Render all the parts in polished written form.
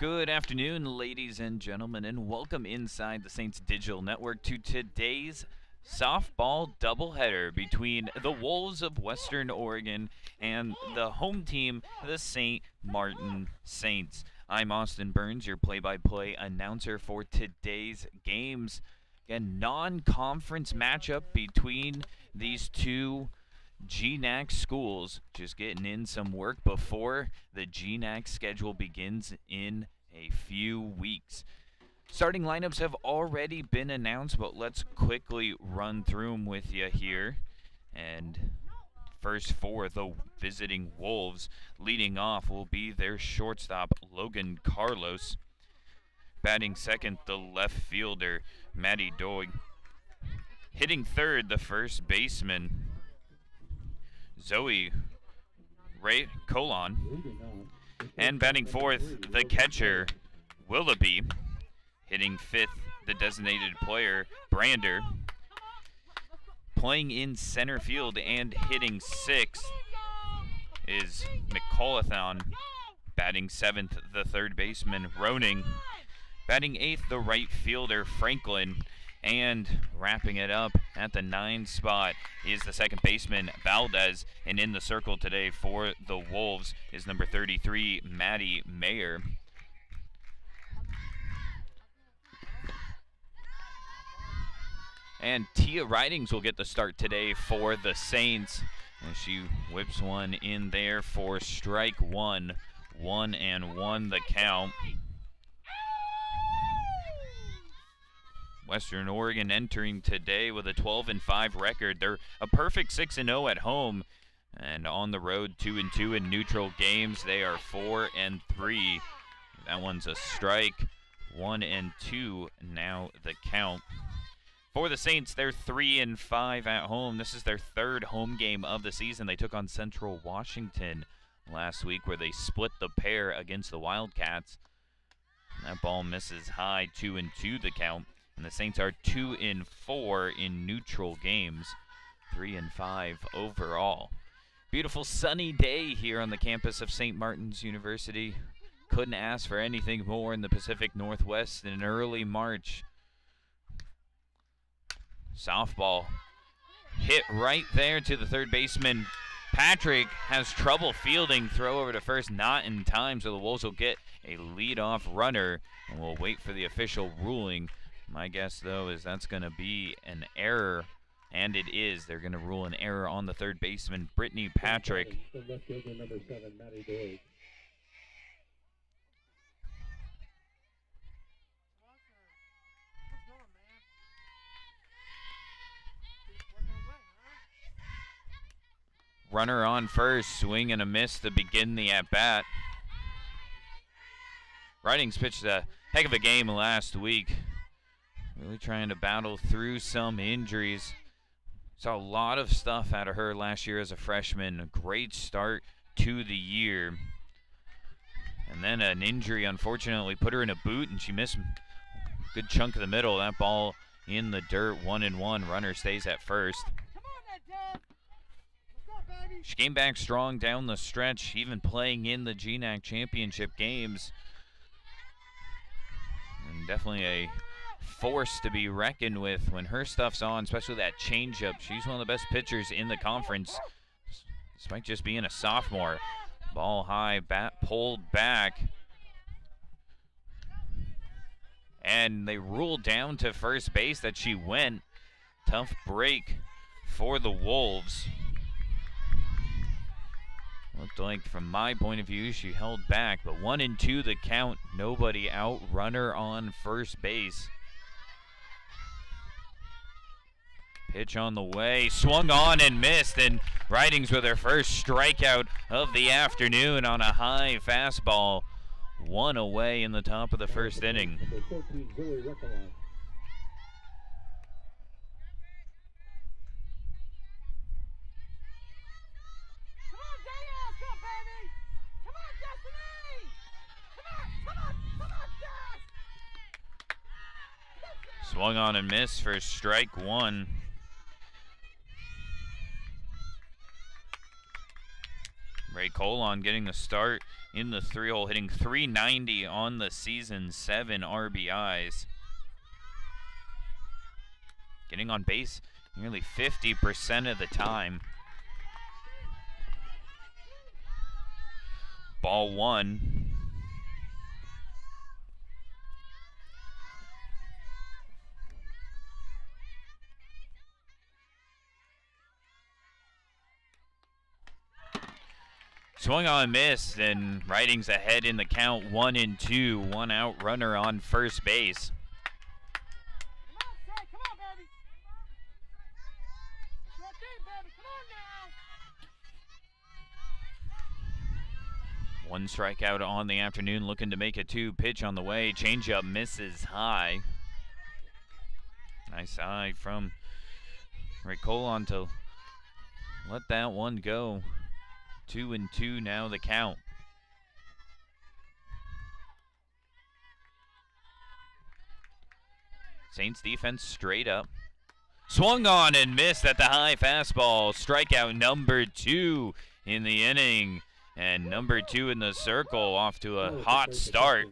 Good afternoon, ladies and gentlemen, and welcome inside the Saints Digital Network to today's softball doubleheader between the Wolves of Western Oregon and the home team, the St. Martin Saints. I'm Austin Burns, your play-by-play announcer for today's games. Again, non-conference matchup between these two GNAC schools, just getting in some work before the GNAC schedule begins in a few weeks. Starting lineups have already been announced, but let's quickly run through them with you here. And first for the visiting Wolves, leading off will be their shortstop, Logan Carlos. Batting second, the left fielder, Matty Doig. Hitting third, the first baseman, Zoe Ray Colon. And batting fourth, the catcher, Willoughby. Hitting fifth, the designated player, Brander. Playing in center field and hitting sixth is McCullothon. Batting seventh, the third baseman, Roning. Batting eighth, the right fielder, Franklin. And wrapping it up at the 9 spot is the second baseman, Valdez. And in the circle today for the Wolves is number 33, Maddie Mayer. And Tia Ridings will get the start today for the Saints. And she whips one in there for strike one. 1-1 the count. Western Oregon entering today with a 12-5 record. They're a perfect 6-0 at home, and on the road 2-2 in neutral games. They are 4-3. That one's a strike. 1-2 now the count. For the Saints, they're 3-5 at home. This is their third home game of the season. They took on Central Washington last week, where they split the pair against the Wildcats. That ball misses high. 2-2 the count. And the Saints are 2-4 in neutral games, 3-5 overall. Beautiful sunny day here on the campus of St. Martin's University. Couldn't ask for anything more in the Pacific Northwest in early March. Softball hit right there to the third baseman. Patrick has trouble fielding. Throw over to first, not in time, so the Wolves will get a leadoff runner, and we'll wait for the official ruling. My guess, though, is that's going to be an error, and it is. They're going to rule an error on the third baseman, Brittany Patrick. Runner on first, swing and a miss to begin the at-bat. Ridings pitched a heck of a game last week. Really trying to battle through some injuries. Saw a lot of stuff out of her last year as a freshman. A great start to the year. And then an injury, unfortunately, put her in a boot, and she missed a good chunk of the middle. That ball in the dirt, 1-1. Runner stays at first. She came back strong down the stretch, even playing in the GNAC championship games. And definitely a force to be reckoned with when her stuff's on, especially that changeup. She's one of the best pitchers in the conference, despite just being a sophomore. Ball high, bat pulled back. And they ruled down to first base that she went. Tough break for the Wolves. Looked like, from my point of view, she held back, but 1-2 the count. Nobody out. Runner on first base. Pitch on the way, swung on and missed, and Ridings with her first strikeout of the afternoon on a high fastball. One away in the top of the first inning. Swung on and missed for strike one. Ray Colon getting the start in the 3-hole, hitting .390 on the season, 7 RBIs. Getting on base nearly 50% of the time. Ball 1. Swung on, missed, and Ridings ahead in the count, 1-2, 1 out runner on first base. One strikeout on the afternoon, looking to make it 2. Pitch on the way, changeup misses high. Nice eye from Colon to let that one go. 2-2 now the count. Saints defense straight up. Swung on and missed at the high fastball. Strikeout number 2 in the inning. And number 2 in the circle, off to a hot start.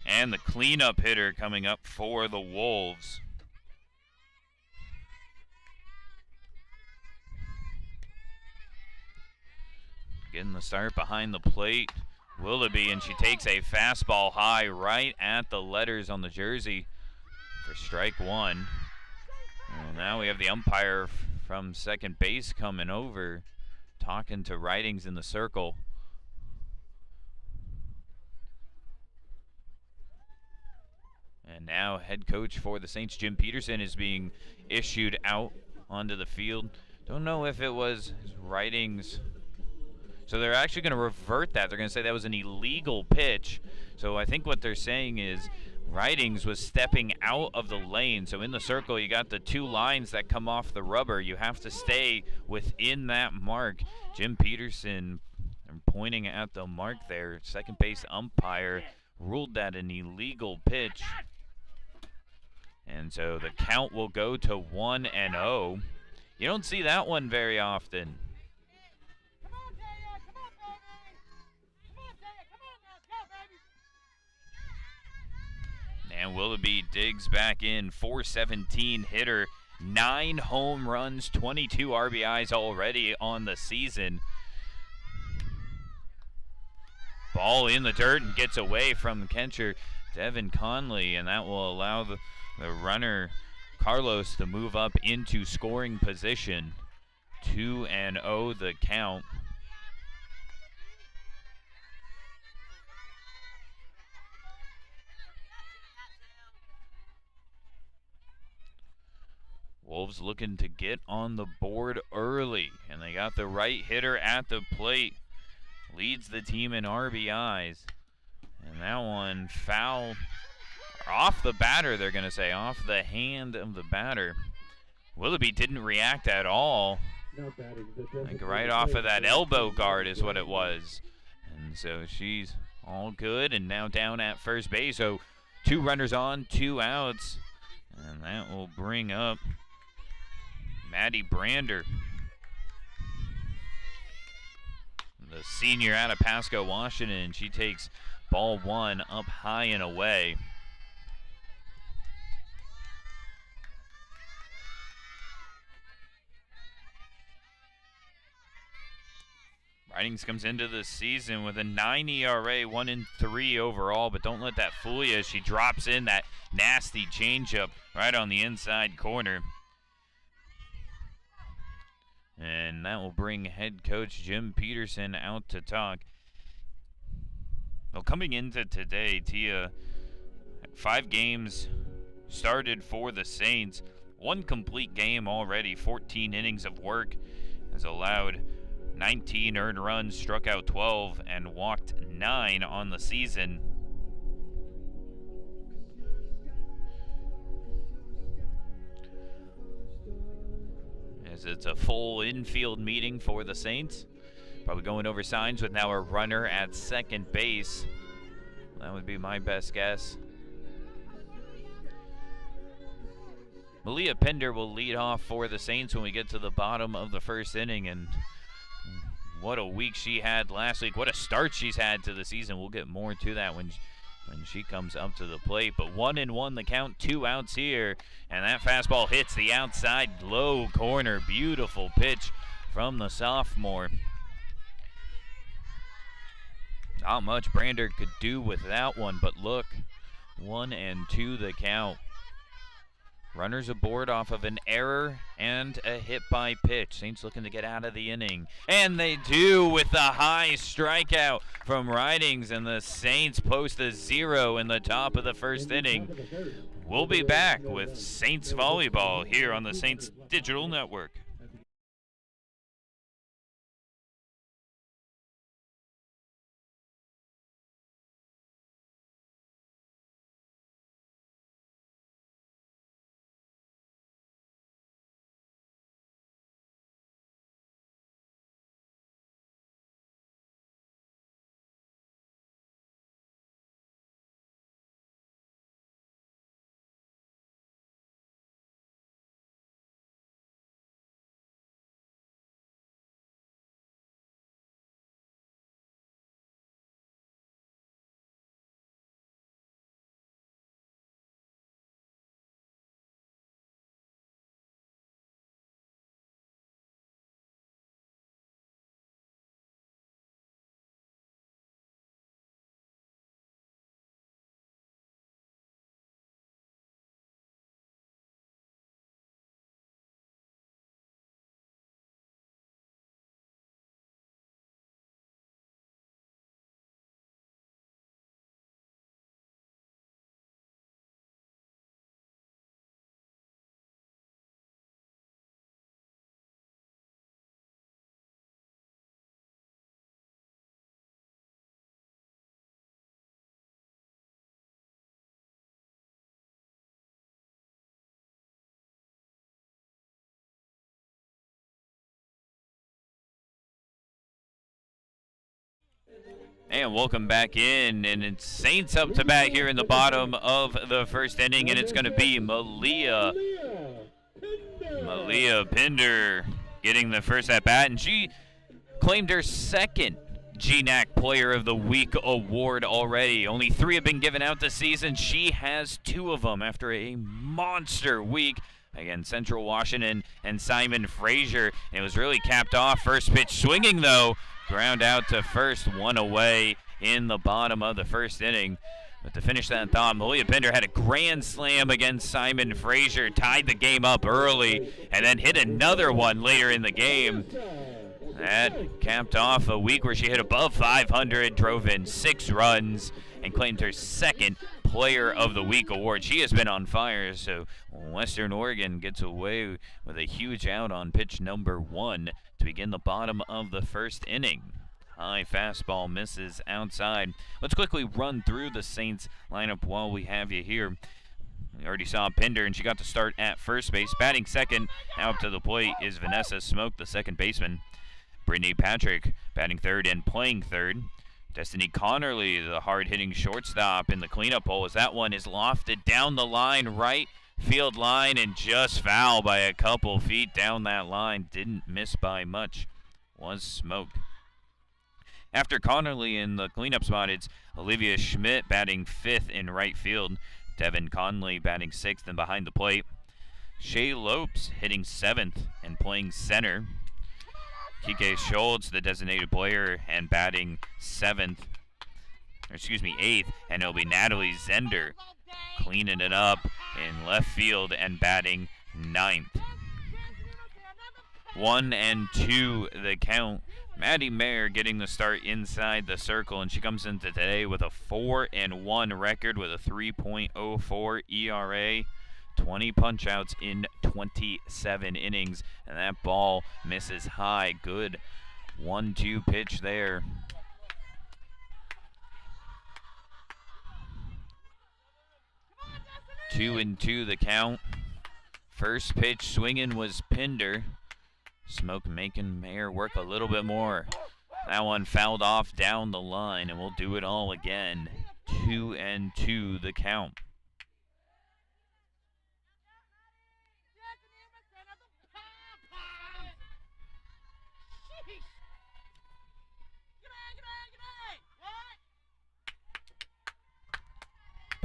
And the cleanup hitter coming up for the Wolves. Getting the start behind the plate, Willoughby, and she takes a fastball high right at the letters on the jersey for strike 1. And now we have the umpire from second base coming over, talking to Ridings in the circle. And now head coach for the Saints, Jim Peterson, is being issued out onto the field. Don't know if it was Ridings. So they're actually going to revert that. They're going to say that was an illegal pitch. So I think what they're saying is Ridings was stepping out of the lane. So in the circle, you got the 2 lines that come off the rubber. You have to stay within that mark. Jim Peterson pointing at the mark there. Second base umpire ruled that an illegal pitch. And so the count will go to 1-0. You don't see that one very often. And Willoughby digs back in, .417 hitter, 9 home runs, 22 RBIs already on the season. Ball in the dirt and gets away from catcher Devin Conley, and that will allow the runner Carlos to move up into scoring position. 2-0 the count. Wolves looking to get on the board early, and they got the right hitter at the plate. Leads the team in RBIs. And that one foul. Off the batter, they're going to say. Off the hand of the batter. Willoughby didn't react at all. Like right off of that elbow guard is what it was. And so she's all good and now down at first base. So 2 runners on, 2 outs. And that will bring up Maddie Brander, the senior out of Pasco, Washington. She takes ball 1 up high and away. Ridings comes into the season with a 9 ERA, 1-3 overall, but don't let that fool you as she drops in that nasty changeup right on the inside corner. And that will bring head coach Jim Peterson out to talk. Well, coming into today, Tia, 5 games started for the Saints. 1 complete game already, 14 innings of work, has allowed 19 earned runs, struck out 12, and walked 9 on the season. As it's a full infield meeting for the Saints. Probably going over signs with now a runner at second base. That would be my best guess. Malia Pinder will lead off for the Saints when we get to the bottom of the first inning, and what a week she had last week. What a start she's had to the season. We'll get more to that when she comes up to the plate. But 1-1 the count, 2 outs here, and that fastball hits the outside low corner. Beautiful pitch from the sophomore. Not much Brander could do with that one, but look, 1-2 the count. Runners aboard off of an error and a hit by pitch. Saints looking to get out of the inning. And they do with a high strikeout from Ridings, and the Saints post a 0 in the top of the first inning. We'll be back with Saints Volleyball here on the Saints Digital Network. And welcome back in, and it's Saints up to bat here in the bottom of the first inning, and it's going to be Malia Pinder getting the first at bat, and she claimed her second GNAC Player of the Week award already. Only 3 have been given out this season. She has 2 of them after a monster week against Central Washington and Simon Fraser. It was really capped off. First pitch swinging, though. Ground out to first, 1 away in the bottom of the first inning. But to finish that thought, Malia Pinder had a grand slam against Simon Fraser, tied the game up early, and then hit another one later in the game. That capped off a week where she hit above 500, drove in 6 runs, and claimed her second Player of the Week award. She has been on fire, so Western Oregon gets away with a huge out on pitch number 1 to begin the bottom of the first inning. High fastball misses outside. Let's quickly run through the Saints lineup while we have you here. We already saw Pinder, and she got to start at first base. Batting second, now up to the plate, is Vanessa Smoke, the second baseman. Brittany Patrick batting third and playing third. Destiny Connerly, the hard-hitting shortstop in the cleanup hole, as that one is lofted down the line, right field line, and just foul by a couple feet down that line. Didn't miss by much. Was smoked. After Connerly in the cleanup spot, it's Olivia Schmidt batting 5th in right field. Devin Conley batting 6th and behind the plate. Shay Lopes hitting 7th and playing center. Kike Schultz, the designated player, and batting 8th, and it'll be Natalie Zender cleaning it up in left field and batting 9th. 1-2 the count. Maddie Mayer getting the start inside the circle, and she comes into today with a 4-1 record with a 3.04 ERA. 20 punch-outs in 27 innings, and that ball misses high. Good 1-2 pitch there. Two and two the count. First pitch swinging was Pinder. Smoke making Mayer work a little bit more. That one fouled off down the line, and we'll do it all again. 2-2 the count.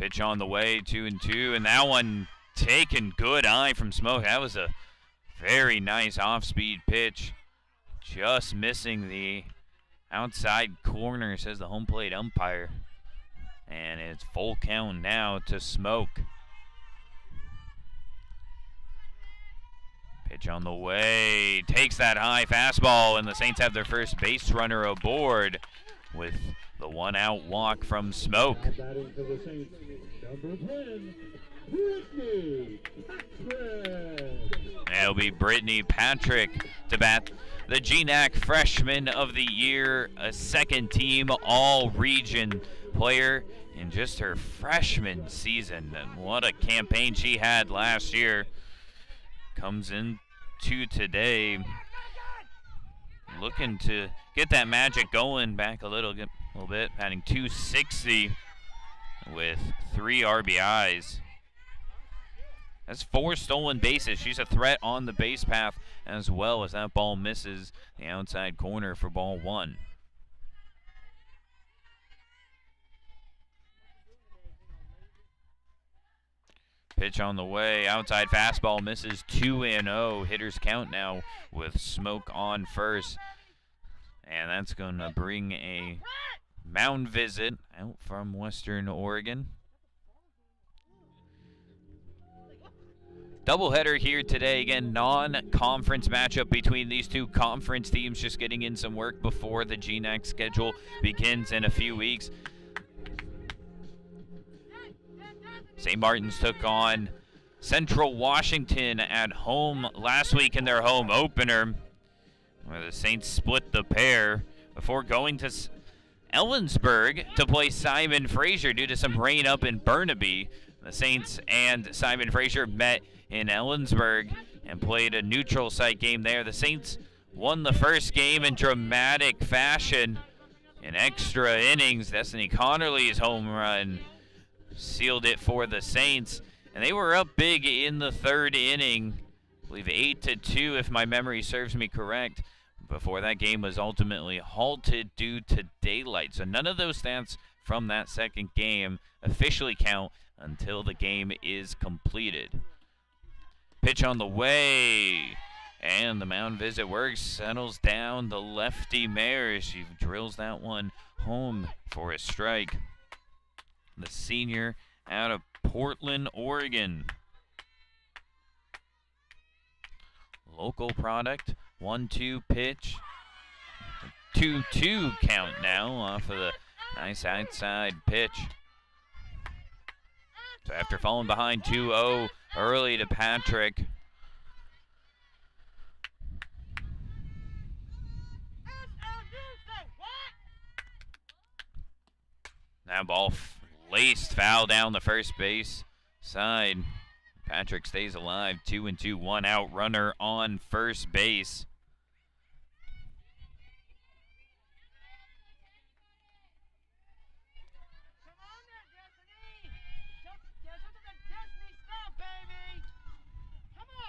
Pitch on the way, 2-2, and that one taken good eye from Smoke. That was a very nice off-speed pitch. Just missing the outside corner, says the home plate umpire. And it's full count now to Smoke. Pitch on the way, takes that high fastball, and the Saints have their first base runner aboard with the one-out walk from Smoke. Batting for the Saints, number 10, Brittany Patrick. That'll be Brittany Patrick to bat, the GNAC Freshman of the Year, a second-team All-Region player in just her freshman season. And what a campaign she had last year. Comes into today looking to get that magic going back a little bit, batting .260 with 3 RBIs. That's 4 stolen bases. She's a threat on the base path as well, as that ball misses the outside corner for ball 1. Pitch on the way, outside fastball misses, 2-0. Hitters count now with Smoke on first. And that's going to bring a mound visit out from Western Oregon. Doubleheader here today. Again, non-conference matchup between these two conference teams, just getting in some work before the GNAC schedule begins in a few weeks. St. Martin's took on Central Washington at home last week in their home opener, where the Saints split the pair before going to Ellensburg to play Simon Fraser due to some rain up in Burnaby. The Saints and Simon Fraser met in Ellensburg and played a neutral site game there. The Saints won the first game in dramatic fashion in extra innings. Destiny Connerly's home run sealed it for the Saints, and they were up big in the third inning, I believe 8-2 if my memory serves me correct, before that game was ultimately halted due to daylight. So none of those stats from that second game officially count until the game is completed. Pitch on the way, and the mound visit works, settles down the lefty mare. She drills that one home for a strike. The senior out of Portland, Oregon. Local product, 1-2 pitch. 2-2 count now off of the nice outside pitch. So after falling behind 2-0 early to Patrick, that ball laced foul down the first base side. Patrick stays alive, 2-2, 1 out, runner on first base.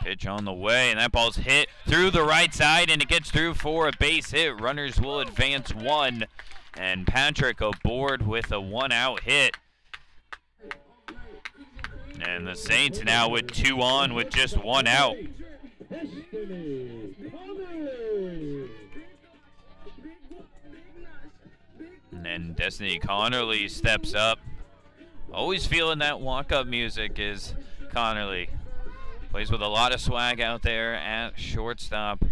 Pitch on the way, and that ball's hit through the right side, and it gets through for a base hit. Runners will advance 1, and Patrick aboard with a 1-out hit. And the Saints now with 2 on with just 1 out. And then Destiny Connerly steps up. Always feeling that walk-up music is Connerly. Plays with a lot of swag out there at shortstop.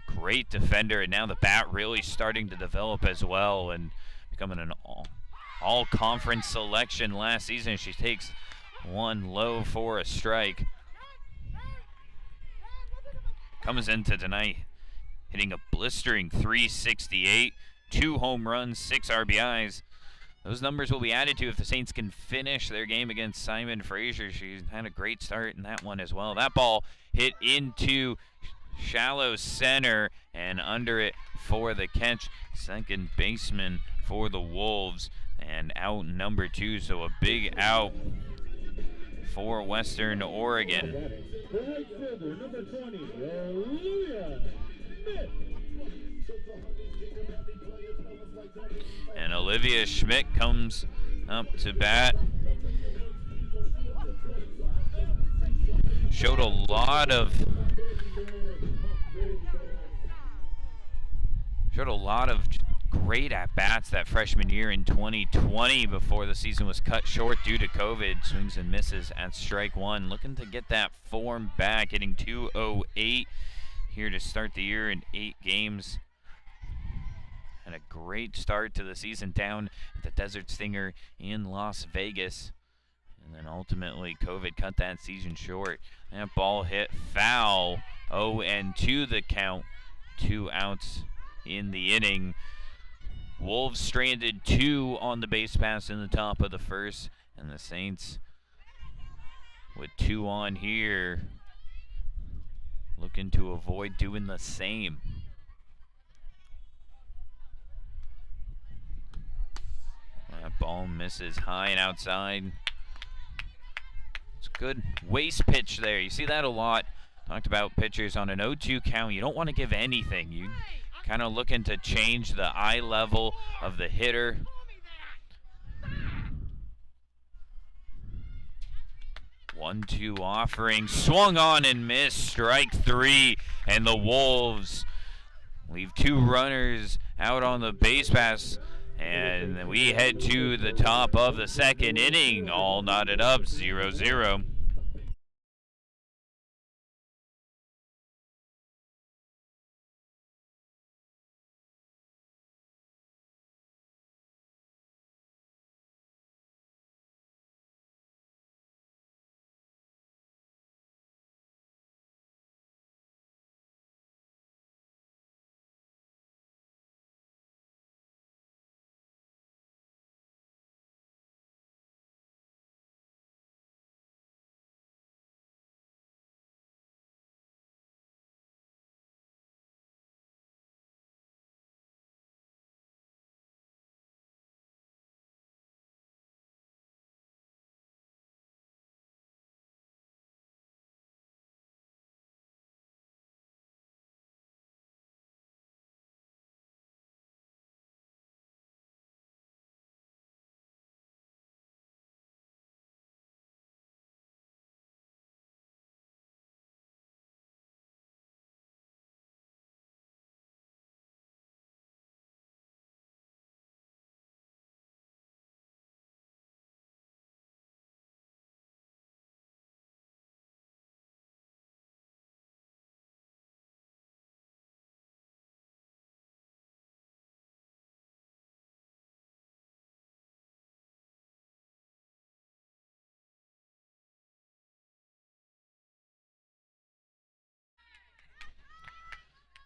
Great defender, and now the bat really starting to develop as well and becoming an all-conference selection last season. She takes one low for a strike. Comes into tonight hitting a blistering .368, 2 home runs, 6 RBIs. Those numbers will be added to if the Saints can finish their game against Simon Fraser. She's had a great start in that one as well. That ball hit into shallow center and under it for the catch. Second baseman for the Wolves, and out number 2, so a big out for Western Oregon. And Olivia Schmidt comes Up to bat. Showed a lot of great at-bats that freshman year in 2020 before the season was cut short due to COVID. Swings and misses at strike one. Looking to get that form back, hitting .208 here to start the year in 8 games. Had a great start to the season down at the Desert Stinger in Las Vegas. And then ultimately COVID cut that season short. That ball hit foul. 0-2 the count. 2 outs in the inning. Wolves stranded 2 on the base pass in the top of the first. And the Saints with 2 on here, looking to avoid doing the same. That ball misses high and outside. It's a good waste pitch there. You see that a lot. Talked about pitchers on an 0-2 count. You don't want to give anything. You kind of looking to change the eye level of the hitter. One-two offering, swung on and missed, strike 3, and the Wolves leave 2 runners out on the base pass, and we head to the top of the second inning, all knotted up, 0-0.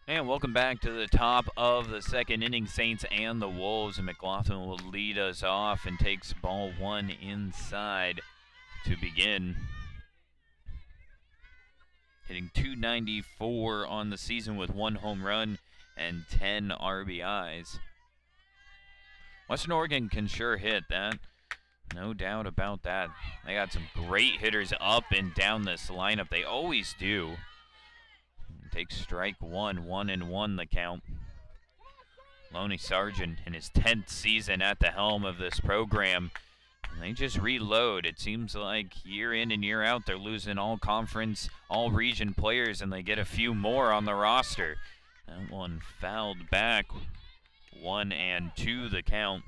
And welcome back to the top of the second inning. Saints and the Wolves, and McLaughlin will lead us off and takes ball 1 inside to begin. Hitting .294 on the season with 1 home run and 10 RBIs. Western Oregon can sure hit that. No doubt about that. They got some great hitters up and down this lineup. They always do. Takes strike 1, 1-1 the count. Lonnie Sargent in his 10th season at the helm of this program. And they just reload. It seems like year in and year out they're losing all conference, all region players, and they get a few more on the roster. That one fouled back. 1-2 the count.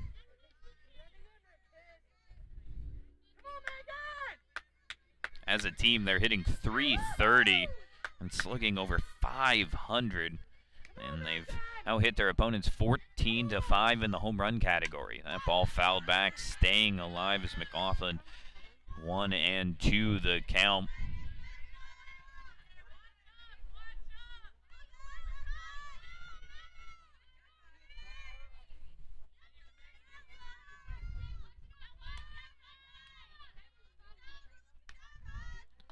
As a team, they're hitting .330. And slugging over 500, and they've now hit their opponents 14-5 in the home run category. That ball fouled back, staying alive as McLaughlin. 1-2 the count.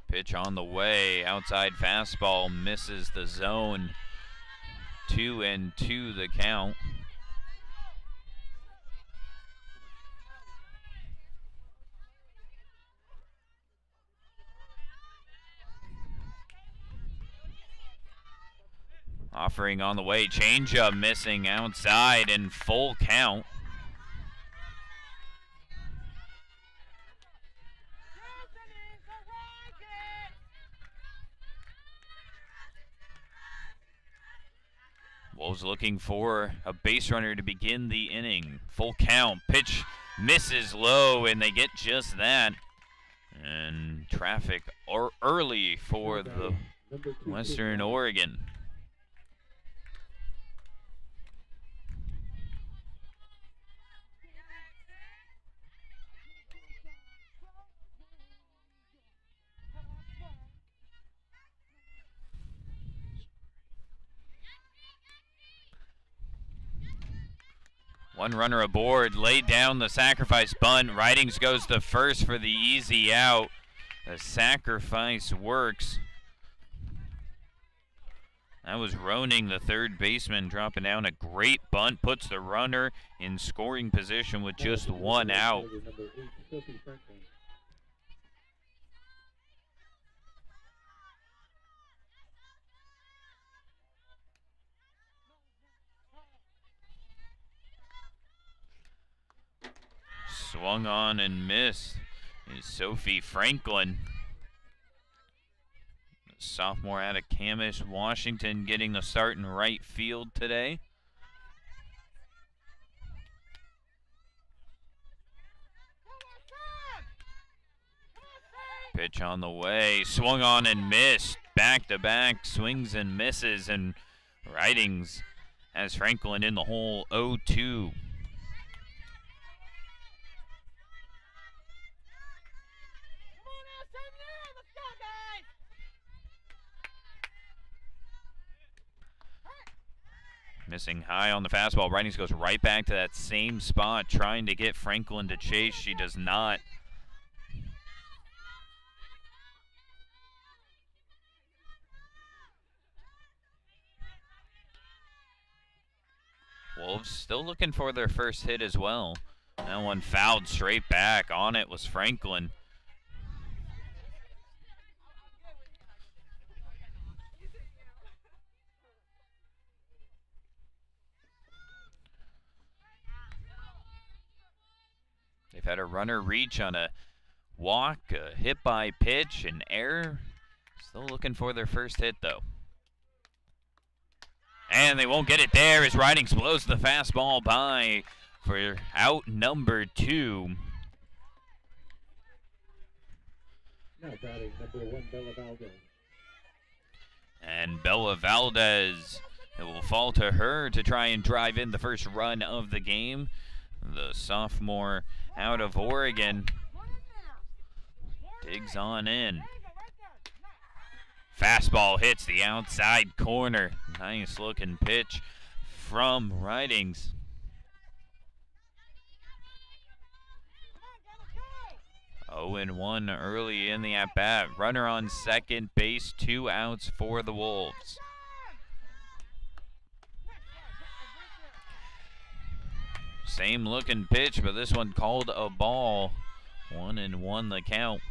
Pitch on the way, outside fastball, misses the zone. 2-2 the count. Offering on the way, changeup missing outside and full count. Wolves looking for a base runner to begin the inning. Full count. Pitch misses low, and they get just that. And traffic early for the Western Oregon. One runner aboard, laid down the sacrifice bunt. Ridings goes to first for the easy out. The sacrifice works. That was Roning, the third baseman, dropping down a great bunt. Puts the runner in scoring position with just one out. Swung on and missed is Sophie Franklin. Sophomore out of Camas, Washington, getting the start in right field today. Pitch on the way, swung on and missed. Back-to-back swings and misses, and Ridings has Franklin in the hole 0-2. Missing high on the fastball. Ridings goes right back to that same spot, trying to get Franklin to chase. She does not. Wolves still looking for their first hit as well. That one fouled straight back. On it was Franklin. They've had a runner reach on a walk, a hit by pitch, an error. Still looking for their first hit, though. And they won't get it there as Ridings blows the fastball by for out number 2. Now batting number 1, Bella Valdez. And Bella Valdez, it will fall to her to try and drive in the first run of the game. The sophomore out of Oregon digs on in. Fastball hits the outside corner. Nice looking pitch from Ridings. Oh, and 1 early in the at-bat. Runner on second base, 2 outs for the Wolves. Same looking pitch, but this one called a ball. 1-1 the count.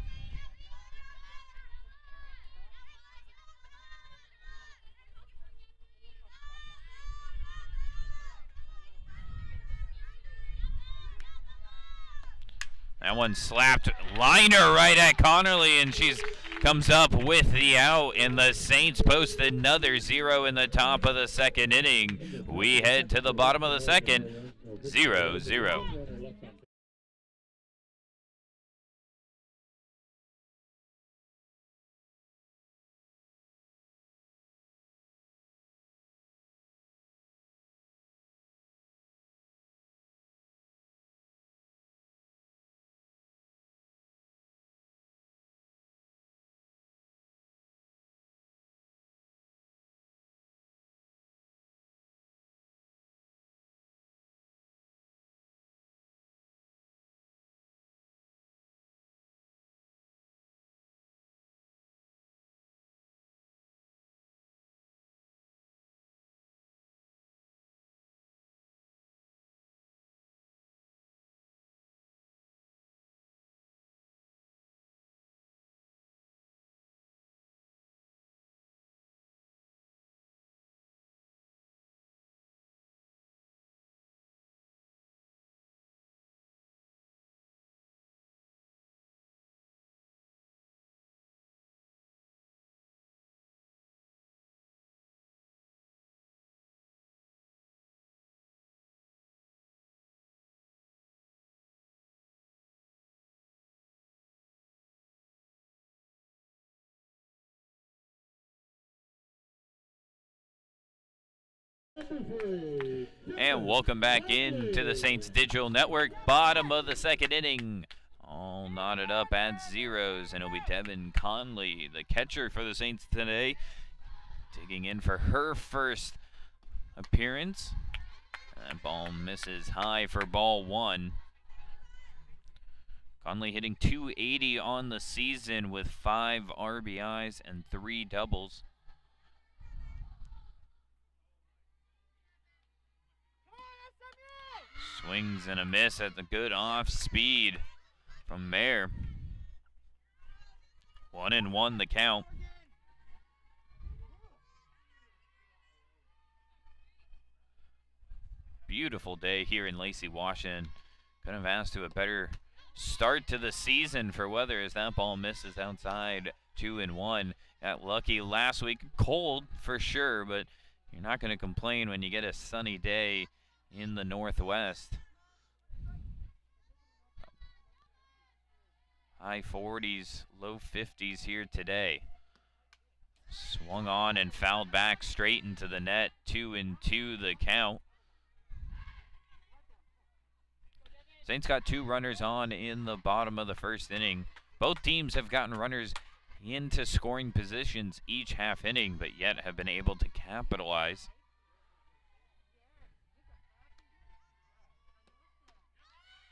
That one slapped liner right at Connerly, and she's comes up with the out, and the Saints post another 0 in the top of the second inning. We head to the bottom of the second, 0-0. And welcome back into the Saints Digital Network. Bottom of the second inning. All knotted up at zeros, and it'll be Devin Conley, the catcher for the Saints today, digging in for her first appearance. That ball misses high for ball one. Conley hitting .280 on the season with 5 RBIs and 3 doubles. Swings and a miss at the good off speed from Mayer. 1-1 the count. Beautiful day here in Lacey, Washington. Couldn't have asked to a better start to the season for weather as that ball misses outside. 2-1. Got lucky last week. Cold for sure, but you're not going to complain when you get a sunny day in the Northwest. High 40s, low 50s here today. Swung on and fouled back straight into the net. 2-2 the count. Saints got 2 runners on in the bottom of the first inning. Both teams have gotten runners into scoring positions each half inning, but yet have been able to capitalize.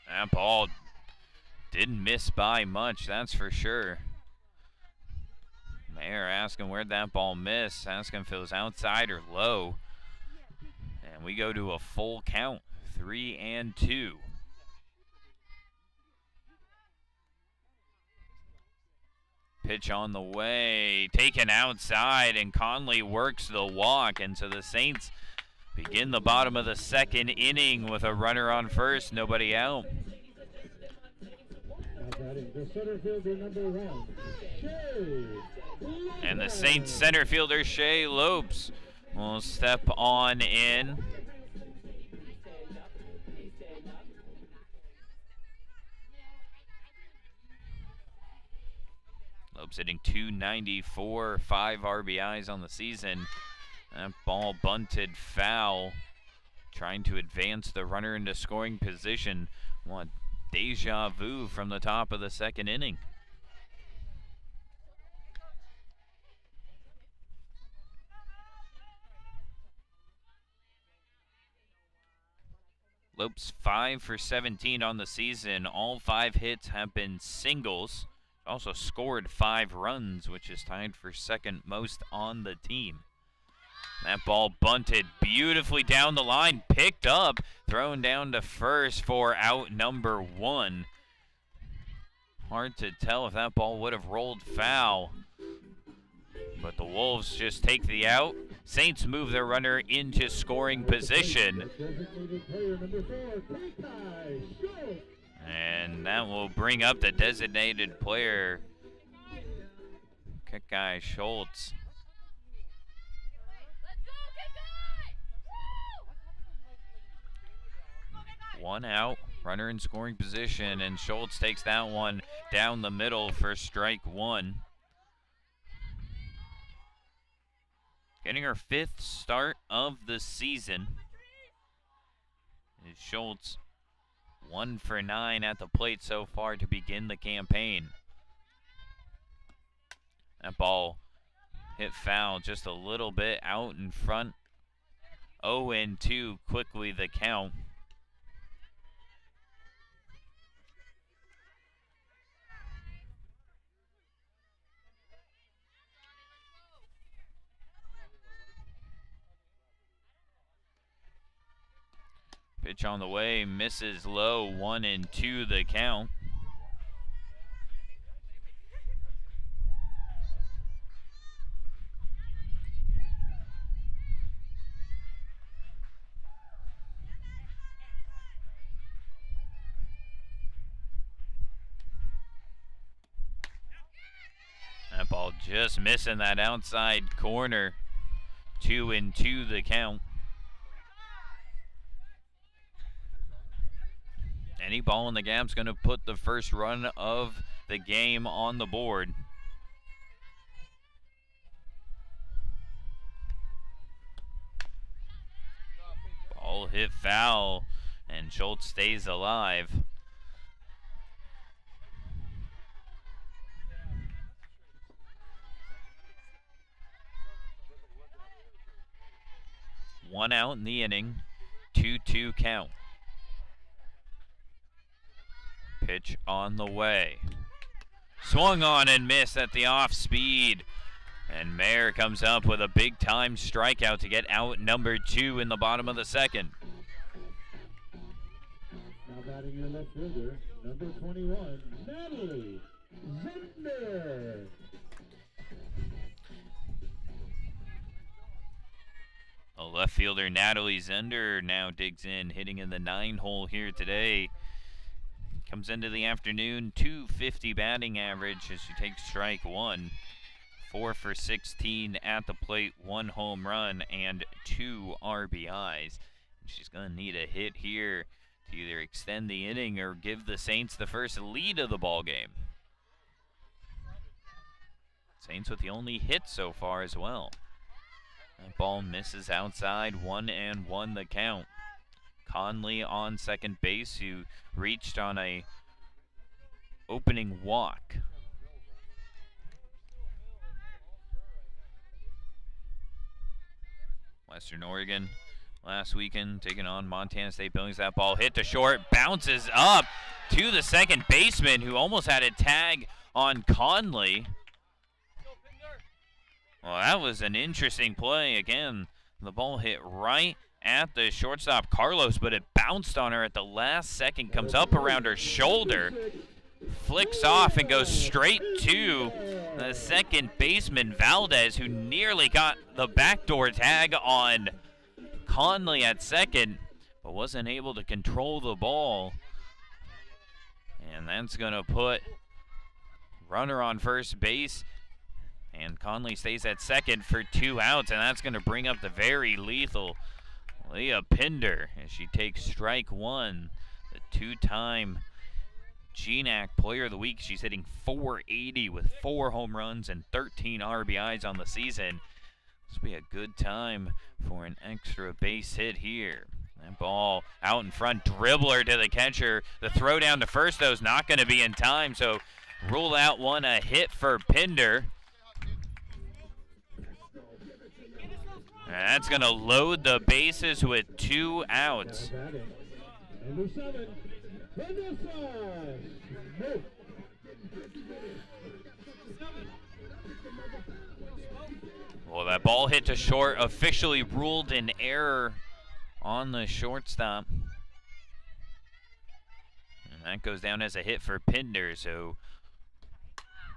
That ball didn't miss by much, that's for sure. Mayer asking where'd that ball miss, asking if it was outside or low. And we go to a full count, 3-2. Pitch on the way, taken outside, and Conley works the walk. And so the Saints begin the bottom of the second inning with a runner on first, nobody out. And the Saints center fielder, Shea Lopes, will step on in. Lopes hitting .294, 5 RBIs on the season. That ball bunted foul, trying to advance the runner into scoring position. What deja vu from the top of the second inning. Lopes 5 for 17 on the season. All 5 hits have been singles. Also scored 5 runs, which is tied for second most on the team. That ball bunted beautifully down the line, picked up, thrown down to first for out number 1. Hard to tell if that ball would have rolled foul, but the Wolves just take the out. Saints move their runner into scoring position. And that will bring up the designated player, Kekai Schultz. One out, runner in scoring position, and Schultz takes that one down the middle for strike 1. Getting her 5th start of the season is Schultz. 1 for 9 at the plate so far to begin the campaign. That ball hit foul just a little bit out in front. 0-2 quickly the count. Pitch on the way, misses low, 1-2 the count. That ball just missing that outside corner. 2-2 the count. Any ball in the gap's going to put the first run of the game on the board. hit foul, and Schultz stays alive. One out in the inning, 2-2 count. Pitch on the way. Swung on and missed at the off speed. And Mayer comes up with a big time strikeout to get out number 2 in the bottom of the second. Now batting in left fielder, number 21, Natalie Zender. The left fielder Natalie Zender now digs in, hitting in the 9-hole here today. Comes into the afternoon, .250 batting average as she takes strike 1. 4 for 16 at the plate, 1 home run, and 2 RBIs. She's going to need a hit here to either extend the inning or give the Saints the first lead of the ball game. Saints with the only hit so far as well. That ball misses outside, 1-1 the count. Conley on second base, who reached on a opening walk. Western Oregon last weekend taking on Montana State Billings. That ball hit to short, bounces up to the second baseman, who almost had a tag on Conley. Well, that was an interesting play. Again, the ball hit right at the shortstop, Carlos, but it bounced on her at the last second, comes up around her shoulder, flicks off and goes straight to the second baseman, Valdez, who nearly got the backdoor tag on Conley at second, but wasn't able to control the ball. And that's going to put runner on first base, and Conley stays at second for 2 outs, and that's going to bring up the very lethal Leah Pinder as she takes strike 1, the 2-time GNAC Player of the Week. She's hitting .480 with 4 home runs and 13 RBIs on the season. This will be a good time for an extra base hit here. That ball out in front, dribbler to the catcher. The throw down to first, though, is not going to be in time, so rule out one, a hit for Pinder. And that's going to load the bases with 2 outs. Number 7, Vanessa Smith. Well, that ball hit to short, officially ruled an error on the shortstop. And that goes down as a hit for Pinder, so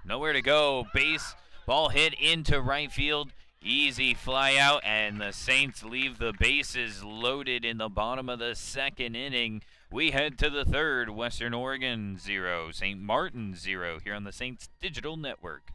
nowhere to go. Base, ball hit into right field. Easy fly out, and the Saints leave the bases loaded in the bottom of the second inning. We head to the third. Western Oregon 0, St. Martin 0 here on the Saints Digital Network.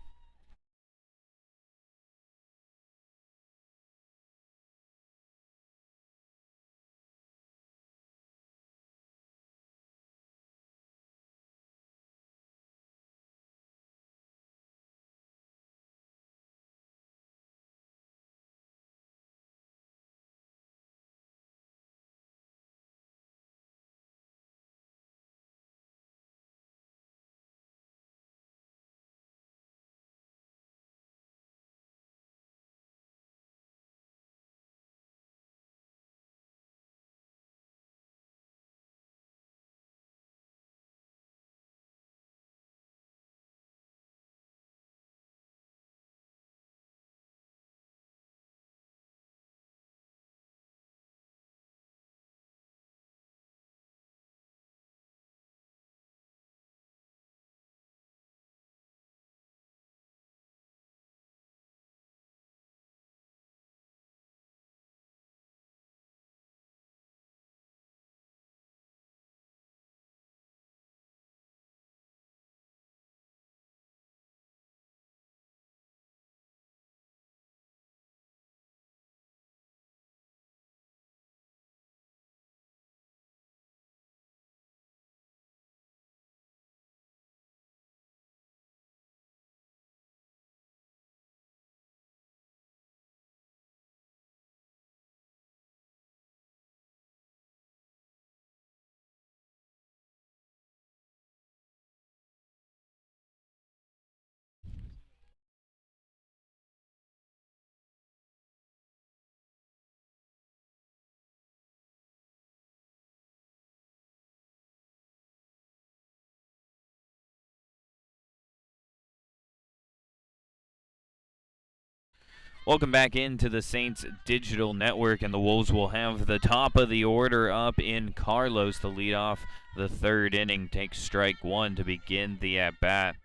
Welcome back into the Saints Digital Network, and the Wolves will have the top of the order up in Carlos to lead off the third inning. Takes strike one to begin the at-bat.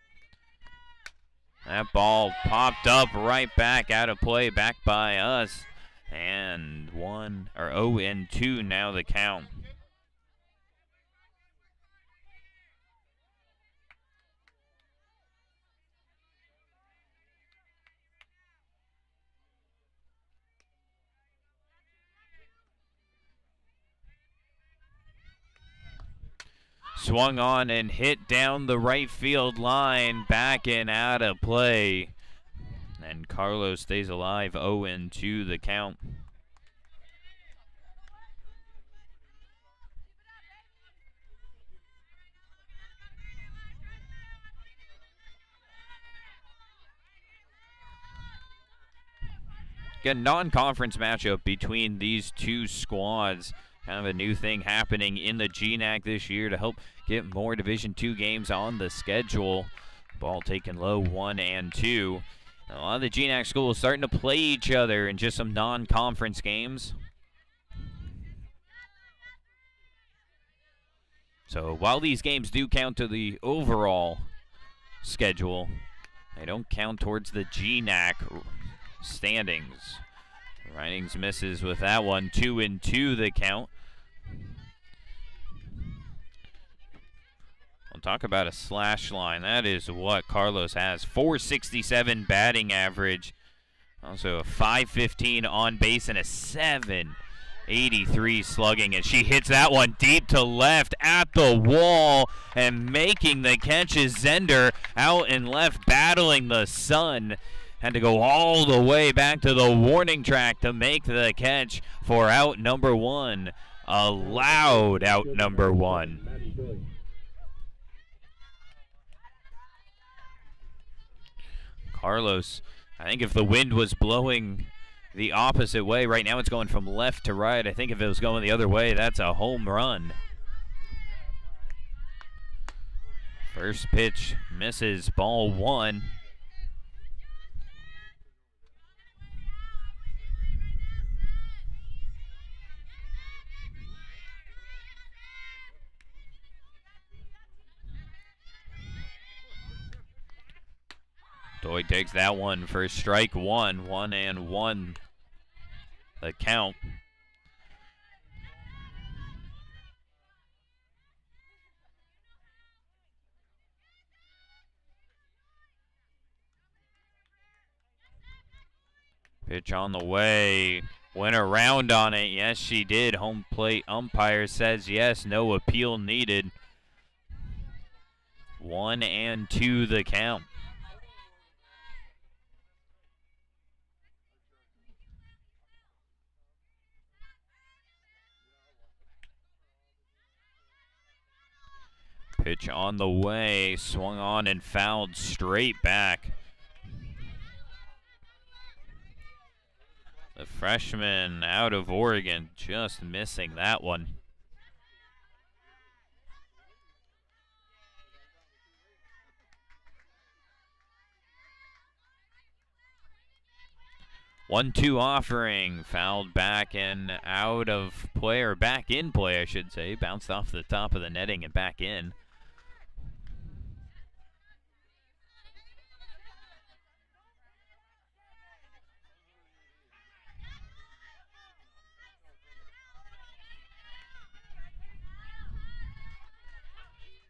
That ball popped up right back out of play, back by us, and 0-2 now the count. Swung on and hit down the right field line, back and out of play. And Carlos stays alive, 0-2 the count. Again, non-conference matchup between these two squads. Kind of a new thing happening in the GNAC this year to help get more Division II games on the schedule. Ball taken low, 1-2. A lot of the GNAC schools starting to play each other in just some non-conference games. So while these games do count to the overall schedule, they don't count towards the GNAC standings. Ridings misses with that one, 2-2 the count. We'll talk about a slash line. That is what Carlos has. 467 batting average. Also a 515 on base and a 783 slugging. And she hits that one deep to left at the wall. And making the catch is Zender out and left battling the sun. Had to go all the way back to the warning track to make the catch for out number one. A loud out number one. Carlos, I think if the wind was blowing the opposite way, right now it's going from left to right. I think if it was going the other way, that's a home run. First pitch misses, ball one. Doig takes that one for strike one, 1-1 the count. Pitch on the way, went around on it, yes she did. Home plate umpire says yes, no appeal needed. 1-2 the count. Pitch on the way, swung on and fouled straight back. The freshman out of Oregon just missing that one. One-two offering, fouled back and out of play, or back in play, I should say. Bounced off the top of the netting and back in.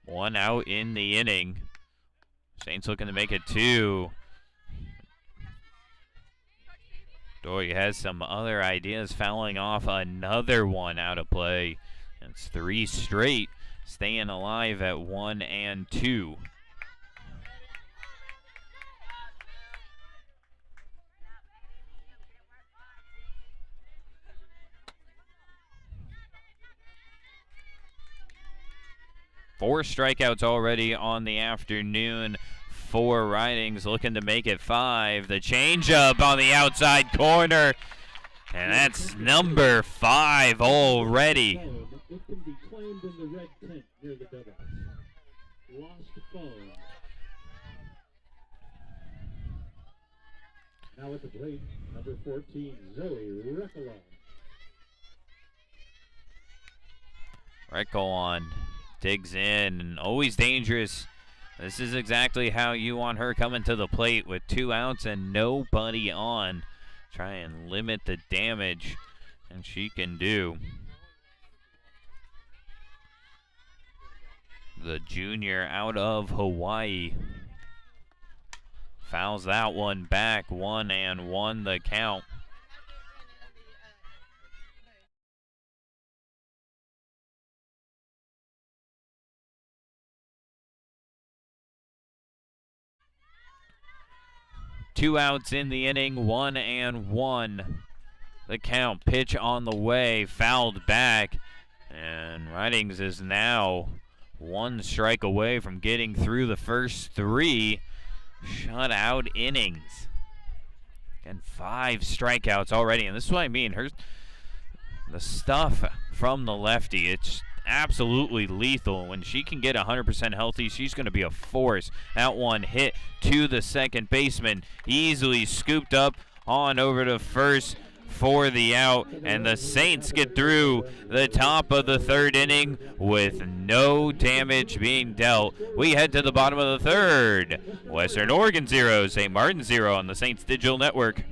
One out in the inning. Saints looking to make it two. Doig has some other ideas, fouling off another one out of play. It's three straight, staying alive at 1-2. Four strikeouts already on the afternoon. Four Ridings looking to make it five. The changeup on the outside corner. And that's number 5 already. It can be claimed in the red tent near the dugout. Lost phone. Now at the plate, Number 14, Zoe Recolon. Recolon digs in, and always dangerous. This is exactly how you want her coming to the plate with 2 outs and nobody on. Try and limit the damage, and she can do. The junior out of Hawaii fouls that one back. 1-1 the count. Two outs in the inning, 1-1 the count. Pitch on the way, fouled back, and Ridings is now 1 strike away from getting through the first 3 shutout innings. And 5 strikeouts already, and this is what I mean. The stuff from the lefty, it's absolutely lethal. When she can get 100% healthy, she's going to be a force. That one hit to the second baseman, easily scooped up on over to first for the out, and the Saints get through the top of the 3rd inning with no damage being dealt. We head to the bottom of the 3rd. Western Oregon 0, St. Martin 0 on the Saints Digital Network.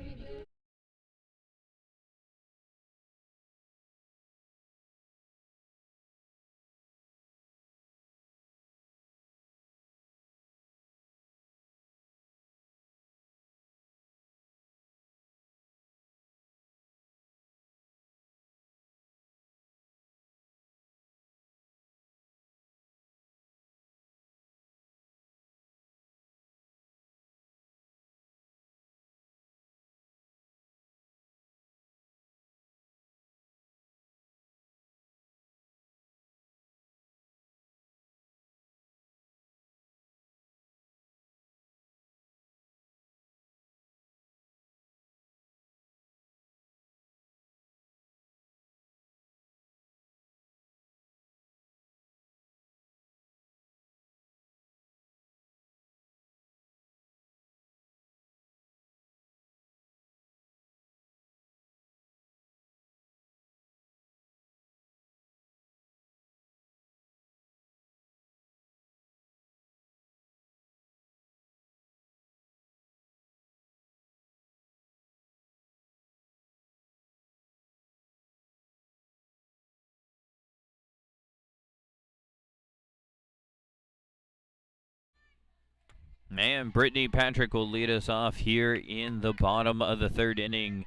And Brittany Patrick will lead us off here in the bottom of the 3rd inning.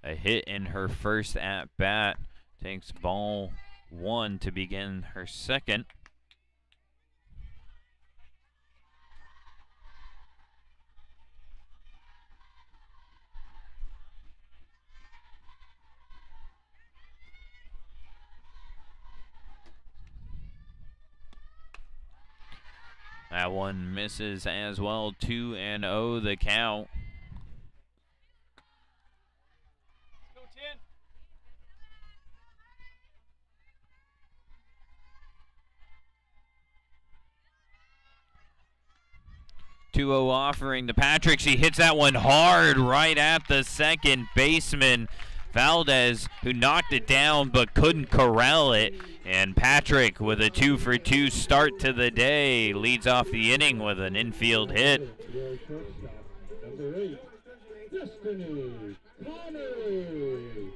A hit in her first at bat. Takes ball 1 to begin her 2nd. That one misses as well. 2-0 the count. Let's go, 2-0 offering to Patrick. She hits that one hard right at the second baseman, Valdez, who knocked it down but couldn't corral it. And Patrick, with a 2-for-2 start to the day, leads off the inning with an infield hit. Number 8, Destiny Connors.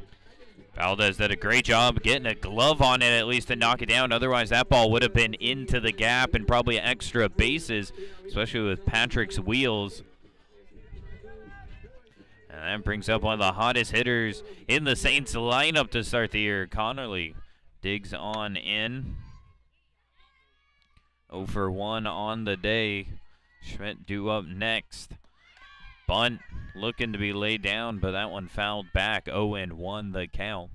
Valdez did a great job getting a glove on it at least to knock it down. Otherwise, that ball would have been into the gap and probably extra bases, especially with Patrick's wheels. And that brings up one of the hottest hitters in the Saints lineup to start the year, Connerly. Digs on in. 0-for-1 on the day. Schmidt due up next. Bunt looking to be laid down, but that one fouled back. 0-1 the count.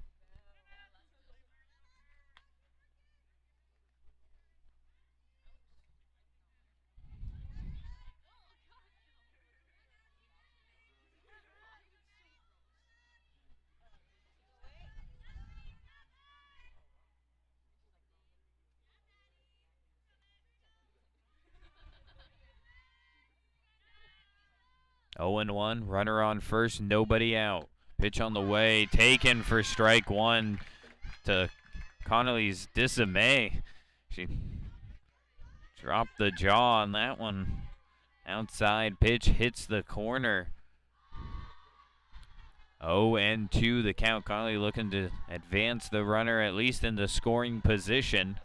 0-1, runner on first, nobody out. Pitch on the way, taken for strike one to Connolly's dismay. She dropped the jaw on that one. Outside pitch hits the corner. 0-2 the count. Connolly looking to advance the runner at least in the scoring position.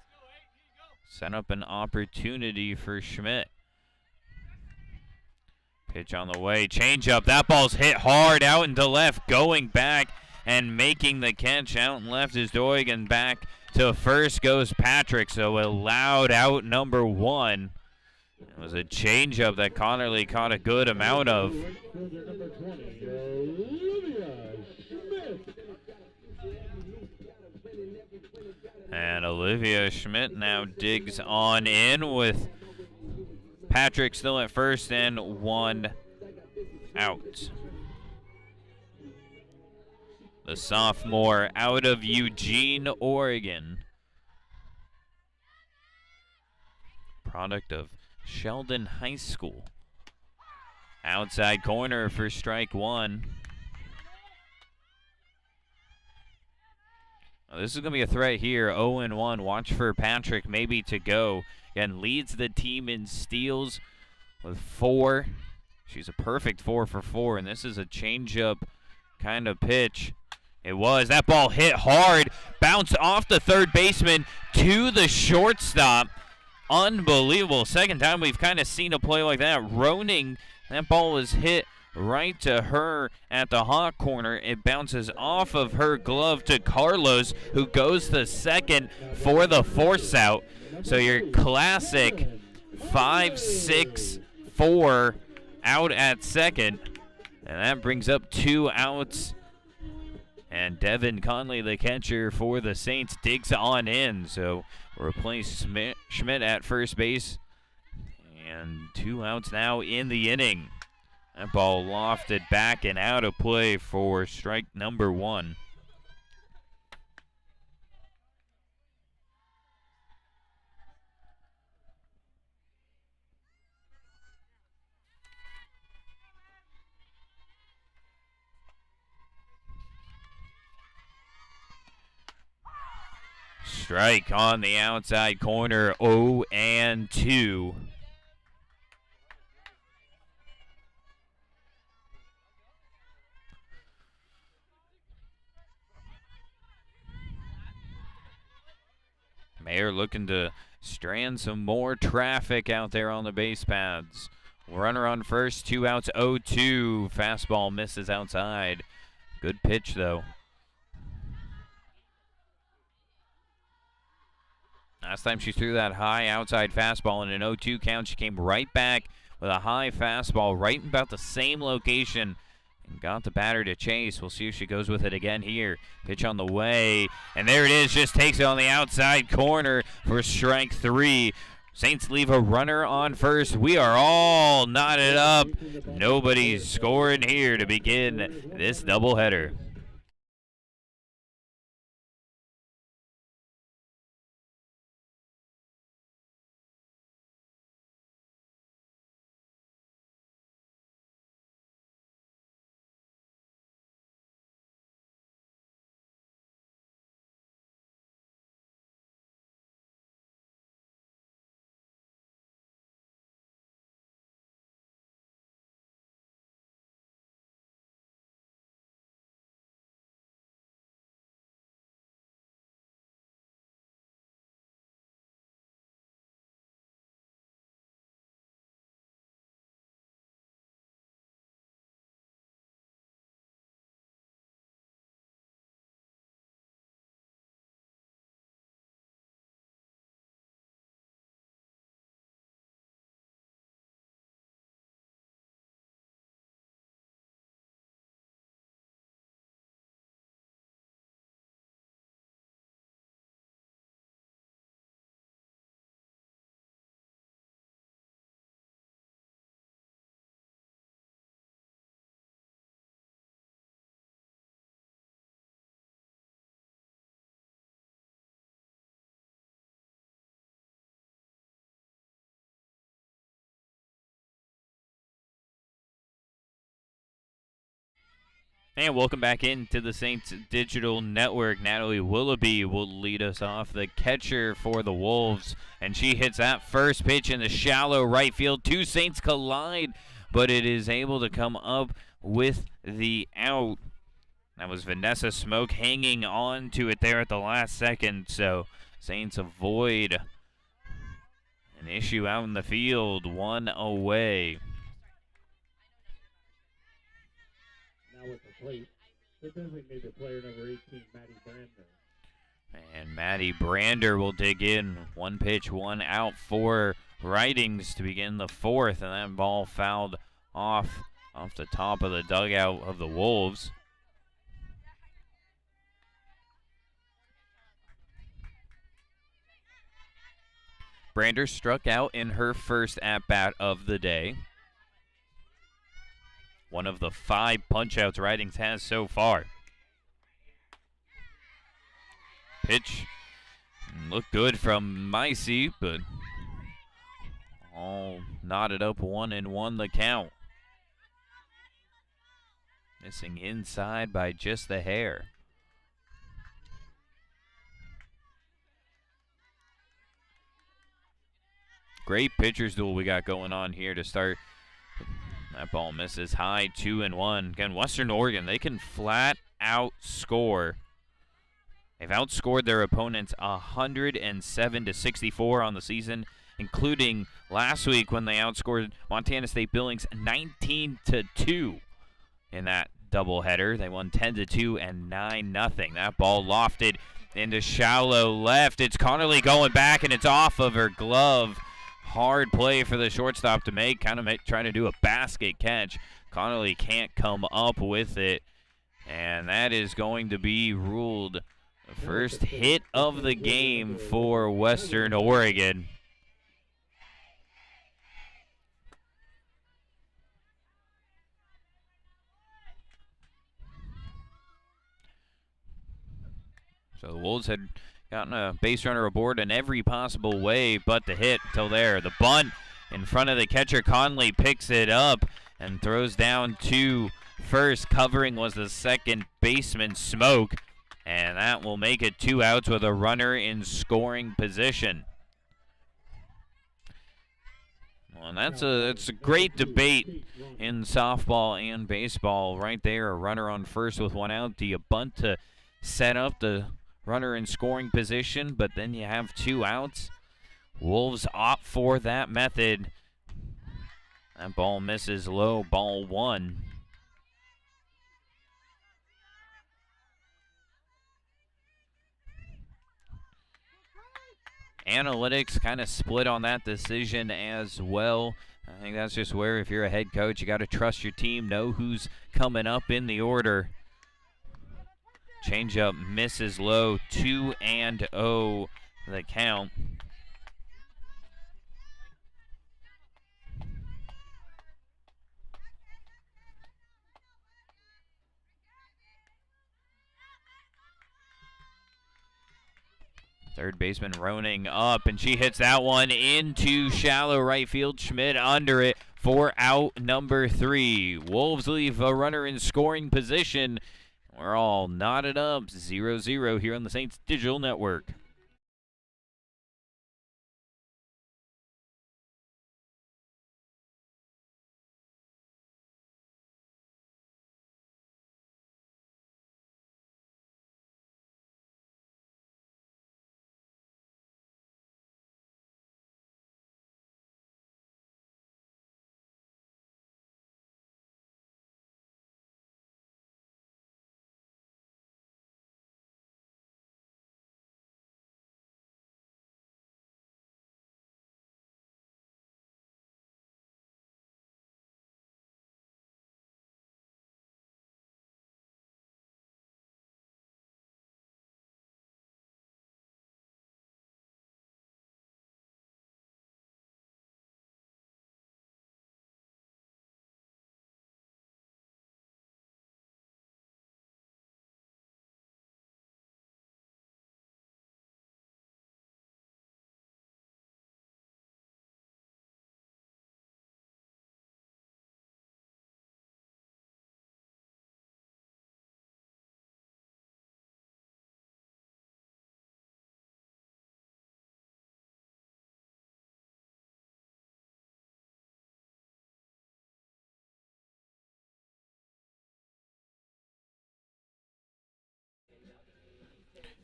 Set up an opportunity for Schmidt. Pitch on the way, change up. That ball's hit hard out into left, going back and making the catch. Out and left is Doig, and back to first goes Patrick. So a loud out number one. It was a changeup that Connolly caught a good amount of. And Olivia Schmidt now digs on in with Patrick still at first and one out. The sophomore out of Eugene, Oregon. Product of Sheldon High School. Outside corner for strike one. Well, this is going to be a threat here. 0-1. Watch for Patrick maybe to go. Again, leads the team in steals with 4. She's a perfect 4 for 4, and this is a changeup kind of pitch. It was. That ball hit hard, bounced off the third baseman to the shortstop. Unbelievable. Second time we've kind of seen a play like that. Roning, that ball was hit right to her at the hot corner. It bounces off of her glove to Carlos, who goes to second for the force out. So your classic 5-6-4 out at second. And that brings up 2 outs. And Devin Conley, the catcher for the Saints, digs on in. So replace Schmidt at first base. And 2 outs now in the inning. That ball lofted back and out of play for strike number 1. Strike on the outside corner, 0-2. Mayer looking to strand some more traffic out there on the base paths. Runner on first, 2 outs, 0-2. Fastball misses outside. Good pitch, though. Last time she threw that high outside fastball in an 0-2 count, she came right back with a high fastball right in about the same location and got the batter to chase. We'll see if she goes with it again here. Pitch on the way, and there it is. Just takes it on the outside corner for strike 3. Saints leave a runner on first. We are all knotted up. Nobody's scoring here to begin this doubleheader. And welcome back into the Saints Digital Network. Natalie Willoughby will lead us off, the catcher for the Wolves. And she hits that first pitch in the shallow right field. Two Saints collide, but it is able to come up with the out. That was Vanessa Smoke hanging on to it there at the last second. So Saints avoid an issue out in the field, one away. Now with the plate, the designated player number 18, Maddie Brander. And Maddie Brander will dig in. One pitch, one out for Ridings to begin the fourth, and that ball fouled off the top of the dugout of the Wolves. Brander struck out in her first at-bat of the day. One of the 5 punch-outs Ridings has so far. Pitch looked good from Micey, but all knotted up 1-1 the count. Missing inside by just the hair. Great pitcher's duel we got going on here to start. That ball misses high, 2-1. Again, Western Oregon, they can flat out score. They've outscored their opponents 107-64 on the season, including last week when they outscored Montana State Billings 19-2 in that doubleheader. They won 10-2 and 9-0. That ball lofted into shallow left. It's Connerly going back, and it's off of her glove. Hard play for the shortstop to make, trying to do a basket catch. Connerly can't come up with it, and that is going to be ruled the first hit of the game for Western Oregon. So the Wolves had gotten a base runner aboard in every possible way but the hit until there. The bunt in front of the catcher. Conley picks it up and throws down to first. Covering was the second baseman, Smoke. And that will make it 2 outs with a runner in scoring position. Well, it's a great debate in softball and baseball right there. A runner on first with 1 out. Do you bunt to set up the runner in scoring position, but then you have 2 outs? Wolves opt for that method. That ball misses low, ball 1. Analytics kind of split on that decision as well. I think that's just where, if you're a head coach, you got to trust your team, know who's coming up in the order. Changeup misses low, 2-0 the count. Third baseman Roning up, and she hits that one into shallow right field. Schmidt under it for out number 3. Wolves leave a runner in scoring position. We're all knotted up, 0-0 here on the Saints Digital Network.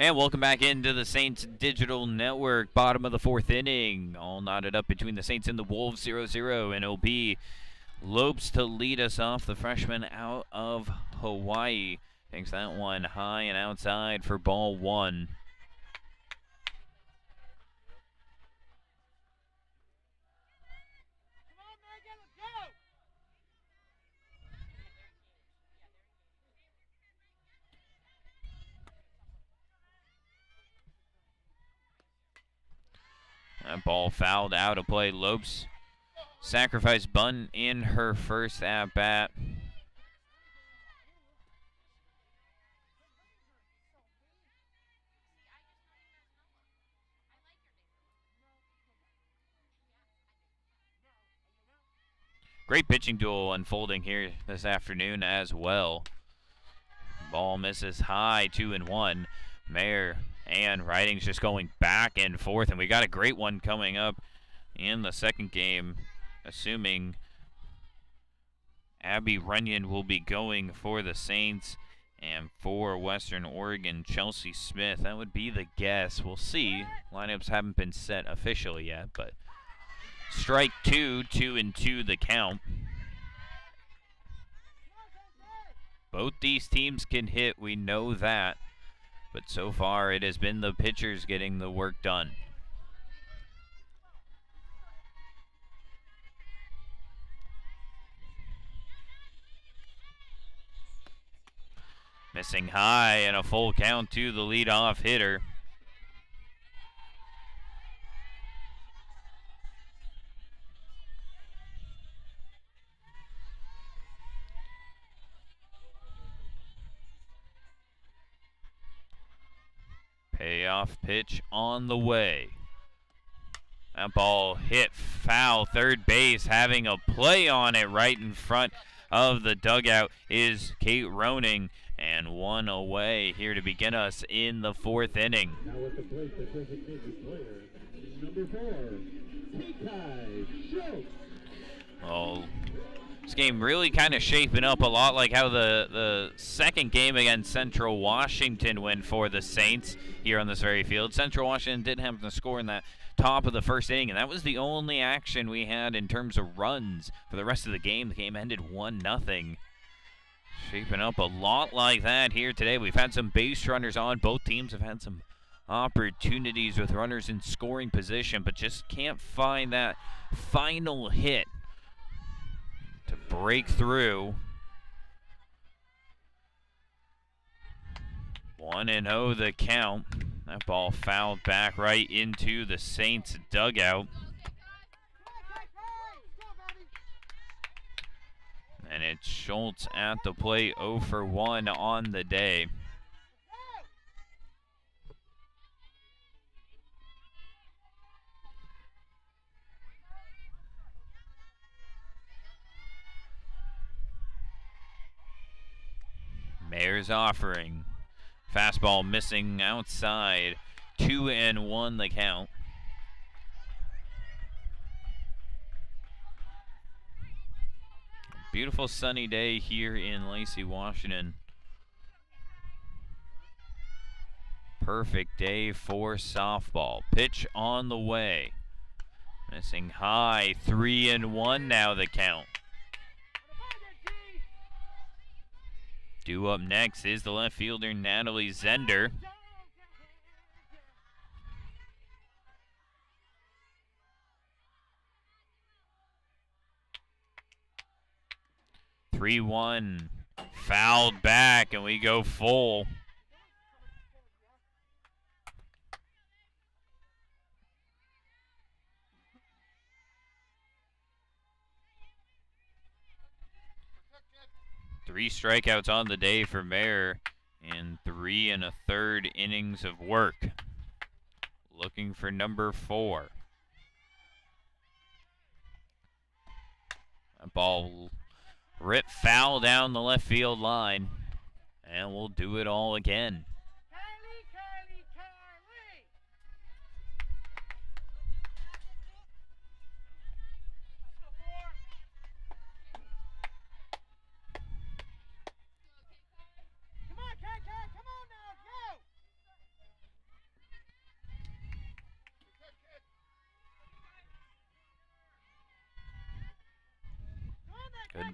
And welcome back into the Saints Digital Network. Bottom of the fourth inning. All knotted up between the Saints and the Wolves, 0-0. And it'll be Lopes to lead us off, the freshman out of Hawaii. Takes that one high and outside for ball one. That ball fouled out of play. Lopes sacrifice bunt in her first at bat. Great pitching duel unfolding here this afternoon as well. Ball misses high, 2-1. Mayer and Riding's just going back and forth, and we got a great one coming up in the second game, assuming Abby Runyon will be going for the Saints, and for Western Oregon, Chelsea Smith. That would be the guess. We'll see. Lineups haven't been set officially yet, but strike two, 2-2 the count. Both these teams can hit, we know that. But so far, it has been the pitchers getting the work done. Missing high and a full count to the leadoff hitter. Payoff pitch on the way. That ball hit foul. Third base having a play on it right in front of the dugout is Kate Roning. And one away here to begin us in the fourth inning. Now at the plate, the designated player, number 4, Kekai Schultz. Oh, this game really kind of shaping up a lot like how the second game against Central Washington went for the Saints here on this very field. Central Washington did have to score in that top of the first inning, and that was the only action we had in terms of runs for the rest of the game. The game ended 1-0. Shaping up a lot like that here today. We've had some base runners on. Both teams have had some opportunities with runners in scoring position, but just can't find that final hit to break through. 1-0 the count. That ball fouled back right into the Saints dugout. And it's Schultz at the plate, 0 for 1 on the day. Mayer's offering. Fastball missing outside. 2-1 the count. Beautiful sunny day here in Lacey, Washington. Perfect day for softball. Pitch on the way. Missing high. 3-1 now the count. Due up next is the left fielder Natalie Zender. 3-1. Fouled back, and we go full. Three strikeouts on the day for Mayer in 3 1/3 innings of work. Looking for number 4. That ball ripped foul down the left field line, and we'll do it all again.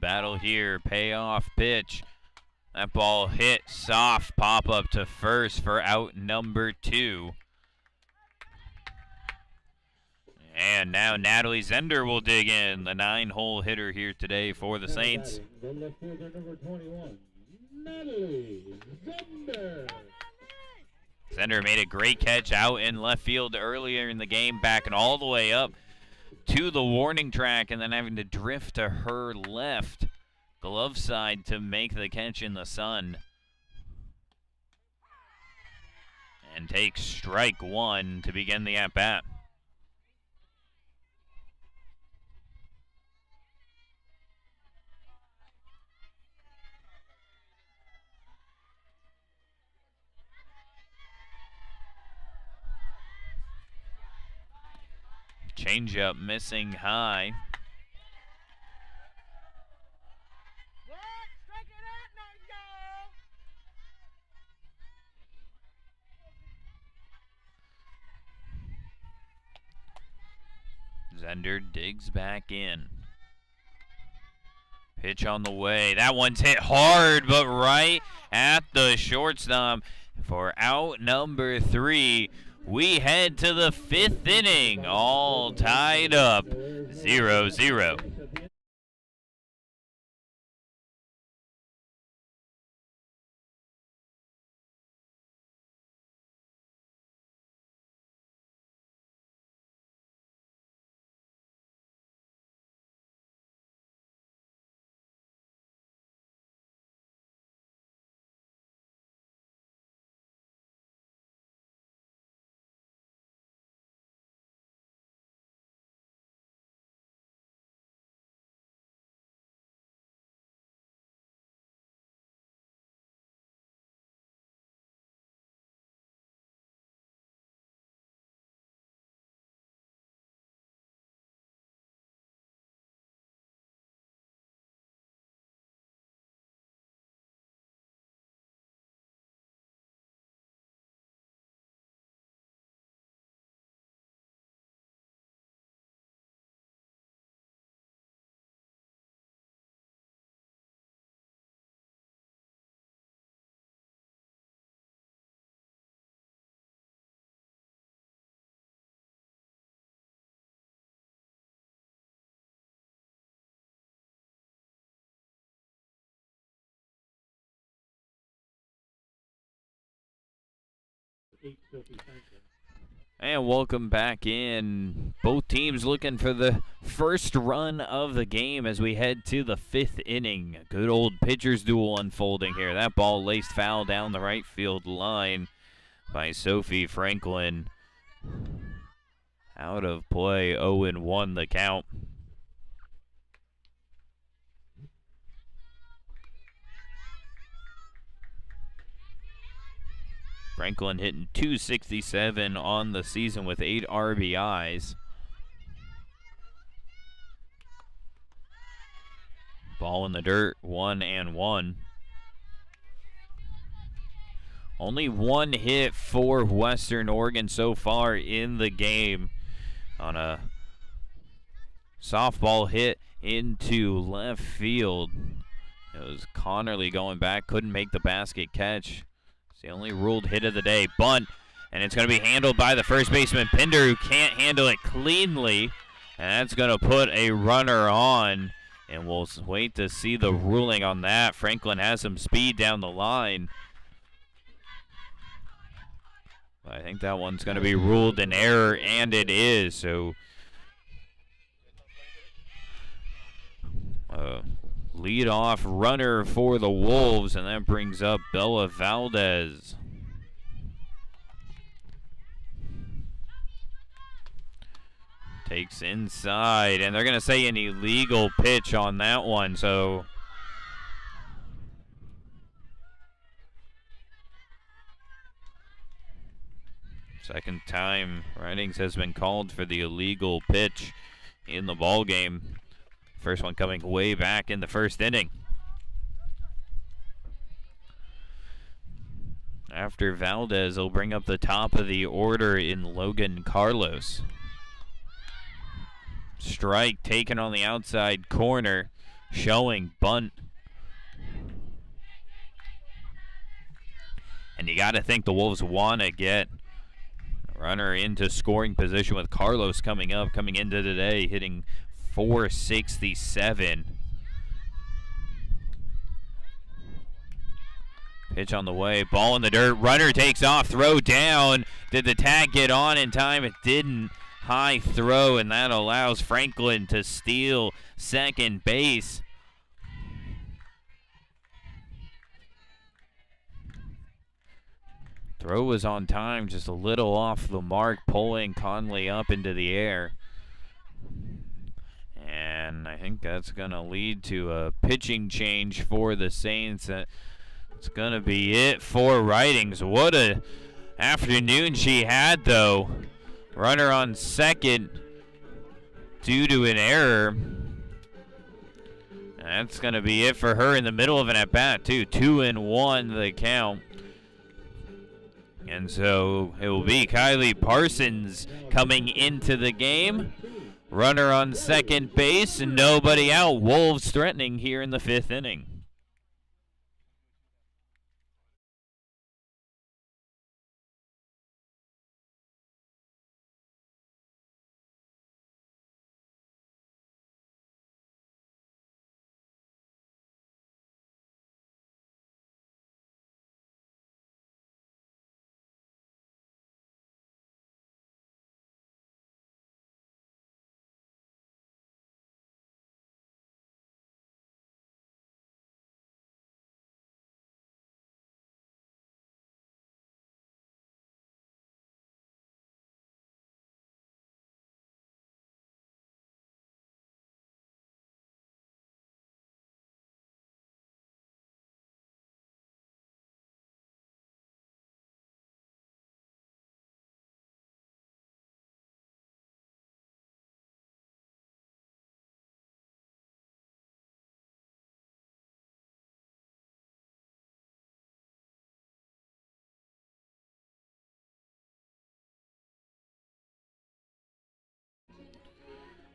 battle here. Payoff pitch. That ball hit soft. Pop up to first for out number 2. And now Natalie Zender will dig in, the 9-hole hitter here today for the Saints. The left fielder, number 21, Natalie Zender. Zender made a great catch out in left field earlier in the game, backing all the way up to the warning track and then having to drift to her left glove side to make the catch in the sun. And takes strike 1 to begin the at-bat. Changeup missing high. Zender digs back in. Pitch on the way. That one's hit hard, but right at the shortstop for out number 3. We head to the 5th inning, all tied up, 0-0. And welcome back in. Both teams looking for the first run of the game as we head to the 5th inning. A good old pitcher's duel unfolding here. That ball laced foul down the right field line by Sophie Franklin. Out of play, 0-1 the count. Franklin hitting .267 on the season with 8 RBIs. Ball in the dirt, 1-1. Only one hit for Western Oregon so far in the game on a softball hit into left field. It was Connerly going back, couldn't make the basket catch. The only ruled hit of the day. Bunt, and it's going to be handled by the first baseman, Pinder, who can't handle it cleanly. And that's going to put a runner on, and we'll wait to see the ruling on that. Franklin has some speed down the line. I think that one's going to be ruled an error, and it is. So lead-off runner for the Wolves, and that brings up Bella Valdez. Takes inside, and they're going to say an illegal pitch on that one, so second time Ridings has been called for the illegal pitch in the ball game. First one coming way back in the first inning. After Valdez, he'll bring up the top of the order in Logan Carlos. Strike taken on the outside corner. showing bunt. And you got to think the Wolves want to get a runner into scoring position with Carlos coming into today, hitting .467. Pitch on the way, ball in the dirt, runner takes off, throw down. Did the tag get on in time? It didn't. High throw, and that allows Franklin to steal second base. Throw was on time, just a little off the mark, pulling Conley up into the air. And I think that's going to lead to a pitching change for the Saints. It's going to be it for Ridings. What a afternoon she had, though. Runner on second due to an error. That's going to be it for her in the middle of an at-bat, too. 2-1 the count. And so it will be Kylie Parsons coming into the game. Runner on second base and nobody out. Wolves threatening here in the 5th inning.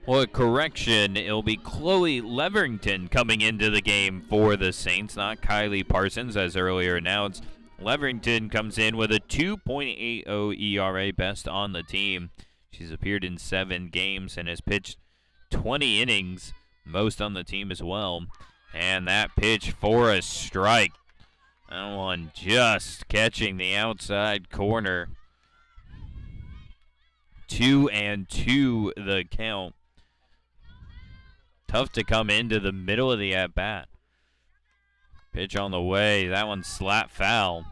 Well, a correction, it'll be Chloe Leverington coming into the game for the Saints, not Kylie Parsons, as earlier announced. Leverington comes in with a 2.80 ERA, best on the team. She's appeared in 7 games and has pitched 20 innings, most on the team as well. And that pitch for a strike. That one just catching the outside corner. 2-2 the count. Tough to come into the middle of the at-bat. Pitch on the way. That one's slap foul.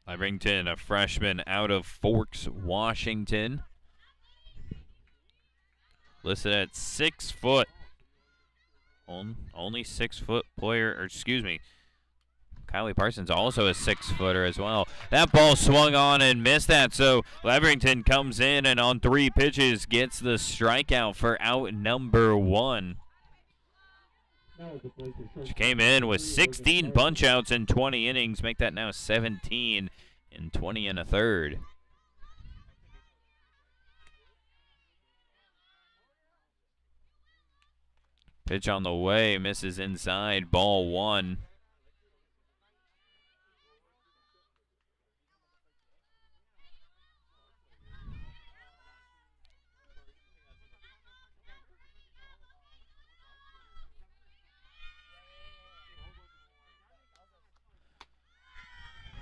Leverington, a freshman out of Forks, Washington. Listed at 6 foot. Only 6 foot player, or excuse me. Kylie Parsons also a 6-footer as well. That ball swung on and missed that, so Leverington comes in and on 3 pitches gets the strikeout for out number 1. She came in with 16 bunch-outs in 20 innings, make that now 17 in 20 1/3. Pitch on the way, misses inside, ball 1.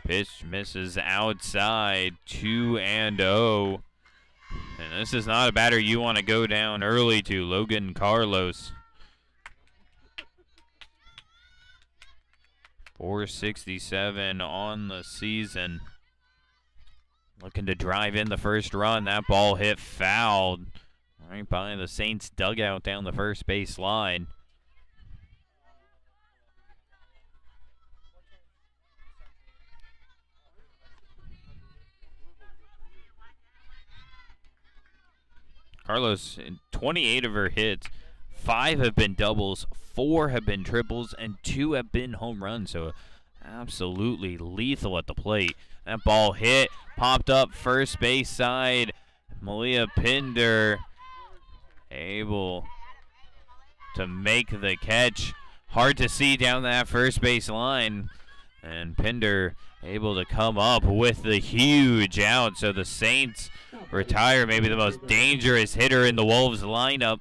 Pitch misses outside, 2-0. And this is not a batter you want to go down early to, Logan Carlos. 467 on the season. Looking to drive in the first run. That ball hit fouled right by the Saints dugout down the first base line. Carlos, in 28 of her hits, 5 have been doubles, 4 have been triples, and 2 have been home runs. So absolutely lethal at the plate. That ball hit, popped up first base side. Malia Pinder able to make the catch. Hard to see down that first base line. And Pinder able to come up with the huge out. So the Saints retire maybe the most dangerous hitter in the Wolves lineup.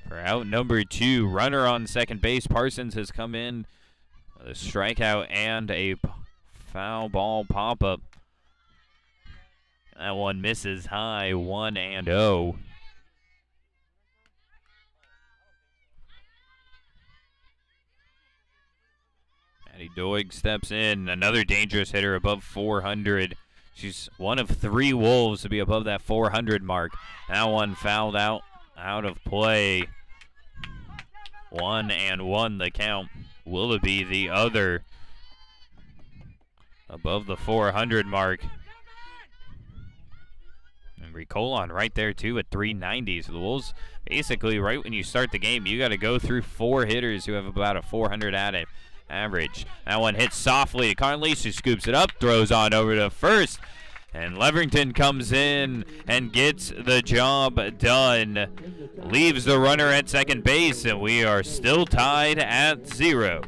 For out number 2, runner on second base. Parsons has come in with a strikeout and a foul ball pop-up. That one misses high, 1-0. Maddie Doig steps in, another dangerous hitter above 400. She's one of 3 Wolves to be above that 400 mark. That one fouled out of play. 1-1 the count. Willoughby the other above the 400 mark. And Ricolon right there too at 390. So the Wolves basically right when you start the game, you got to go through 4 hitters who have about a 400 average. That one hits softly to Carnley. She scoops it up, throws on over to first. And Leverington comes in and gets the job done. Leaves the runner at second base, and we are still tied at 0.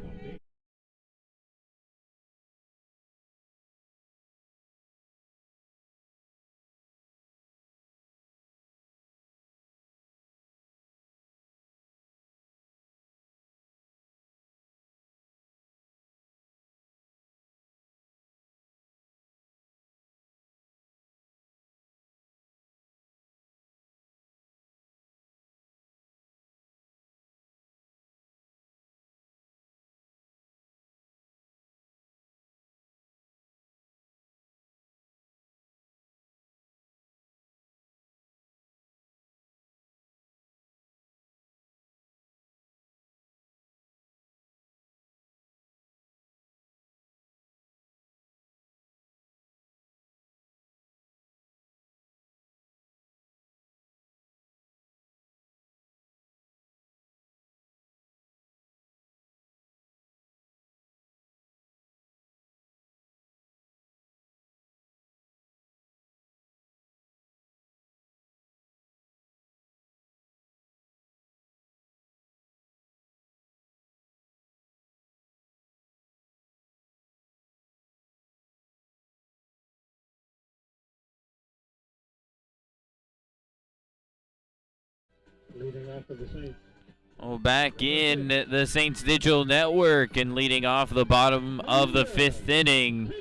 Leading off for the Saints. Oh, back in the Saints Digital Network and leading off the bottom of the 5th inning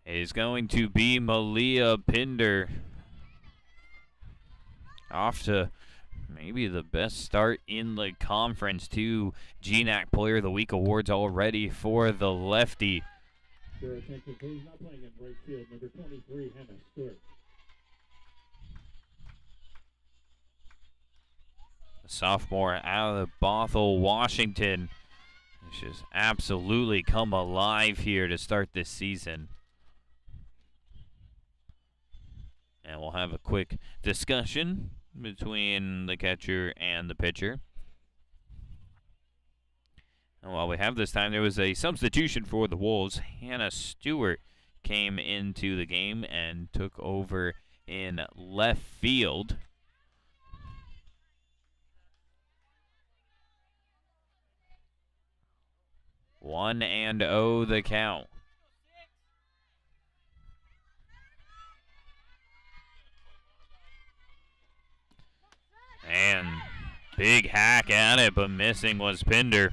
is going to be Malia Pinder. Off to maybe the best start in the conference. 2 GNAC Player of the Week awards already for the lefty. Your attention, please. Not playing in right field, number 23, Hannah Stewart. The sophomore out of Bothell, Washington. She's absolutely come alive here to start this season. And we'll have a quick discussion between the catcher and the pitcher. And while we have this time, there was a substitution for the Wolves. Hannah Stewart came into the game and took over in left field. One and oh the count. And big hack at it, but missing was Pinder.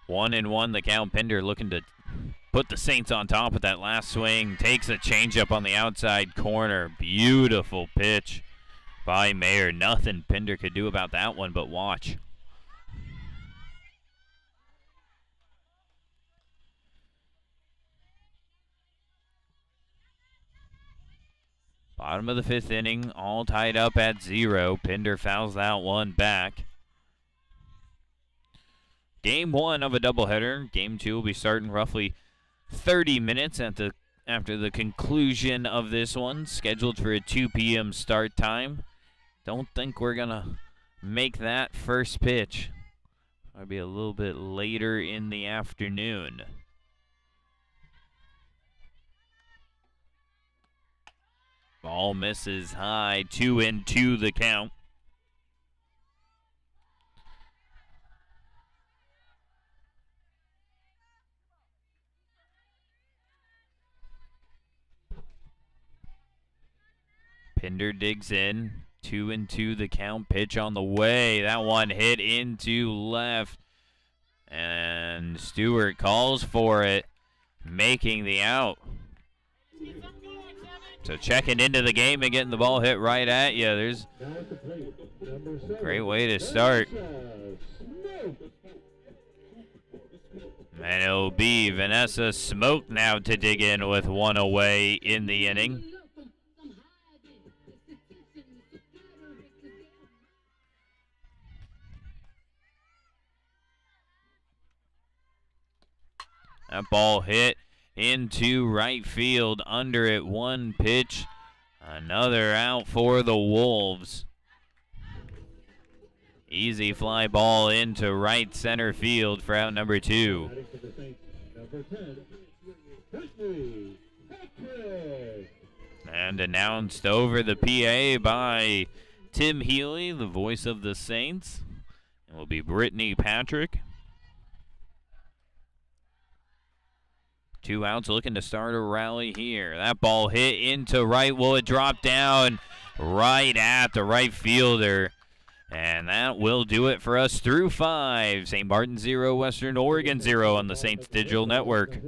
One and one the count. Pinder looking to put the Saints on top with that last swing. Takes a changeup on the outside corner. Beautiful pitch by Mayer. Nothing Pinder could do about that one but watch. Bottom of the 5th inning, all tied up at 0. Pinder fouls that one back. Game 1 of a doubleheader. Game 2 will be starting roughly 30 minutes after the conclusion of this one, scheduled for a 2 p.m. start time. Don't think we're going to make that first pitch. Might be a little bit later in the afternoon. Ball misses high, 2-2 the count. Pinder digs in, 2-2 the count, pitch on the way. That one hit into left, and Stewart calls for it, making the out. So checking into the game and getting the ball hit right at you. There's a great way to start. And it'll be Vanessa Smoke now to dig in with one away in the inning. That ball hit into right field, under it, one pitch, another out for the Wolves. Easy fly ball into right center field for out number 2. And announced over the PA by Tim Healy, the voice of the Saints. It will be Brittany Patrick. 2 outs, looking to start a rally here. That ball hit into right. Will it drop down right at the right fielder? And that will do it for us through 5. St. Martin 0, Western Oregon 0 on the Saints Digital Network.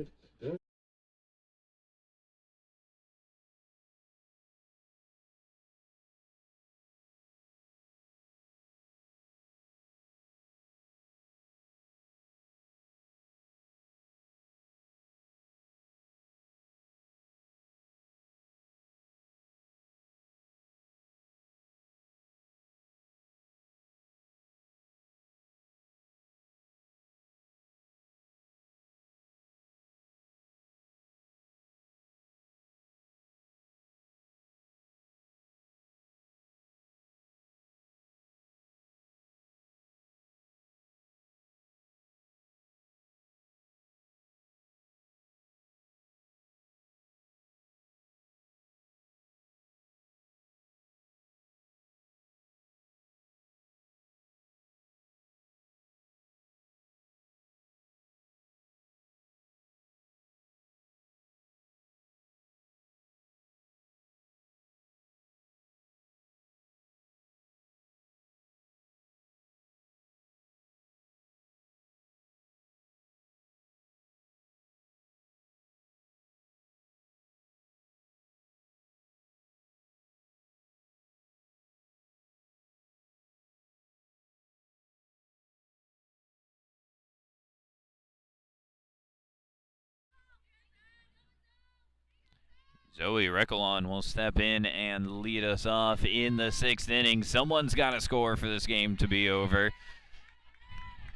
Zoe Recolon will step in and lead us off in the 6th inning. Someone's got to score for this game to be over.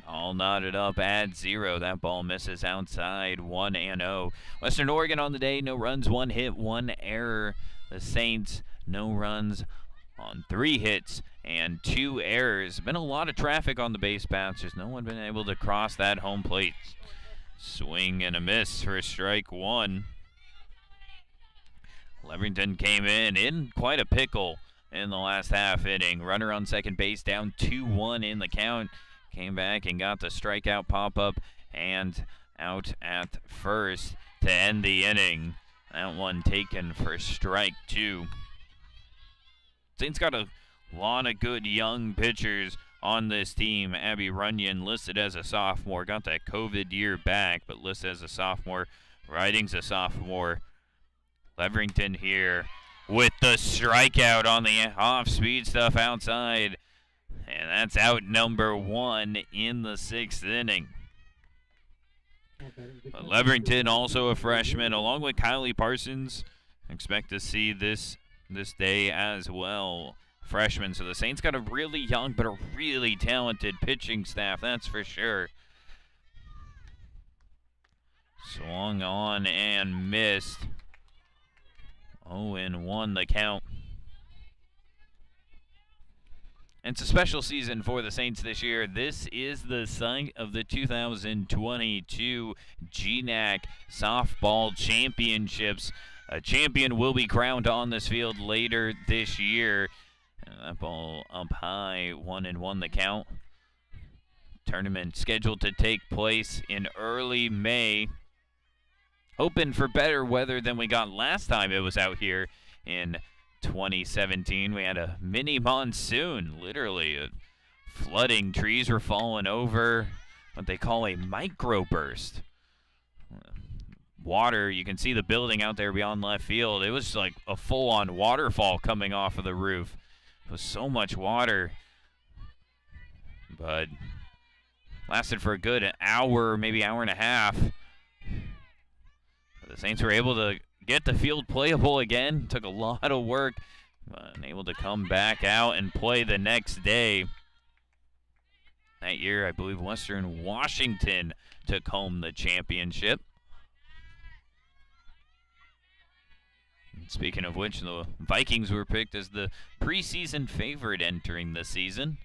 All knotted up at 0. That ball misses outside, 1-0. Western Oregon on the day, no runs, 1 hit, 1 error. The Saints, no runs on 3 hits and 2 errors. Been a lot of traffic on the base paths. Just no one been able to cross that home plate. Swing and a miss for strike 1. Levington came in quite a pickle in the last half inning. Runner on second base, down 2-1 in the count. Came back and got the strikeout pop-up and out at first to end the inning. That one taken for strike 2. Saints got a lot of good young pitchers on this team. Abby Runyon listed as a sophomore, got that COVID year back, but listed as a sophomore. Riding's a sophomore. Levington here with the strikeout on the off-speed stuff outside. And that's out number 1 in the 6th inning. But Levington, also a freshman, along with Kylie Parsons. Expect to see this day as well. Freshman. So the Saints got a really young but a really talented pitching staff, that's for sure. Swung on and missed. 0-1 the count. It's a special season for the Saints this year. This is the site of the 2022 GNAC Softball Championships. A champion will be crowned on this field later this year. And that ball up high, 1-1 the count. Tournament scheduled to take place in early May. Hoping for better weather than we got last time it was out here in 2017. We had a mini monsoon, literally. Flooding, trees were falling over, what they call a microburst. Water, you can see the building out there beyond left field. It was like a full-on waterfall coming off of the roof. It was so much water. But lasted for a good hour, maybe hour and a half. But the Saints were able to get the field playable again. Took a lot of work, but able to come back out and play the next day. That year, I believe Western Washington took home the championship. Speaking of which, the Vikings were picked as the preseason favorite entering the season.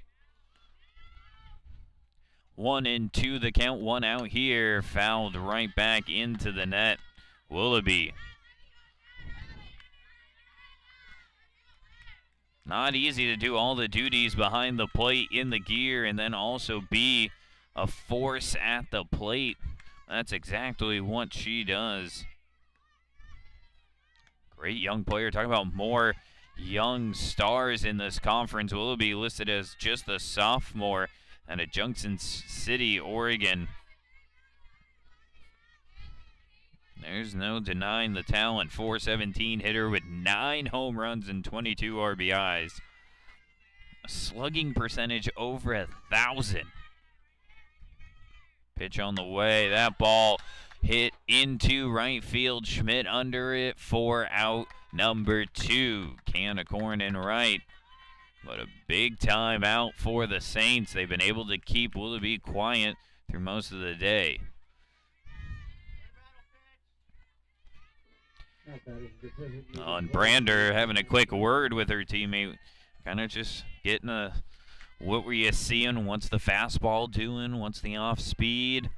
1-2 the count, one out here, fouled right back into the net. Willoughby. Not easy to do all the duties behind the plate in the gear and then also be a force at the plate. That's exactly what she does. Great young player. Talking about more young stars in this conference. Willoughby listed as just a sophomore out of Junction City, Oregon. There's no denying the talent. .417 hitter with 9 home runs and 22 RBIs. A slugging percentage over 1,000. Pitch on the way. That ball hit into right field. Schmidt under it for out number 2. Can of corn in right. But a big time out for the Saints. They've been able to keep Willoughby quiet through most of the day. And Brander having a quick word with her teammate. Kind of just getting a, what were you seeing? What's the fastball doing? What's the off speed?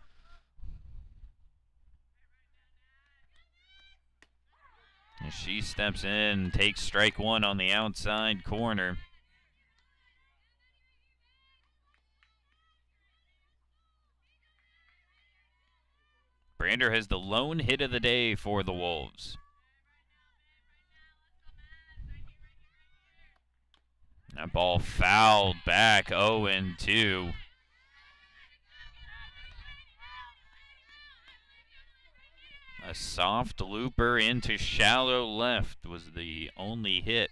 And she steps in, takes strike one on the outside corner. Brander has the lone hit of the day for the Wolves. That ball fouled back, 0-2. A soft looper into shallow left was the only hit.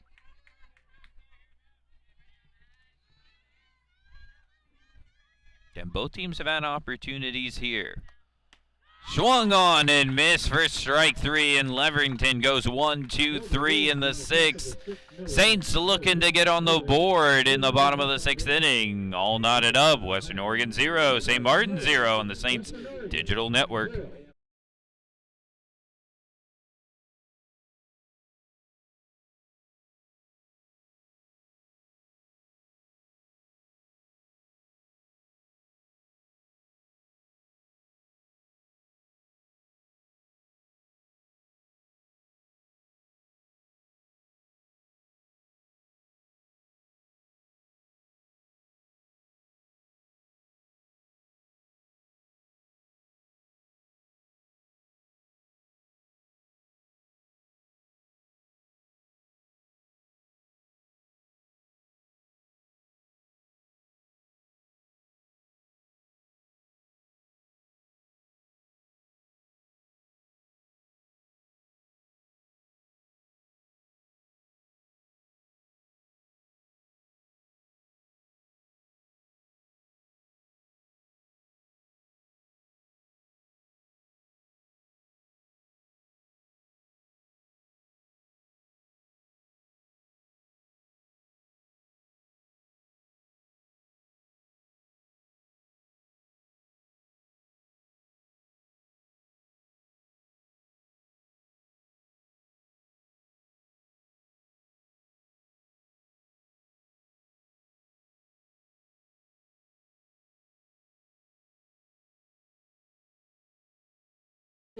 And both teams have had opportunities here. Swung on and missed for strike 3, and Leverington goes 1-2-3 in the 6th. Saints looking to get on the board in the bottom of the 6th inning. All knotted up. Western Oregon 0, St. Martin 0 on the Saints Digital Network.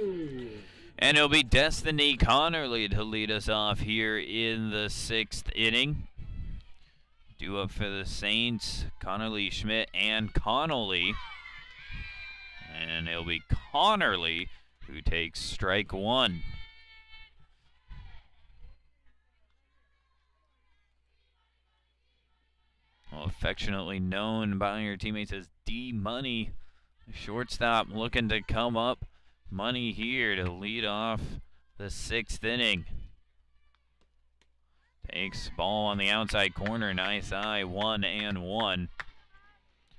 And it'll be Destiny Connerly to lead us off here in the 6th inning. Due up for the Saints, Connerly, Schmidt, and Connolly. And it'll be Connerly who takes strike one. Well, affectionately known by your teammates as D-Money. Shortstop looking to come up. Money here to lead off the 6th inning. Takes ball on the outside corner. Nice eye. 1-1.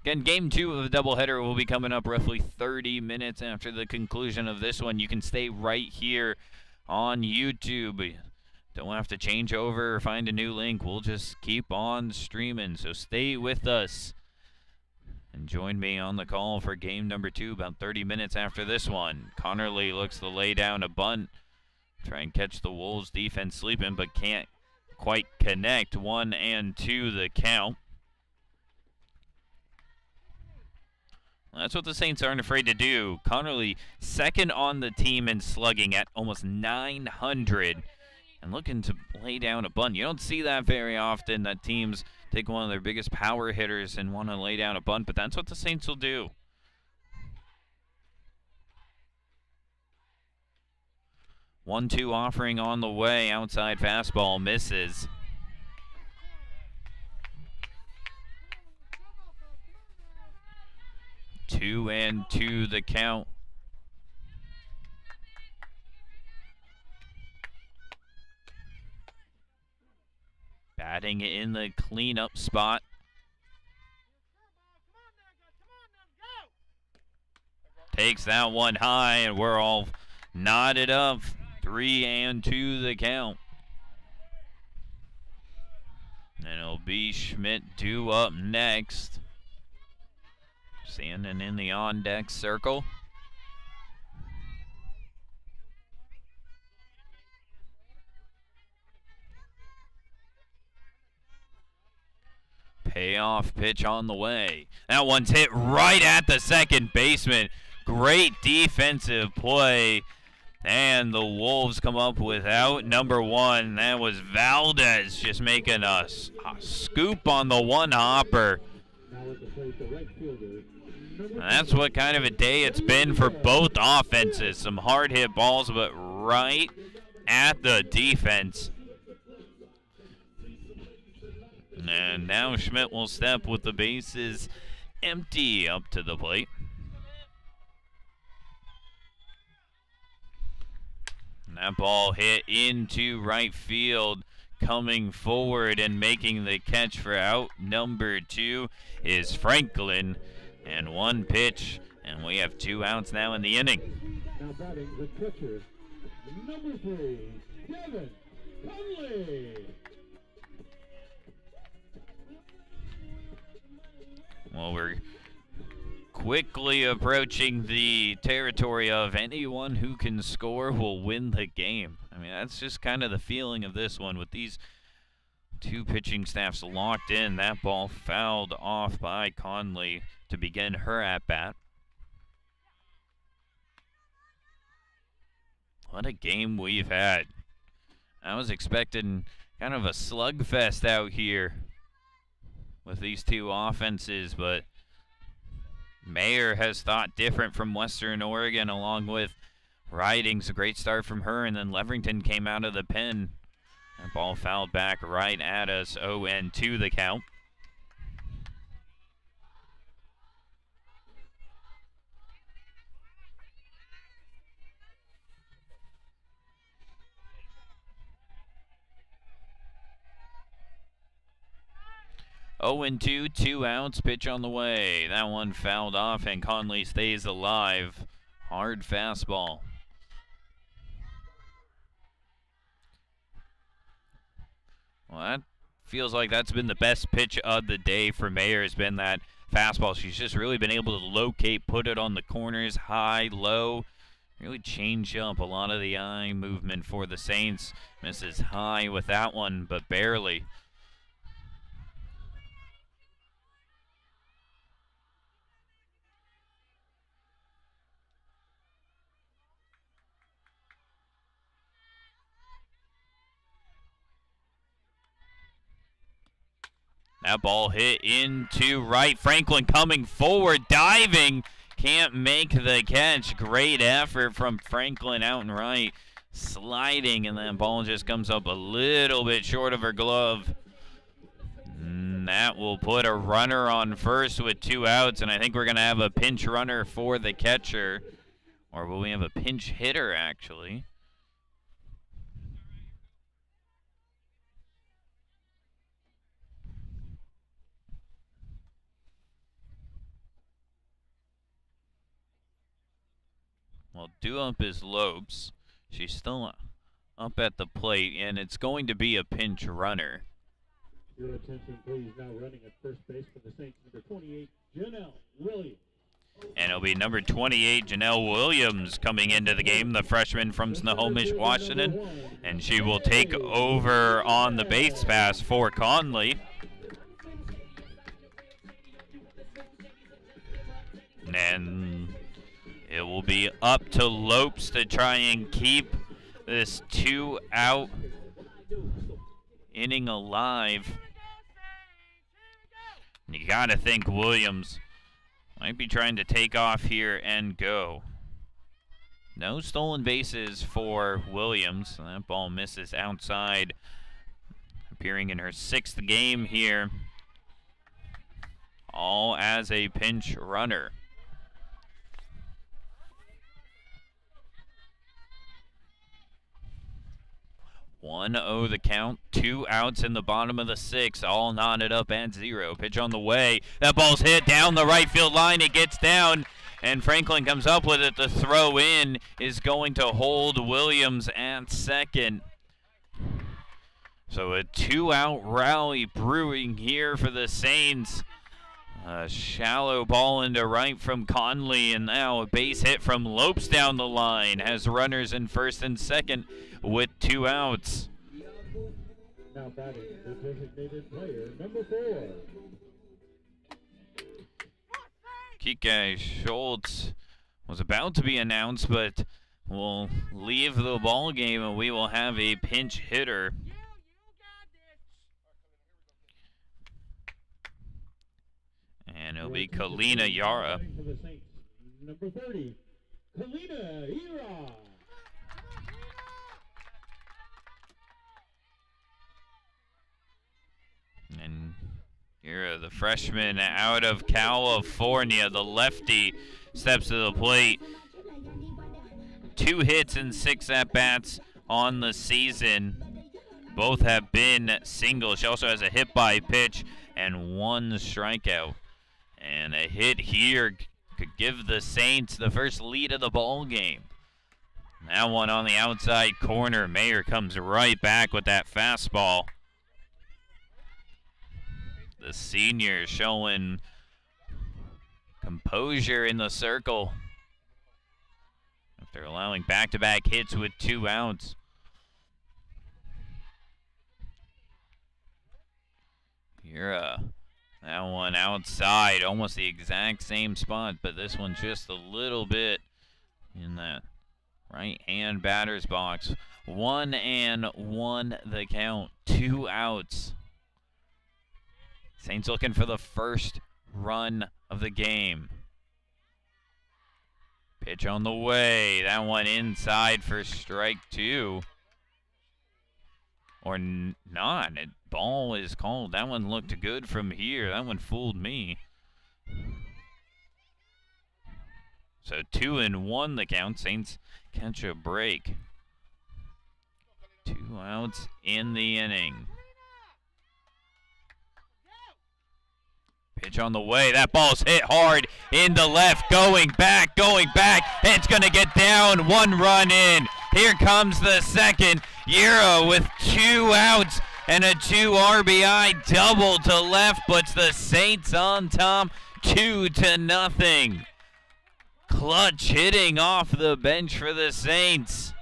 Again, game 2 of the doubleheader will be coming up roughly 30 minutes after the conclusion of this one. You can stay right here on YouTube. Don't have to change over or find a new link. We'll just keep on streaming, so stay with us. And join me on the call for game number 2 about 30 minutes after this one. Connerly looks to lay down a bunt. Try and catch the Wolves defense sleeping, but can't quite connect. 1-2 the count. Well, that's what the Saints aren't afraid to do. Connerly second on the team in slugging at almost 900. And looking to lay down a bunt. You don't see that very often, that teams take one of their biggest power hitters and want to lay down a bunt, but that's what the Saints will do. One-two offering on the way. Outside fastball misses. Two and two the count. Batting in the cleanup spot. Takes that one high, and we're all knotted up. 3-2 the count. And it'll be Schmidt due up next. Standing in the on-deck circle. Payoff pitch on the way. That one's hit right at the second baseman. Great defensive play. And the Wolves come up without number 1. That was Valdez just making a scoop on the one hopper. And that's what kind of a day it's been for both offenses. Some hard hit balls, but right at the defense. And now Schmidt will step with the bases empty up to the plate. And that ball hit into right field. Coming forward and making the catch for out number 2 is Franklin. And one pitch, and we have 2 outs now in the inning. Now batting the catcher, number 3, Kevin Conley. Well, we're quickly approaching the territory of anyone who can score will win the game. I mean, that's just kind of the feeling of this one with these 2 pitching staffs locked in. That ball fouled off by Conley to begin her at-bat. What a game we've had. I was expecting kind of a slugfest out here with these 2 offenses, but Mayer has thought different from Western Oregon, along with Ridings. A great start from her, and then Leverington came out of the pen. That ball fouled back right at us. 0-2 the count. Oh and 2, 2 outs, pitch on the way. That one fouled off, and Conley stays alive. Hard fastball. Well, that feels like that's been the best pitch of the day for Mayer, has been that fastball. She's just really been able to locate, put it on the corners, high, low. Really change up a lot of the eye movement for the Saints. Misses high with that one, but barely. That ball hit into right. Franklin coming forward, diving. Can't make the catch. Great effort from Franklin out and right. Sliding, and that ball just comes up a little bit short of her glove. And that will put a runner on first with 2 outs, and I think we're going to have a pinch runner for the catcher. Or will we have a pinch hitter, actually? Well, due up is Lopes. She's still up at the plate, and it's going to be a pinch runner. Your attention, please. Now running at first base for the Saints, number 28, Janelle Williams. And it'll be number 28, Janelle Williams, coming into the game, the freshman from Snohomish, Washington. And she will take over on the base pass for Conley. And it will be up to Lopes to try and keep this 2-out inning alive. You gotta think Williams might be trying to take off here and go. No stolen bases for Williams. That ball misses outside. Appearing in her 6th game here. All as a pinch runner. 1-0 the count, 2 outs in the bottom of the 6th, all knotted up at 0. Pitch on the way. That ball's hit down the right field line. It gets down, and Franklin comes up with it. The throw in is going to hold Williams at second. So a 2-out rally brewing here for the Saints. A shallow ball into right from Conley, and now a base hit from Lopes down the line. Has runners in first and second with 2 outs. Now batting the designated player, number 4. Kike Schultz was about to be announced, but will leave the ball game, and we will have a pinch hitter. And it'll be Kalina Yara. Number 30, Kalina Yara. And Yara, the freshman out of California, the lefty, steps to the plate. 2 hits and 6 at-bats on the season. Both have been singles. She also has a hit by pitch and 1 strikeout. And a hit here could give the Saints the first lead of the ball game. That one on the outside corner. Mayer comes right back with that fastball. The senior showing composure in the circle after allowing back-to-back hits with 2 outs. That one outside, almost the exact same spot, but this one just a little bit in that right-hand batter's box. 1-1 the count, 2 outs. Saints looking for the first run of the game. Pitch on the way. That one inside for strike 2. Or not. Ball is called. That one looked good from here. That one fooled me. So 2-1 the count. Saints catch a break. 2 outs in the inning. Pitch on the way. That ball's hit hard into left. Going back. It's going to get down. 1 run in. Here comes the second. Yura with 2 outs and a 2 RBI double to left. Puts the Saints on top 2-0. Clutch hitting off the bench for the Saints.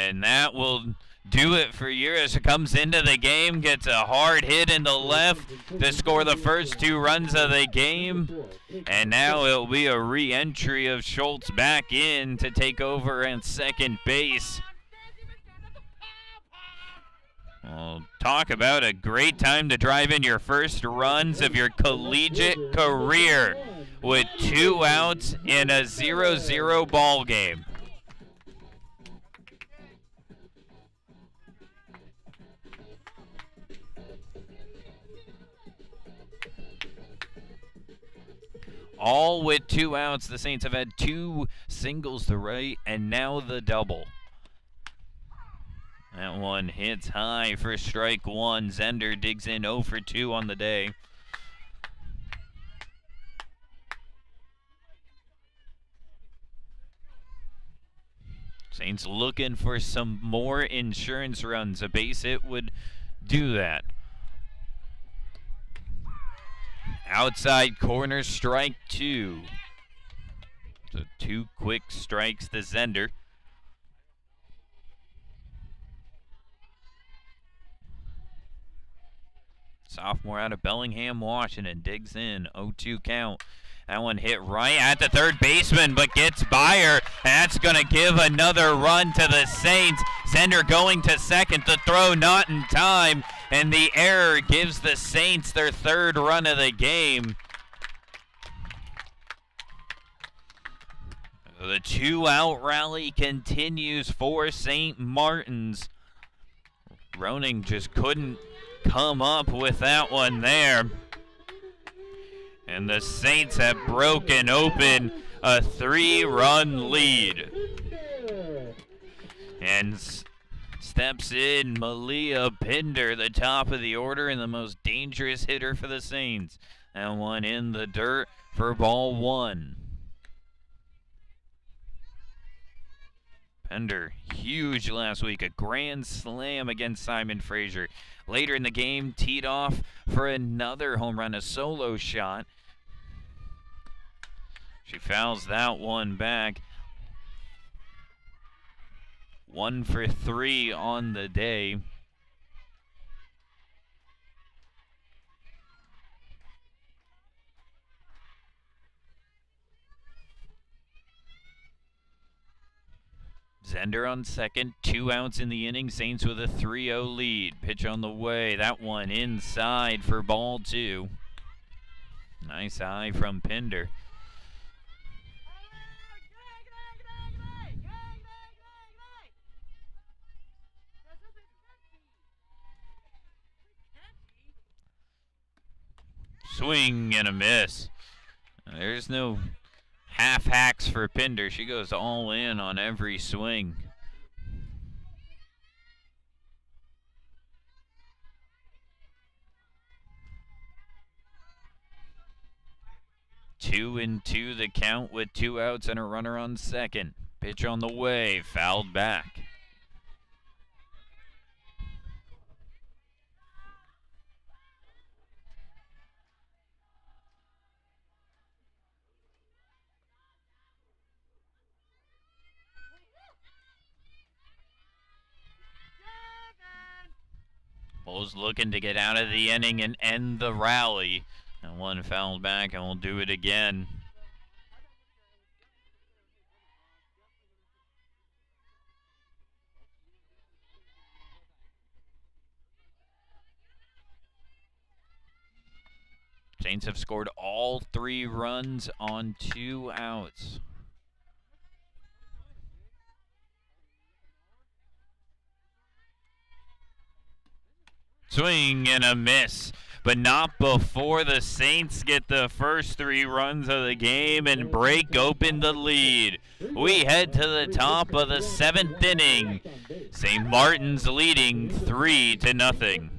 And that will do it for Uris. Comes into the game, gets a hard hit in the left to score the first 2 runs of the game. And now it'll be a re-entry of Schultz back in to take over at second base. Well, talk about a great time to drive in your first runs of your collegiate career with 2 outs in a 0-0 ball game. All with 2 outs. The Saints have had 2 singles to right, and now the double. That one hits high for strike 1. Zender digs in 0 for 2 on the day. Saints looking for some more insurance runs. A base hit would do that. Outside corner, strike 2. So 2 quick strikes to Zender. Sophomore out of Bellingham, Washington, digs in, 0-2 count. That one hit right at the third baseman, but gets by her. That's going to give another run to the Saints. Zender going to second, the throw not in time, and the error gives the Saints their 3rd run of the game. The 2-out rally continues for St. Martin's. Roning just couldn't come up with that one there. And the Saints have broken open a 3-run lead. And steps in Malia Pinder, the top of the order and the most dangerous hitter for the Saints. That one in the dirt for ball 1. Pinder, huge last week, a grand slam against Simon Fraser. Later in the game, teed off for another home run, a solo shot. She fouls that one back. 1 for 3 on the day. Zender on second, 2 outs in the inning. Saints with a 3-0 lead. Pitch on the way. That one inside for ball 2. Nice eye from Pinder. Swing and a miss. There's no half hacks for Pinder. She goes all in on every swing. Two and 2 the count with 2 outs and a runner on second. Pitch on the way, fouled back. Bulls looking to get out of the inning and end the rally. And one fouled back, and we'll do it again. Saints have scored all 3 runs on 2 outs. Swing and a miss, but not before the Saints get the first 3 runs of the game and break open the lead. We head to the top of the 7th inning. St. Martin's leading 3-0.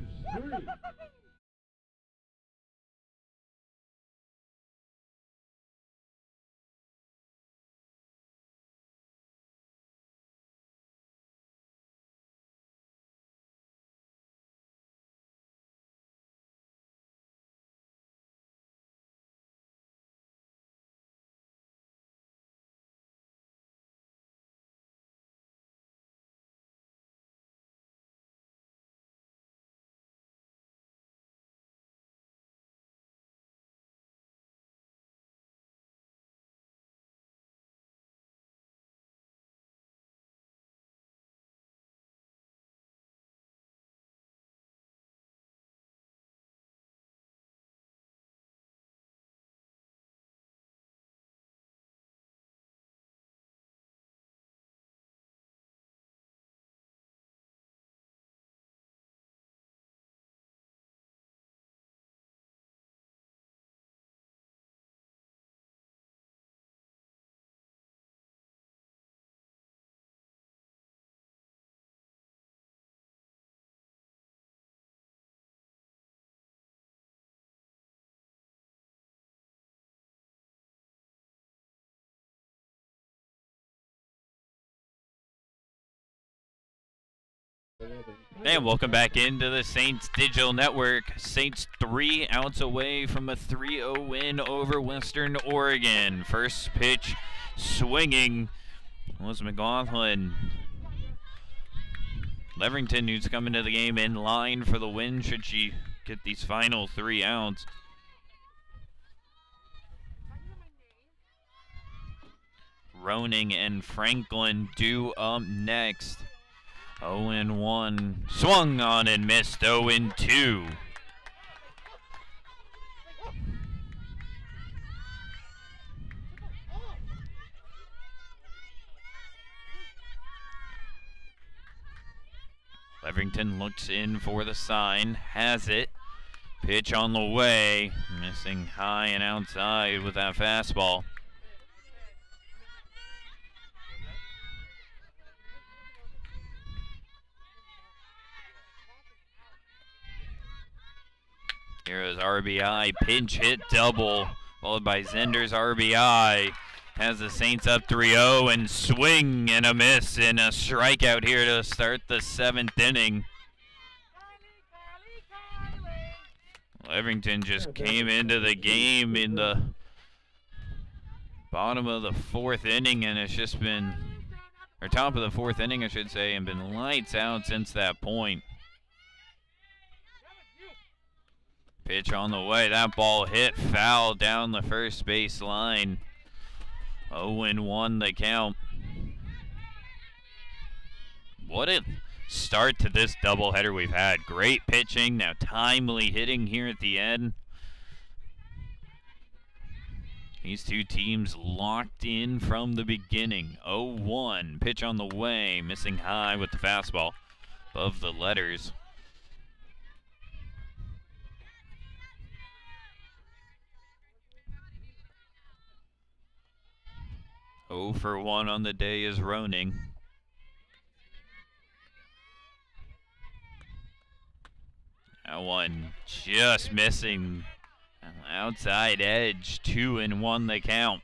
And welcome back into the Saints Digital Network. Saints 3 outs away from a 3-0 win over Western Oregon. First pitch swinging was McLaughlin. Leverington, who's coming to the game in line for the win should she get these final 3 outs. Roning and Franklin due up next. 0-1. Swung on and missed. 0-2. Leverington looks in for the sign. Has it. Pitch on the way. Missing high and outside with that fastball. Here's RBI, pinch hit double, followed by Zender's RBI. Has the Saints up 3-0 and swing and a miss and a strikeout here to start the 7th inning. Leverington just came into the game in the bottom of the 4th inning and it's just been, or top of the 4th inning I should say, and been lights out since that point. Pitch on the way. That ball hit foul down the first base line. 0-1 the count. What a start to this doubleheader we've had. Great pitching, now timely hitting here at the end. These two teams locked in from the beginning. 0-1. Pitch on the way. Missing high with the fastball above the letters. Oh for 1 on the day is Roning. That one just missing. Outside edge, 2-1 the count.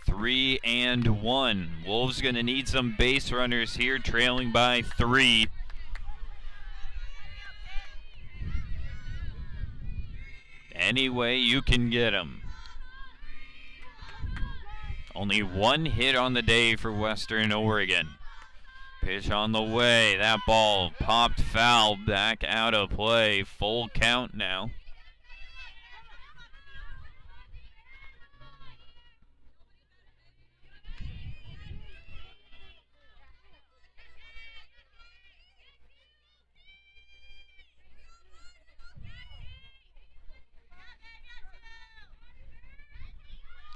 Three and 1. Wolves gonna need some base runners here, trailing by 3. Any way you can get them. Only 1 hit on the day for Western Oregon. Pitch on the way. That ball popped foul, back out of play. Full count now.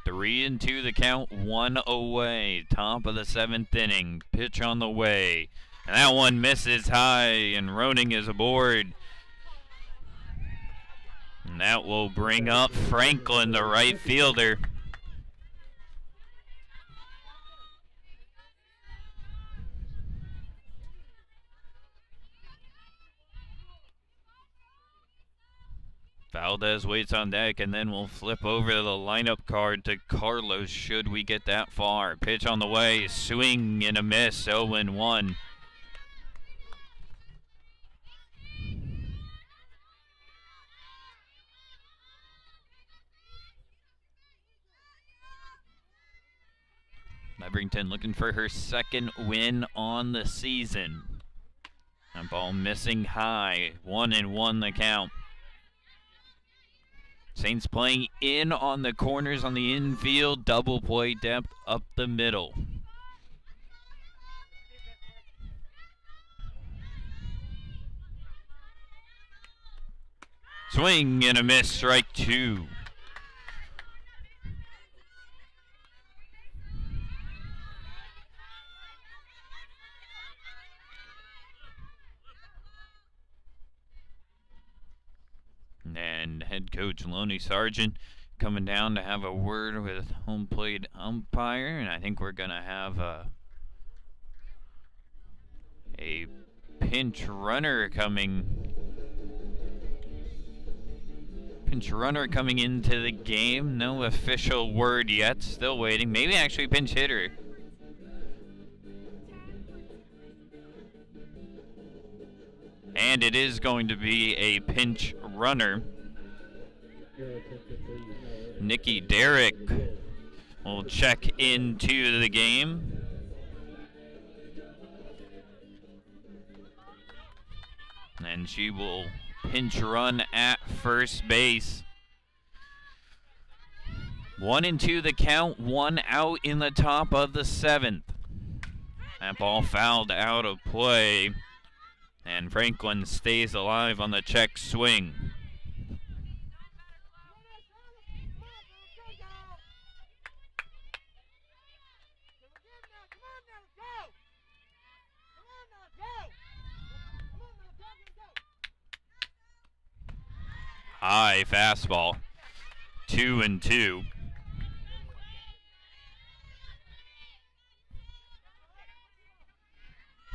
Three and 2 the count, 1 away. Top of the 7th inning. Pitch on the way. And that one misses high, and Roning is aboard. And that will bring up Franklin, the right fielder. Valdez waits on deck, and then we'll flip over the lineup card to Carlos should we get that far. Pitch on the way, swing and a miss, 0-1. Leverington looking for her 2nd win on the season. That ball missing high, 1-1 the count. Saints playing in on the corners on the infield, double play depth up the middle. Swing and a miss, strike 2. And head coach Lonnie Sargent coming down to have a word with home plate umpire, and I think we're gonna have a pinch runner coming Pinch runner coming into the game. No official word yet. Still waiting. Maybe actually pinch hitter. And it is going to be a pinch runner. Nikki Derrick will check into the game. And she will pinch run at first base. 1-2 the count, 1 out in the top of the 7th. That ball fouled out of play, and Franklin stays alive on the check swing. High fastball, 2-2.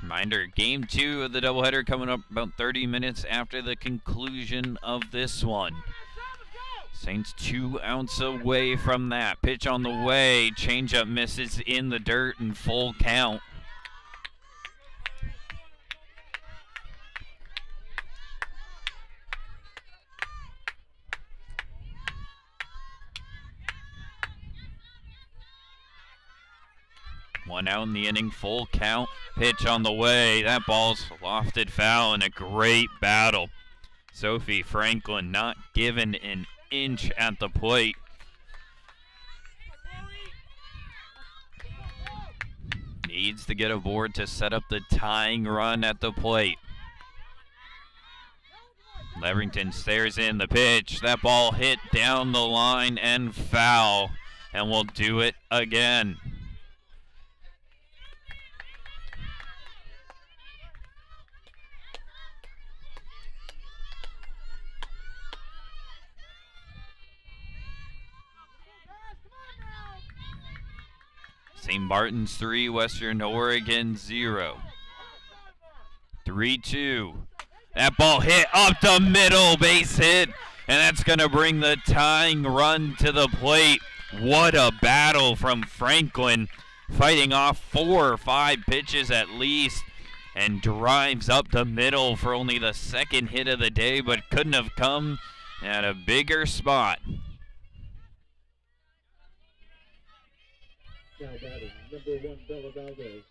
Reminder, game 2 of the doubleheader coming up about 30 minutes after the conclusion of this one. Saints 2 outs away from that. Pitch on the way, changeup misses in the dirt and full count. One out in the inning, full count. Pitch on the way. That ball's lofted foul in a great battle. Sophie Franklin not given an inch at the plate. Needs to get aboard to set up the tying run at the plate. Leverington stares in the pitch. That ball hit down the line and foul. And we'll do it again. St. Martin's 3, Western Oregon 0. 3-2. That ball hit up the middle, base hit, and that's going to bring the tying run to the plate. What a battle from Franklin, fighting off 4 or 5 pitches at least, and drives up the middle for only the second hit of the day, but couldn't have come at a bigger spot. Now batting, number 1, Bella Valdez.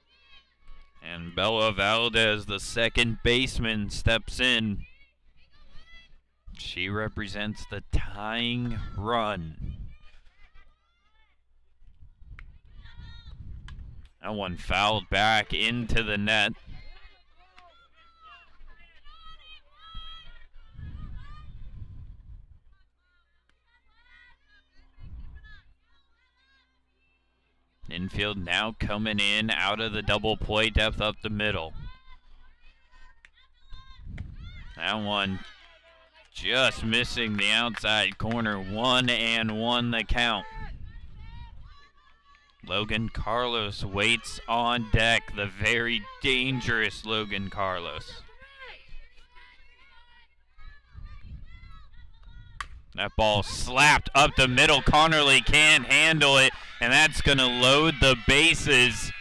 And Bella Valdez, the second baseman, steps in. She represents the tying run. That one fouled back into the net. Infield now coming in out of the double play depth up the middle. That one just missing the outside corner. 1-1 the count. Logan Carlos waits on deck. The very dangerous Logan Carlos. That ball slapped up the middle. Connerly can't handle it, and that's going to load the bases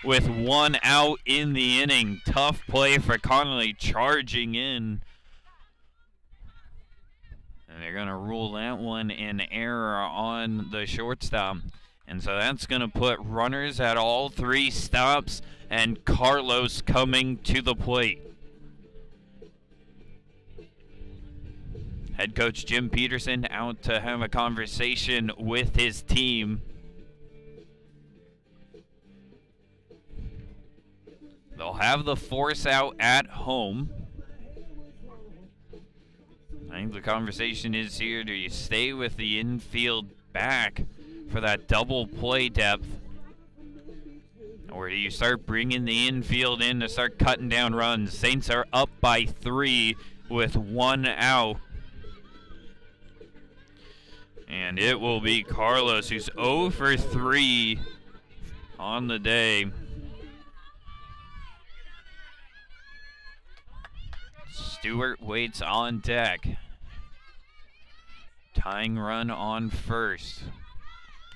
with 1 out in the inning. Tough play for Connerly, charging in. And they're going to rule that one an error on the shortstop. And so that's going to put runners at all 3 stops, and Carlos coming to the plate. Head coach Jim Peterson out to have a conversation with his team. They'll have the force out at home. I think the conversation is here, do you stay with the infield back for that double play depth? Or do you start bringing the infield in to start cutting down runs? Saints are up by 3 with 1 out. And it will be Carlos, who's 0 for 3 on the day. Stewart waits on deck. Tying run on first.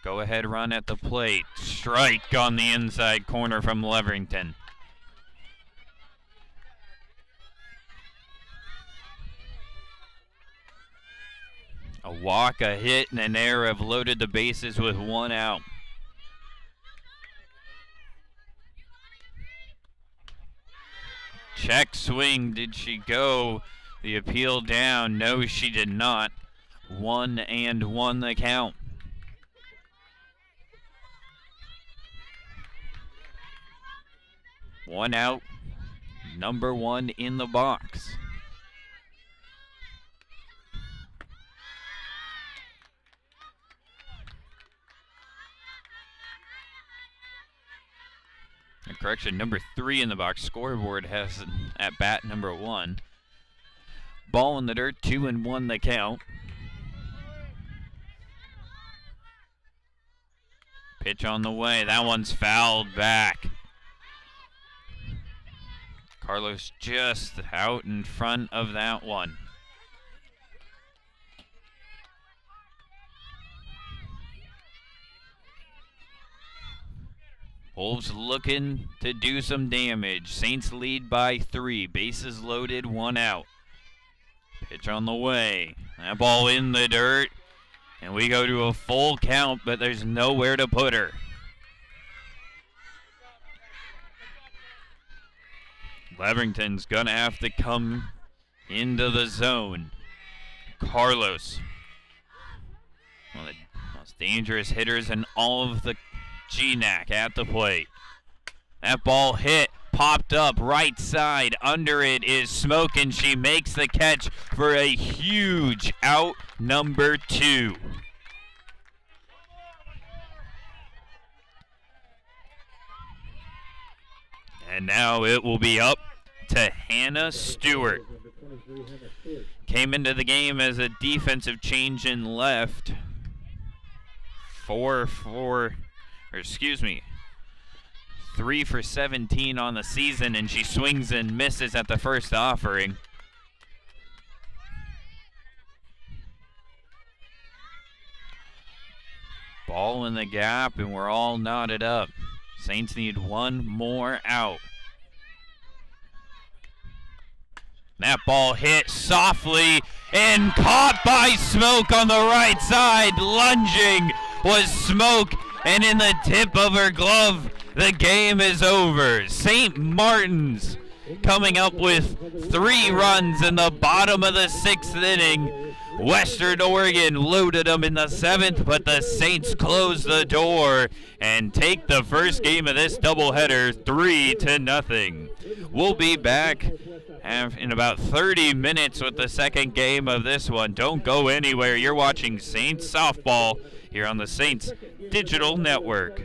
Go ahead run at the plate. Strike on the inside corner from Leverington. A walk, a hit, and an error have loaded the bases with 1 out. Check swing, did she go? The appeal down, no she did not. 1-1 the count. One out, number 1 in the box. Correction, number 3 in the box. Scoreboard has at bat number 1. Ball in the dirt, 2-1 the count. Pitch on the way. That one's fouled back. Carlos just out in front of that one. Wolves looking to do some damage. Saints lead by 3. Bases loaded, 1 out. Pitch on the way. That ball in the dirt. And we go to a full count, but there's nowhere to put her. Leverington's gonna have to come into the zone. Carlos, one of the most dangerous hitters in all of the GNAC at the plate. That ball hit, popped up right side. Under it is Smoke, and she makes the catch for a huge out, number 2. And now it will be up to Hannah Stewart. Came into the game as a defensive change in left. 3 for 17 on the season, and she swings and misses at the first offering. Ball in the gap, and we're all knotted up. Saints need 1 more out. That ball hit softly and caught by Smoke on the right side. Lunging was Smoke, and in the tip of her glove, the game is over. St. Martin's coming up with 3 runs in the bottom of the 6th inning. Western Oregon loaded them in the 7th, but the Saints close the door and take the first game of this doubleheader 3-0. We'll be back in about 30 minutes with the second game of this one. Don't go anywhere. You're watching Saints softball here on the Saints Digital Network.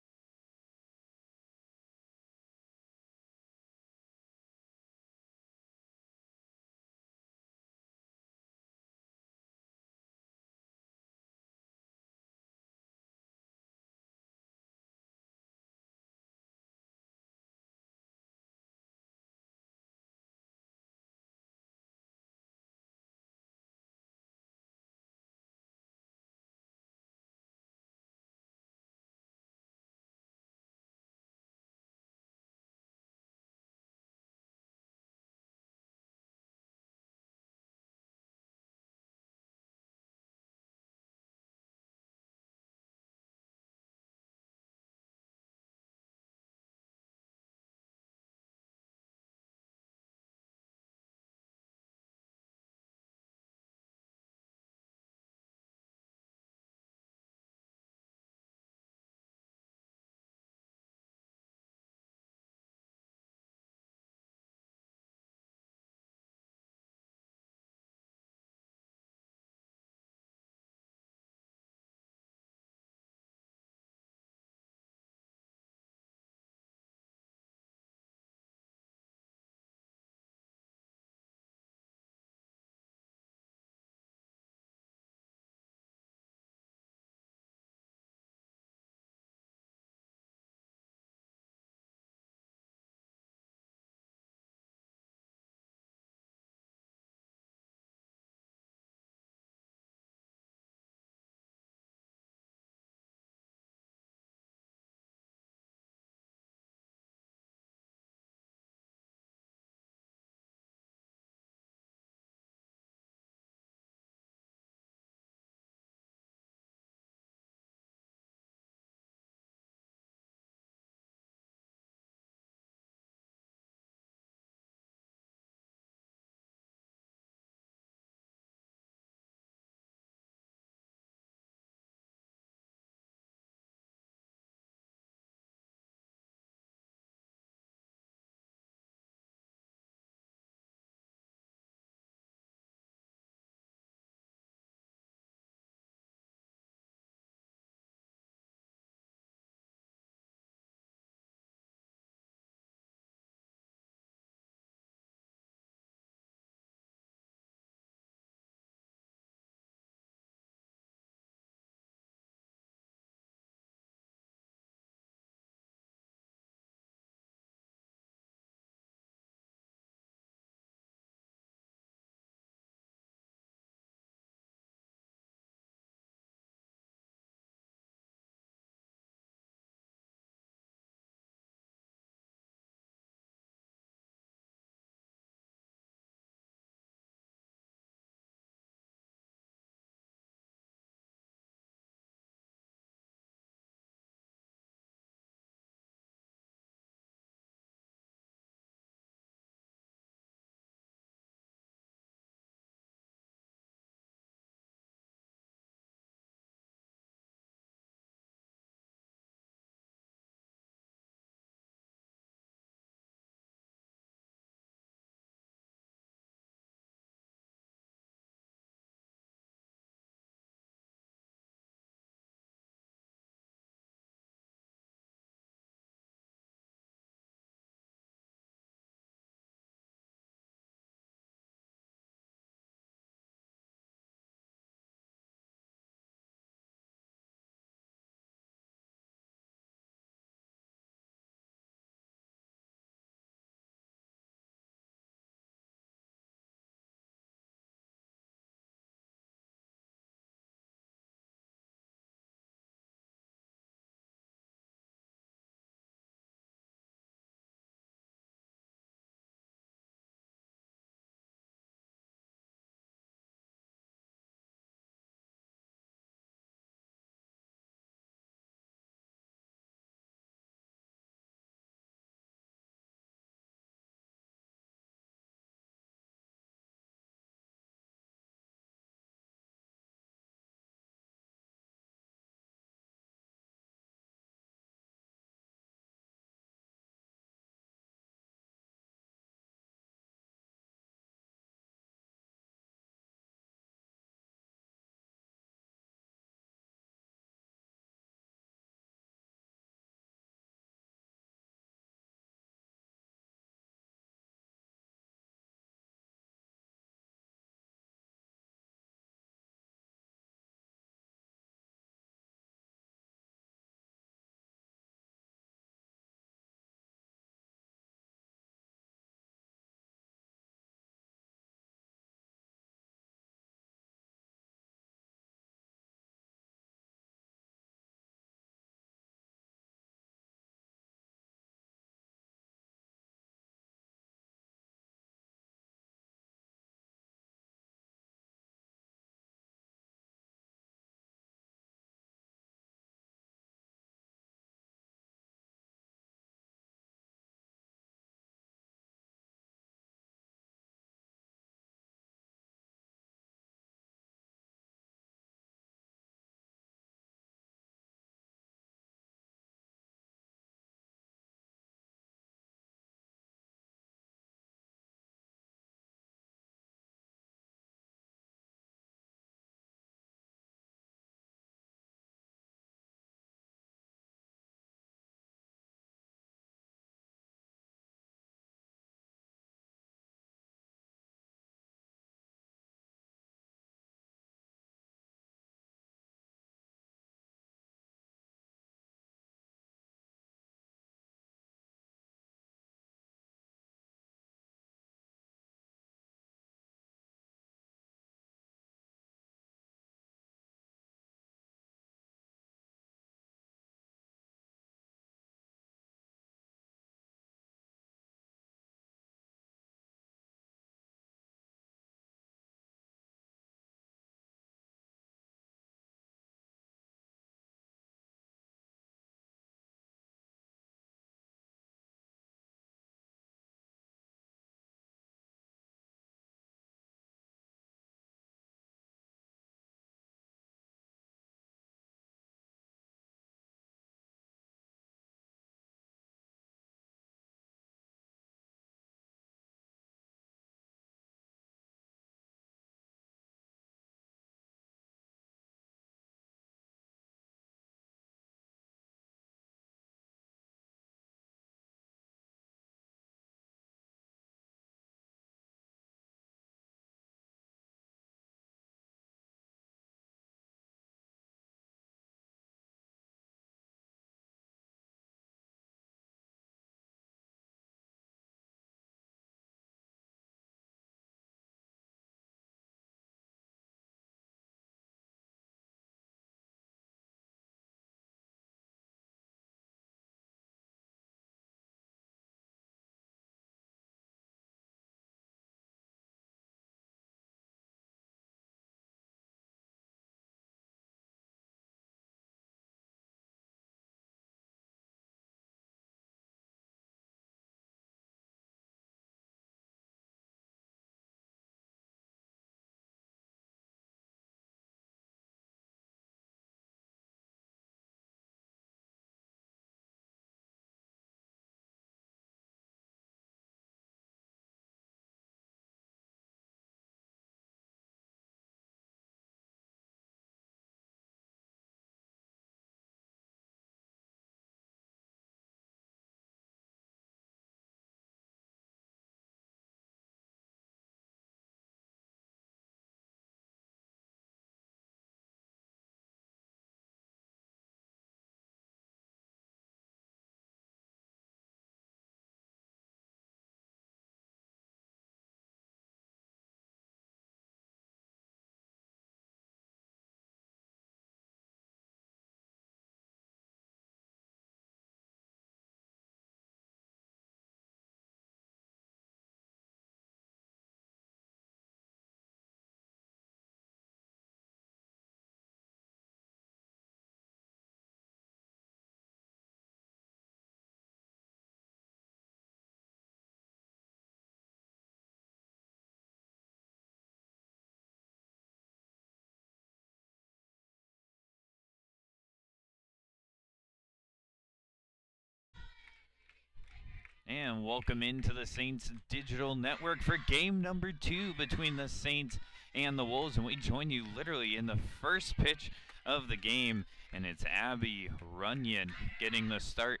And welcome into the Saints Digital Network for game number 2 between the Saints and the Wolves. And we join you literally in the first pitch of the game. And it's Abby Runyon getting the start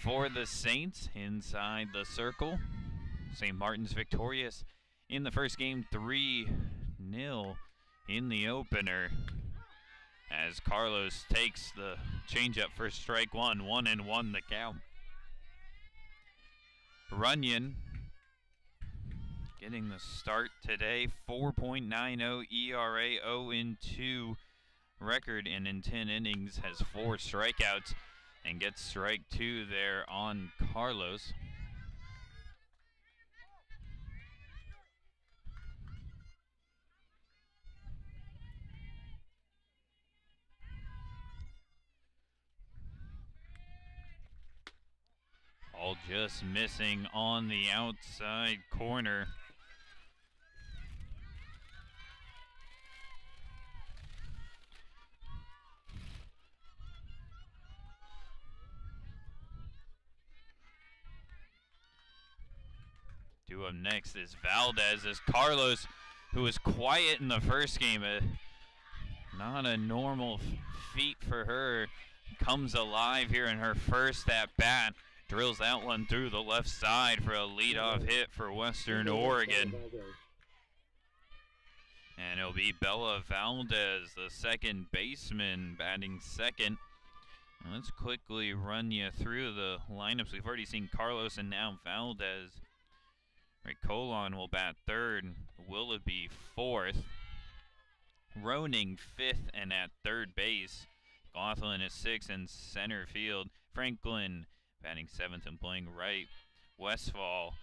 for the Saints inside the circle. St. Martin's victorious in the first game, 3-0 in the opener. As Carlos takes the changeup for strike one, 1-1 the count. Runyon getting the start today, 4.90 ERA, 0-2 record, and in 10 innings has 4 strikeouts and gets strike 2 there on Carlos. All just missing on the outside corner. Due up next is Valdez, as Carlos, who was quiet in the first game, not a normal feat for her, comes alive here in her first at bat. Drills that one through the left side for a leadoff hit for Western Oregon. And it'll be Bella Valdez, the second baseman, batting second. And let's quickly run you through the lineups. We've already seen Carlos and now Valdez. Right, Colon will bat third, Willoughby fourth, Roning fifth and at third base. Laughlin is sixth in center field. Franklin batting seventh and playing right. Westfall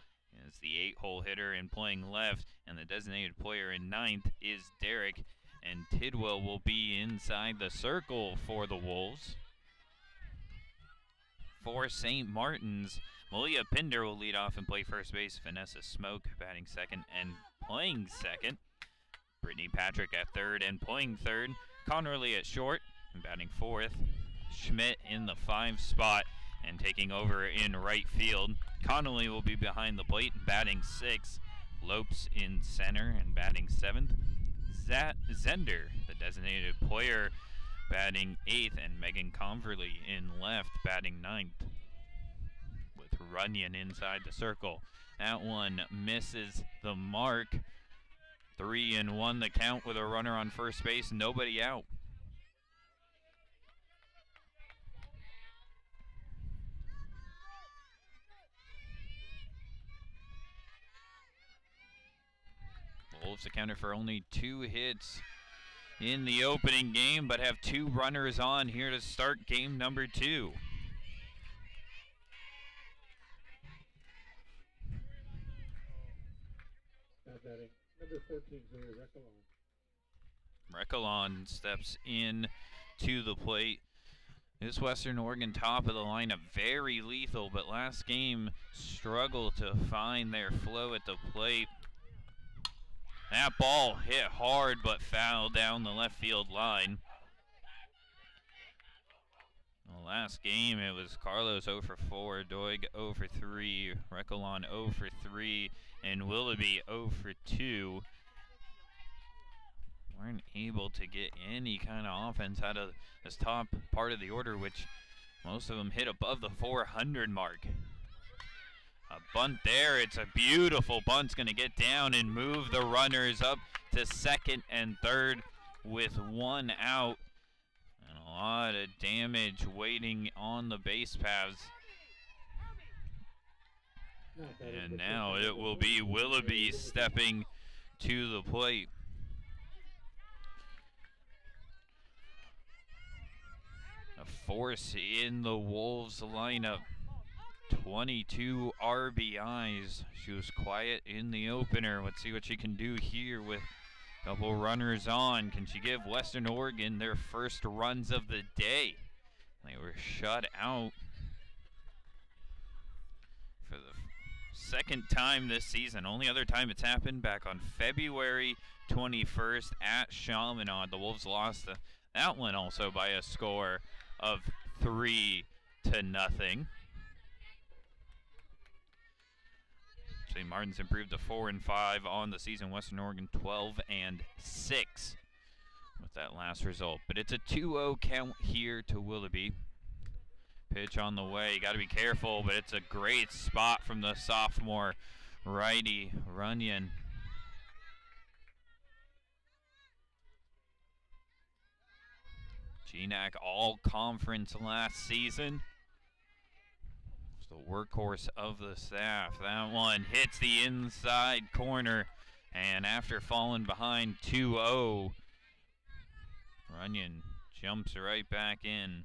is the 8-hole hitter and playing left, and the designated player in ninth is Derek, and Tidwell will be inside the circle for the Wolves. For St. Martin's, Malia Pinder will lead off and play first base. Vanessa Smoke batting second and playing second. Brittany Patrick at third and playing third. Connerly at short and batting fourth. Schmidt in the 5 spot and taking over in right field. Connolly will be behind the plate and batting 6th. Lopes in center and batting 7th. Zender, the designated player, batting 8th, and Megan Converly in left, batting 9th. With Runyon inside the circle. That one misses the mark. 3-1 the count with a runner on first base, nobody out. Wolves accounted for only 2 hits in the opening game, but have 2 runners on here to start game number 2. Number 14, Recolon. Recolon steps in to the plate. This Western Oregon top of the lineup, very lethal, but last game struggled to find their flow at the plate. That ball hit hard but fouled down the left field line. The last game it was Carlos 0 for 4, Doig 0 for 3, Recolon 0 for 3, and Willoughby 0 for 2. Weren't able to get any kind of offense out of this top part of the order, which most of them hit above the 400 mark. A bunt there. It's a beautiful bunt. It's going to get down and move the runners up to second and third with 1 out. And a lot of damage waiting on the base paths. And now it will be Willoughby stepping to the plate. A force in the Wolves lineup. 22 RBIs. She was quiet in the opener. Let's see what she can do here with a couple runners on. Can she give Western Oregon their first runs of the day? They were shut out for the second time this season. Only other time it's happened back on February 21st at Chaminade. The Wolves lost that one also by a score of 3-0. St. Martin's improved to 4-5 on the season. Western Oregon 12-6 with that last result. But it's a 2-0 count here to Willoughby. Pitch on the way. Got to be careful, but it's a great spot from the sophomore righty, Runyon. GNAC all-conference last season. It's the workhorse of the staff. That one hits the inside corner, and after falling behind 2-0, Runyon jumps right back in.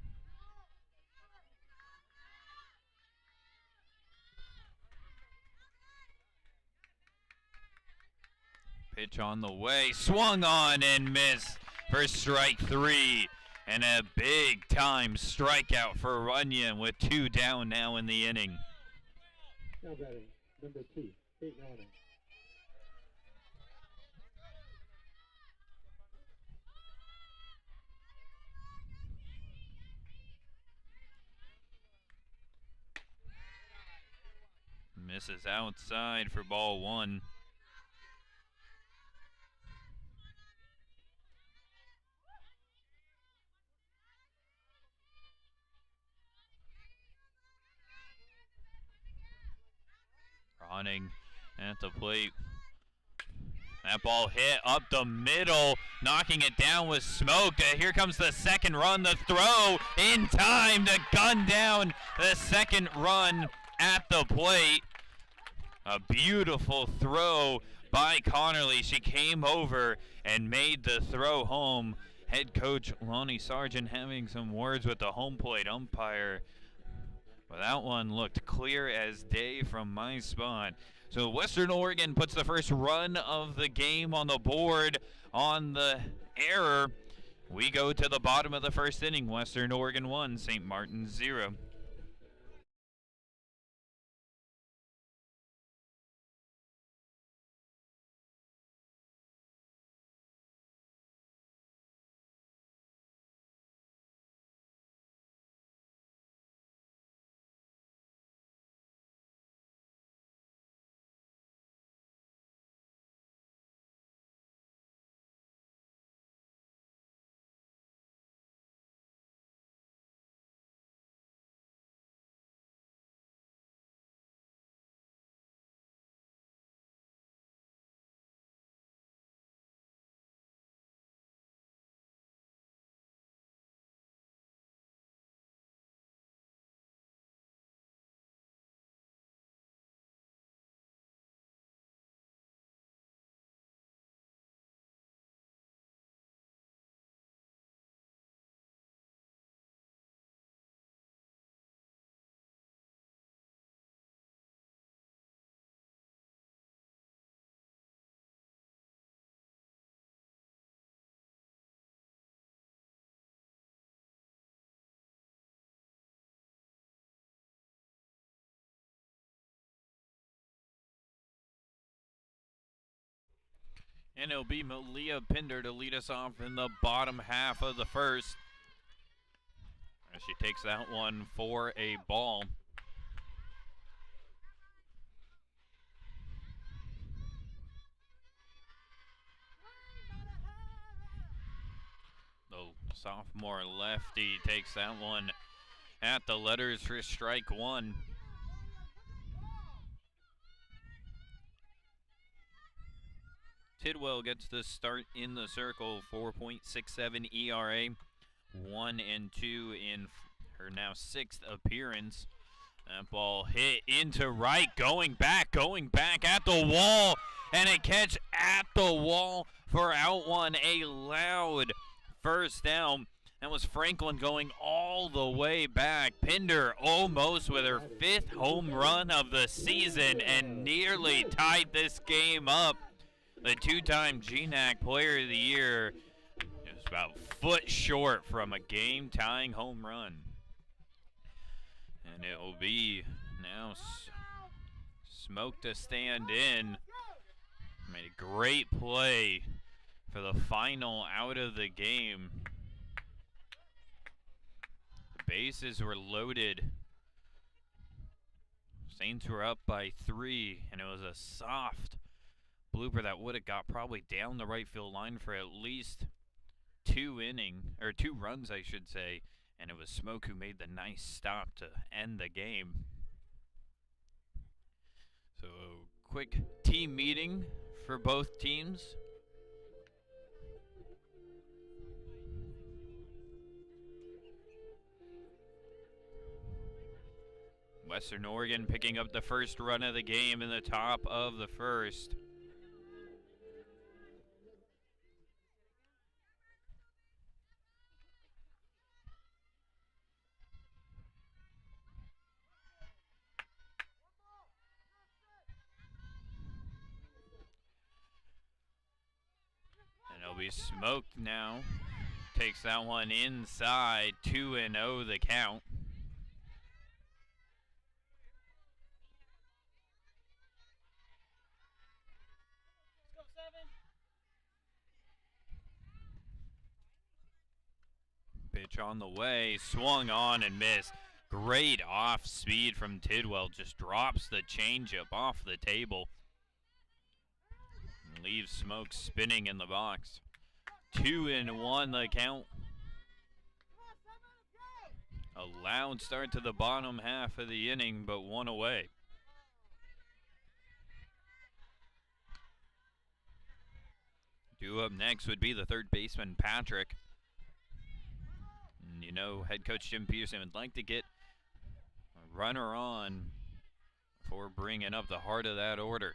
Pitch on the way, swung on and missed for strike 3. And a big-time strikeout for Runyon with 2 down now in the inning. Now batting, number 2, Kate Ronning. Misses outside for ball 1. Ronning at the plate. That ball hit up the middle, knocking it down with smoke. Here comes the second run. The throw in time to gun down the second run at the plate. A beautiful throw by Connerly. She came over and made the throw home. Head coach Lonnie Sargent having some words with the home plate umpire. But that one looked clear as day from my spot. So Western Oregon puts the first run of the game on the board on the error. We go to the bottom of the first inning. Western Oregon 1, St. Martin's 0. And it'll be Malia Pinder to lead us off in the bottom half of the first. As she takes that one for a ball. The sophomore lefty takes that one at the letters for strike 1. Tidwell gets the start in the circle, 4.67 ERA, 1-2 in her now 6th appearance. That ball hit into right, going back at the wall, and a catch at the wall for out one, a loud first down. That was Franklin going all the way back. Pinder almost with her 5th home run of the season and nearly tied this game up. The 2-time GNAC Player of the Year is about a foot short from a game-tying home run. And it will be now Smoke to stand in. Made a great play for the final out of the game. The bases were loaded. Saints were up by 3, and it was a soft blooper that would have got probably down the right field line for at least 2 runs, I should say, and it was Smoke who made the nice stop to end the game. So, quick team meeting for both teams. Western Oregon picking up the first run of the game in the top of the first. And it'll be Smoked now. Takes that one inside, 2-0 the count. Pitch on the way, swung on and missed. Great off speed from Tidwell, just drops the changeup off the table. And leaves Smoke spinning in the box. 2-1 the count. A loud start to the bottom half of the inning, but 1 away. Due up next would be the third baseman, Patrick. And you know, head coach Jim Peterson would like to get a runner on before bringing up the heart of that order.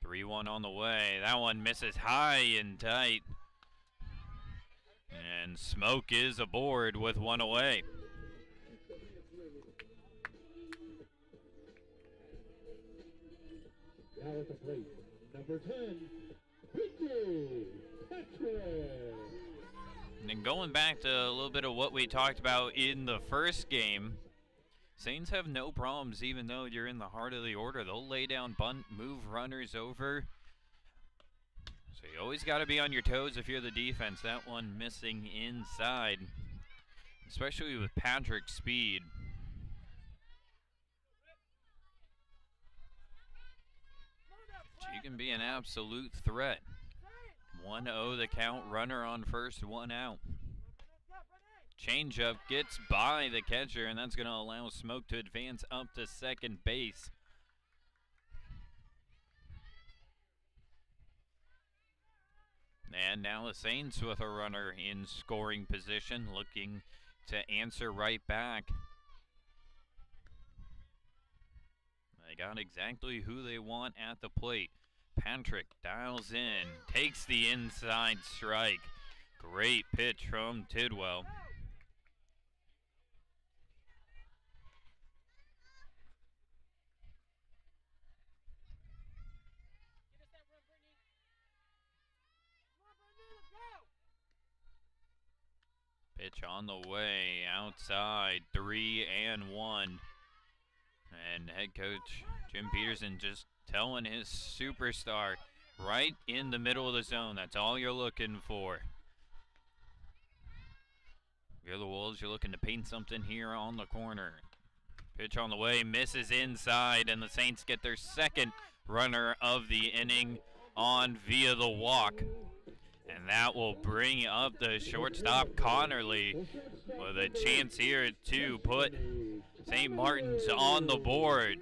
3-1 on the way. That one misses high and tight. And Smoke is aboard with 1 away. Now at the plate, number 10, Ricky Patrick. And then going back to a little bit of what we talked about in the first game, Saints have no problems even though you're in the heart of the order. They'll lay down, bunt, move runners over. So you always got to be on your toes if you're the defense. That one missing inside, especially with Patrick's speed. She can be an absolute threat. 1-0 the count, runner on first, 1 out. Changeup gets by the catcher, and that's going to allow Smoke to advance up to second base. And now the Saints with a runner in scoring position, looking to answer right back. They got exactly who they want at the plate. Patrick dials in, takes the inside strike. Great pitch from Tidwell. Pitch on the way, outside, 3-1. And head coach Jim Peterson just telling his superstar right in the middle of the zone. That's all you're looking for. If you're the Wolves, you're looking to paint something here on the corner. Pitch on the way, misses inside, and the Saints get their second runner of the inning on via the walk. And that will bring up the shortstop, Connerly, with a chance here to put St. Martin's on the board.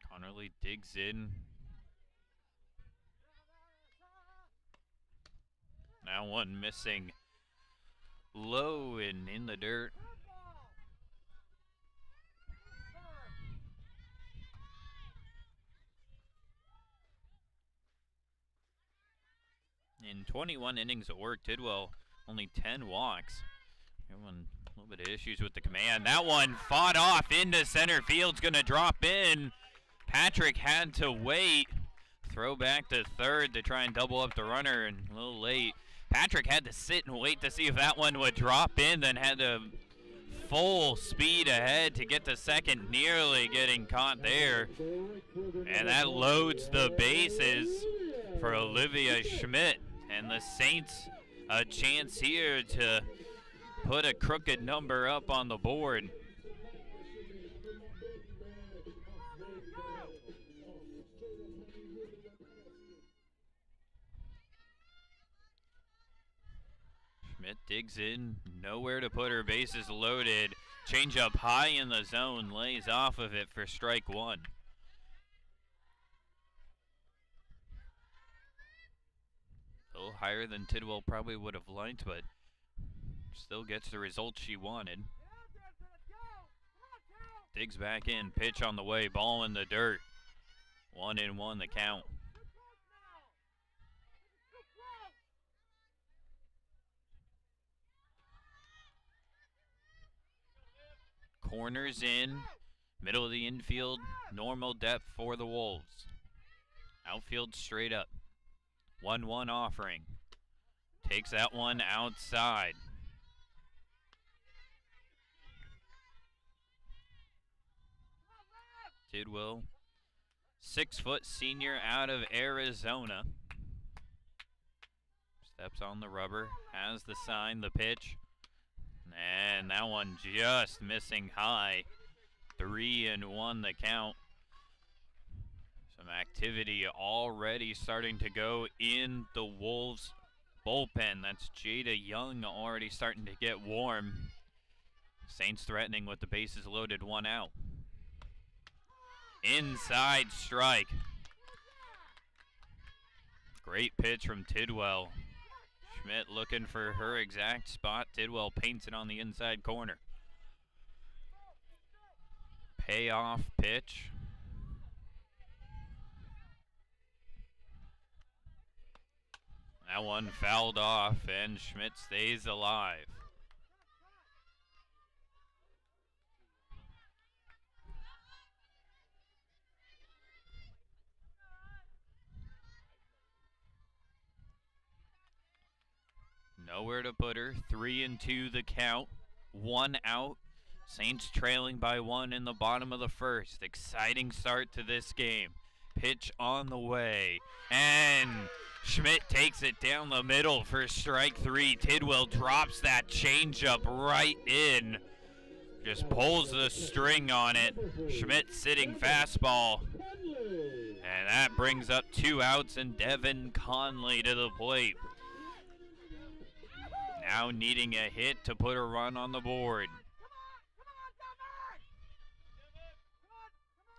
Connerly digs in. Now one missing low and in the dirt. In 21 innings of work, Tidwell only 10 walks. Everyone a little bit of issues with the command. That one fought off into center field's going to drop in. Patrick had to wait. Throw back to third to try and double up the runner, and a little late. Patrick had to sit and wait to see if that one would drop in, then had to full speed ahead to get to second, nearly getting caught there. And that loads the bases. for Olivia Schmidt, and the Saints a chance here to put a crooked number up on the board. Schmidt digs in, nowhere to put her, bases loaded. Change up high in the zone, lays off of it for strike one. A little higher than Tidwell probably would have liked, but still gets the result she wanted. Digs back in, pitch on the way, ball in the dirt. 1-1 the count. Corners in, middle of the infield, normal depth for the Wolves. Outfield straight up. 1-1 offering. Takes that one outside. Tidwell, 6-foot senior out of Arizona. Steps on the rubber, has the sign, the pitch. And that one just missing high. 3-1 the count. Some activity already starting to go in the Wolves bullpen. That's Jada Young already starting to get warm. Saints threatening with the bases loaded, 1 out. Inside strike. Great pitch from Tidwell. Schmidt looking for her exact spot. Tidwell paints it on the inside corner. Payoff pitch. That one fouled off, and Schmidt stays alive. Nowhere to put her. 3-2 the count. 1 out. Saints trailing by 1 in the bottom of the first. Exciting start to this game. Pitch on the way. And Schmidt takes it down the middle for strike 3. Tidwell drops that changeup right in. Just pulls the string on it. Schmidt sitting fastball. And that brings up 2 outs and Devin Conley to the plate. Now needing a hit to put a run on the board.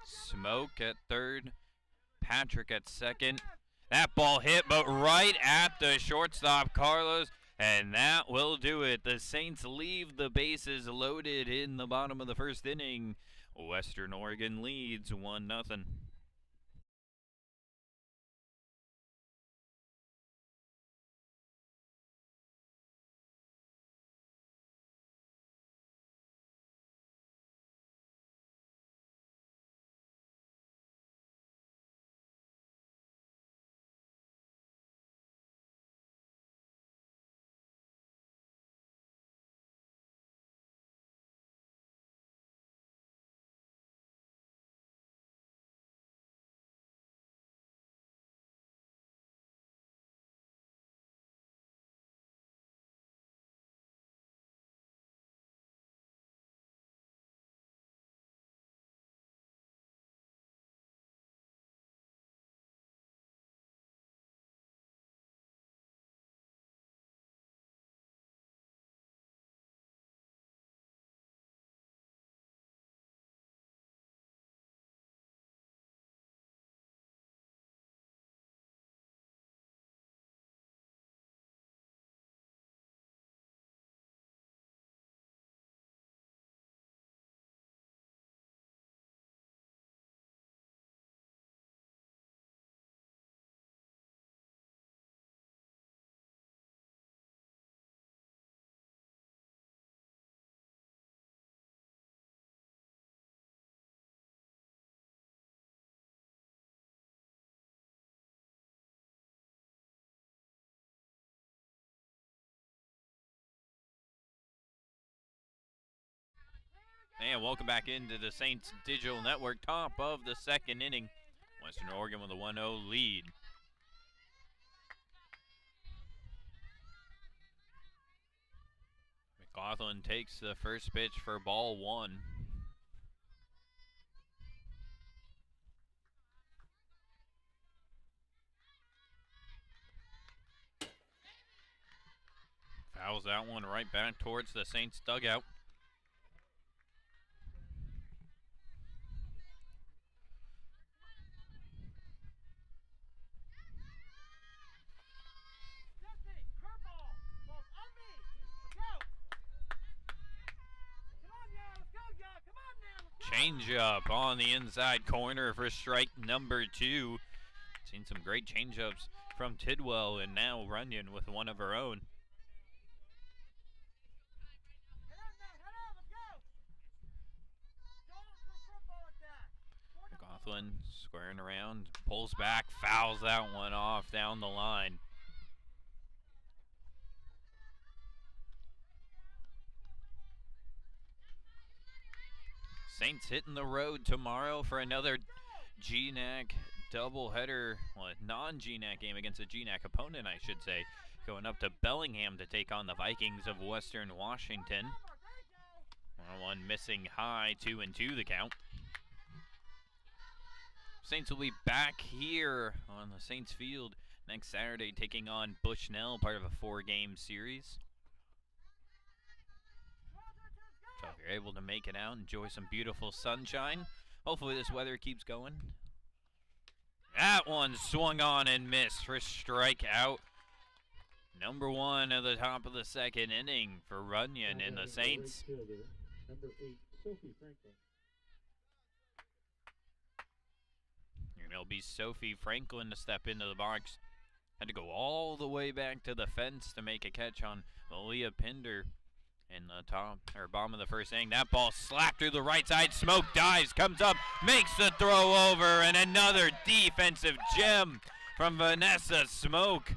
Smoke at third. Patrick at second. That ball hit, but right at the shortstop, Carlos. And that will do it. The Saints leave the bases loaded in the bottom of the first inning. Western Oregon leads 1-0. And welcome back into the Saints Digital Network, top of the second inning. Western Oregon with a 1-0 lead. McLaughlin takes the first pitch for ball 1. Fouls that one right back towards the Saints dugout. Changeup on the inside corner for strike number 2. Seen some great changeups from Tidwell, and now Runyon with one of her own. McLaughlin squaring around, pulls back, fouls that one off down the line. Saints hitting the road tomorrow for another GNAC doubleheader, well, non-GNAC game against a GNAC opponent, I should say. Going up to Bellingham to take on the Vikings of Western Washington. 1-1 missing high, 2-2 the count. Saints will be back here on the Saints field next Saturday, taking on Bushnell, part of a 4-game series. So if you're able to make it out, enjoy some beautiful sunshine. Hopefully this weather keeps going. That one swung on and missed for strikeout. Number 1 at the top of the second inning for Runyon and the Saints. Number 8, Sophie Franklin. And it'll be Sophie Franklin to step into the box. Had to go all the way back to the fence to make a catch on Malia Pinder in the top or bottom of the first inning. That ball slapped through the right side. Smoke dives, comes up, makes the throw over, and another defensive gem from Vanessa Smoke.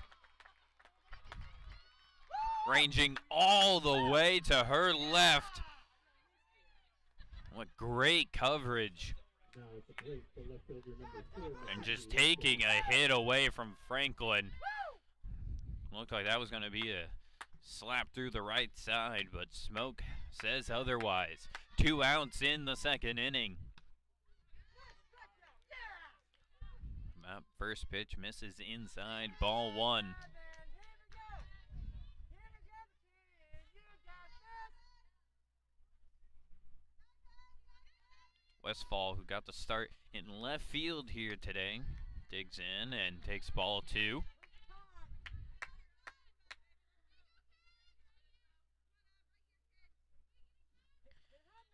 Ranging all the way to her left. What great coverage. Now at the plate, the left fielder number 4. And just taking a hit away from Franklin. Looked like that was going to be a slap through the right side, but Smoke says otherwise. 2 outs in the second inning. That first pitch misses inside, ball 1. Westfall, who got the start in left field here today, digs in and takes ball 2.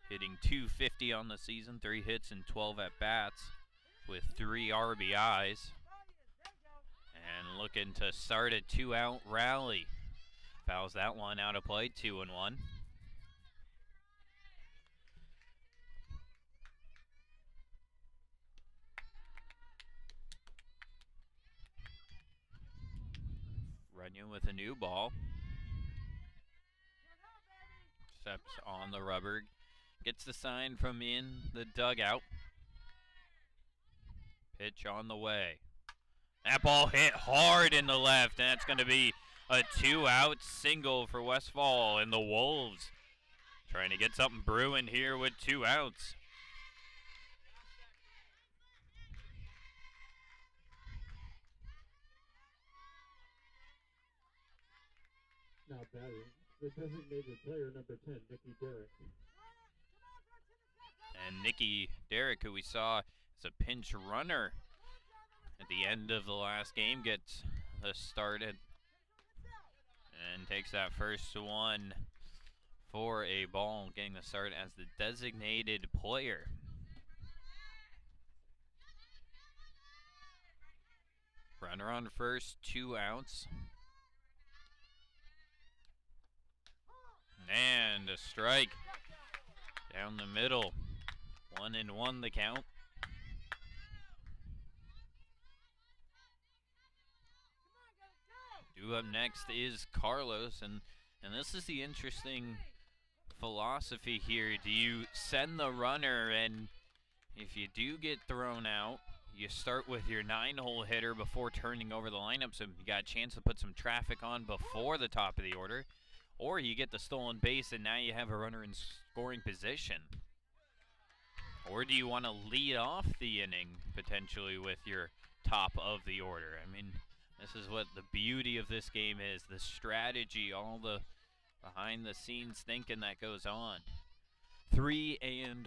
Hitting .250 on the season, 3 hits and 12 at-bats with 3 RBIs. And looking to start a 2-out rally. Fouls that one out of play, 2-1. Runyon with a new ball. Steps on the rubber. Gets the sign from in the dugout. Pitch on the way. That ball hit hard in the left, and that's going to be a 2-out single for Westfall, and the Wolves trying to get something brewing here with 2 outs. Now batting, the designated player number 10, Nikki Derrick. And Nikki Derrick, who we saw as a pinch runner at the end of the last game, gets the started and takes that first one for a ball, getting the start as the designated player. Runner on first, 2 outs. And a strike down the middle. 1-1 the count. Due up next is Carlos, and this is the interesting philosophy here. Do you send the runner, and if you do get thrown out, you start with your 9-hole hitter before turning over the lineup, so you got a chance to put some traffic on before the top of the order? or you get the stolen base and now you have a runner in scoring position. Or do you want to lead off the inning potentially with your top of the order? I mean, this is what the beauty of this game is, the strategy, all the behind the scenes thinking that goes on. 3-1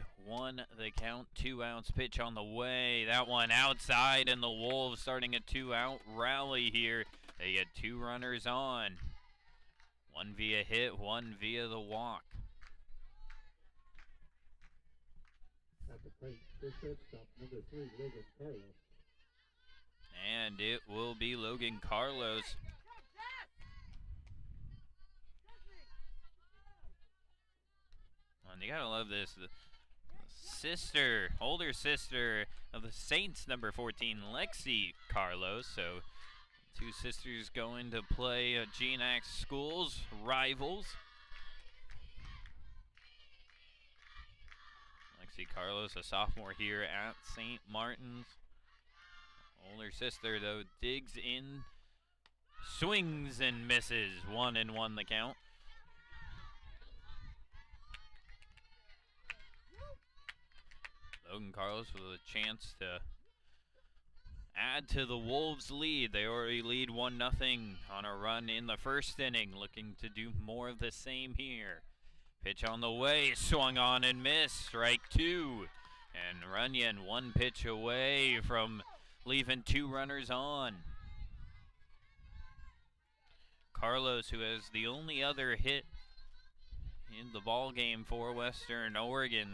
the count, 2 outs, pitch on the way. That one outside, and the Wolves starting a 2-out rally here. They get 2 runners on. 1 via hit, 1 via the walk. At the plate, this shortstop, number 3, Logan Carlos. And it will be Logan Carlos. And you gotta love this. The sister, older sister of the Saints, number 14, Lexi Carlos. So 2 sisters going to play GNAX schools, rivals. Lexi Carlos, a sophomore here at St. Martin's. Older sister, though, digs in, swings and misses. 1-1 the count. Logan Carlos with a chance to add to the Wolves' lead. They already lead 1-0 on a run in the first inning, looking to do more of the same here. Pitch on the way, swung on and missed. Strike 2. And Runyon 1 pitch away from leaving 2 runners on. Carlos, who has the only other hit in the ball game for Western Oregon,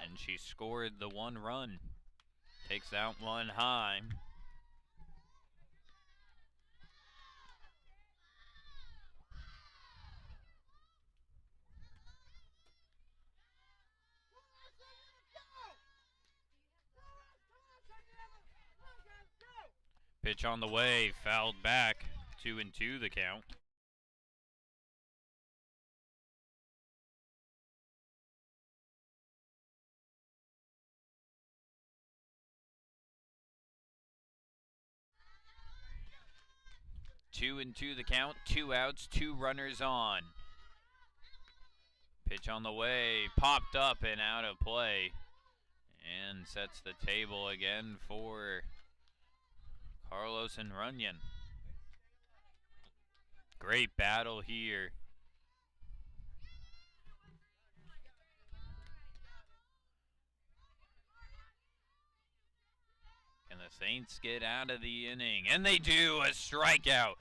and she scored the 1 run. Takes that one high. Pitch on the way, fouled back. 2-2 the count. Two and two the count, 2 outs, 2 runners on. Pitch on the way, popped up and out of play. And sets the table again for Carlos and Runyon. Great battle here. Can the Saints get out of the inning? And they do, a strikeout.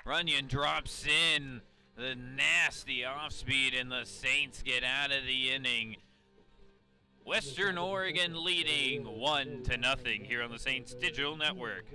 Runyon drops in the nasty off-speed, and the Saints get out of the inning. Western Oregon leading 1-0 here on the Saints Digital Network.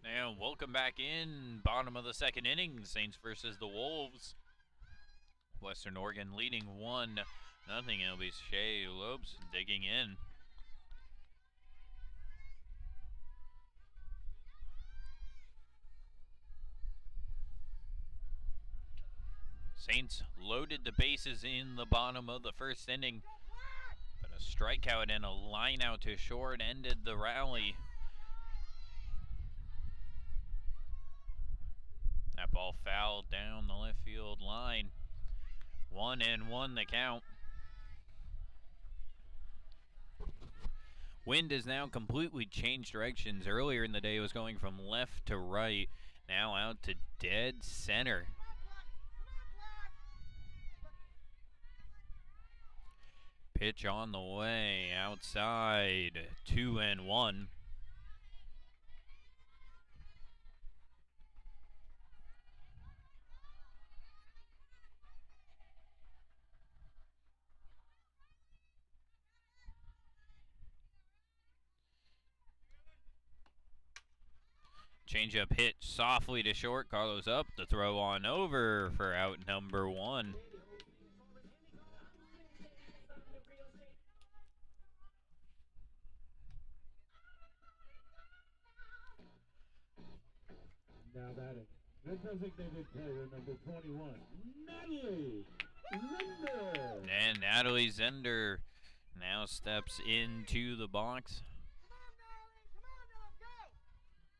And welcome back in, bottom of the second inning, Saints versus the Wolves. Western Oregon leading 1-0 nothing. It'll be Shea Lopes digging in. Saints loaded the bases in the bottom of the first inning, but a strikeout and a line out to short ended the rally. That ball fouled down the left field line. 1-1 the count. Wind has now completely changed directions. Earlier in the day it was going from left to right, now out to dead center. Pitch on the way, outside, 2-1. Change-up hit softly to short. Carlos up, the throw on over for out number 1. Now batting, the designated player number 21, Natalie Zender. And Natalie Zender now steps into the box.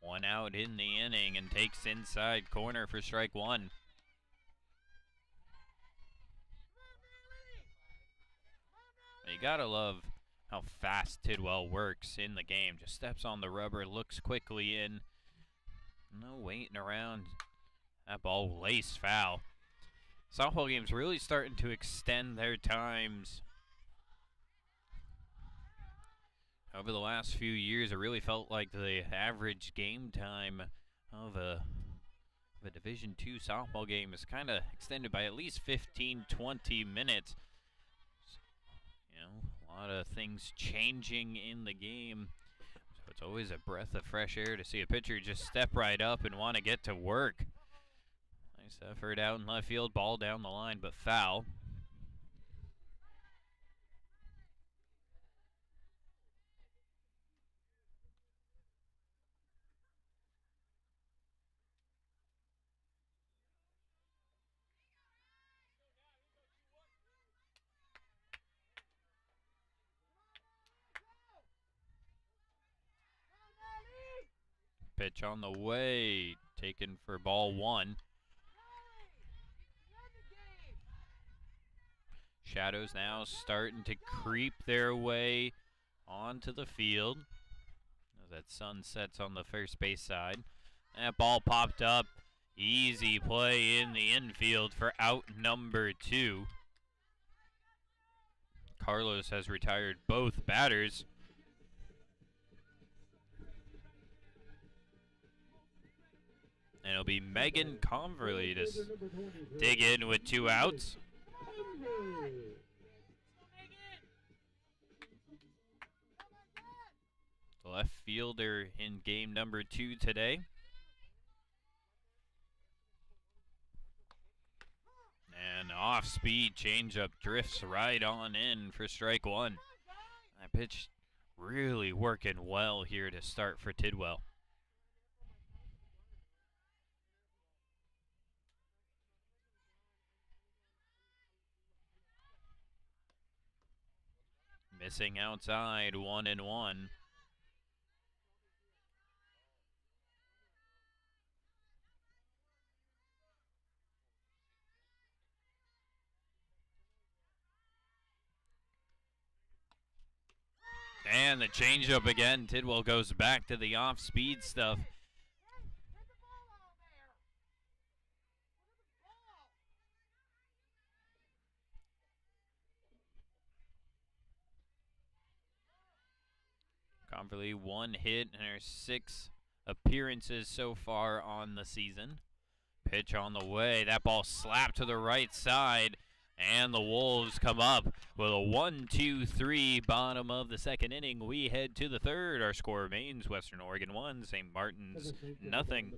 1 out in the inning and takes inside corner for strike 1. You gotta love how fast Tidwell works in the game. Just steps on the rubber, looks quickly in. No waiting around. That ball laced foul. Softball games really starting to extend their times. Over the last few years, it really felt like the average game time of a Division II softball game is kind of extended by at least 15-20 minutes. You know, a lot of things changing in the game. So it's always a breath of fresh air to see a pitcher just step right up and want to get to work. Nice effort out in left field, ball down the line, but foul. Pitch on the way, taken for ball 1. Shadows now starting to creep their way onto the field as that sun sets on the first base side. That ball popped up. Easy play in the infield for out number 2. Carlos has retired both batters. And it'll be Megan Converly to dig in with 2 outs. The left fielder in game number 2 today. And off-speed changeup drifts right on in for strike 1. That pitch really working well here to start for Tidwell. Missing outside, 1-1. And the changeup again. Tidwell goes back to the off-speed stuff. Converly 1 hit in her 6 appearances so far on the season. Pitch on the way. That ball slapped to the right side. And the Wolves come up with a 1-2-3 bottom of the second inning. We head to the third. Our score remains Western Oregon 1, St. Martin's nothing.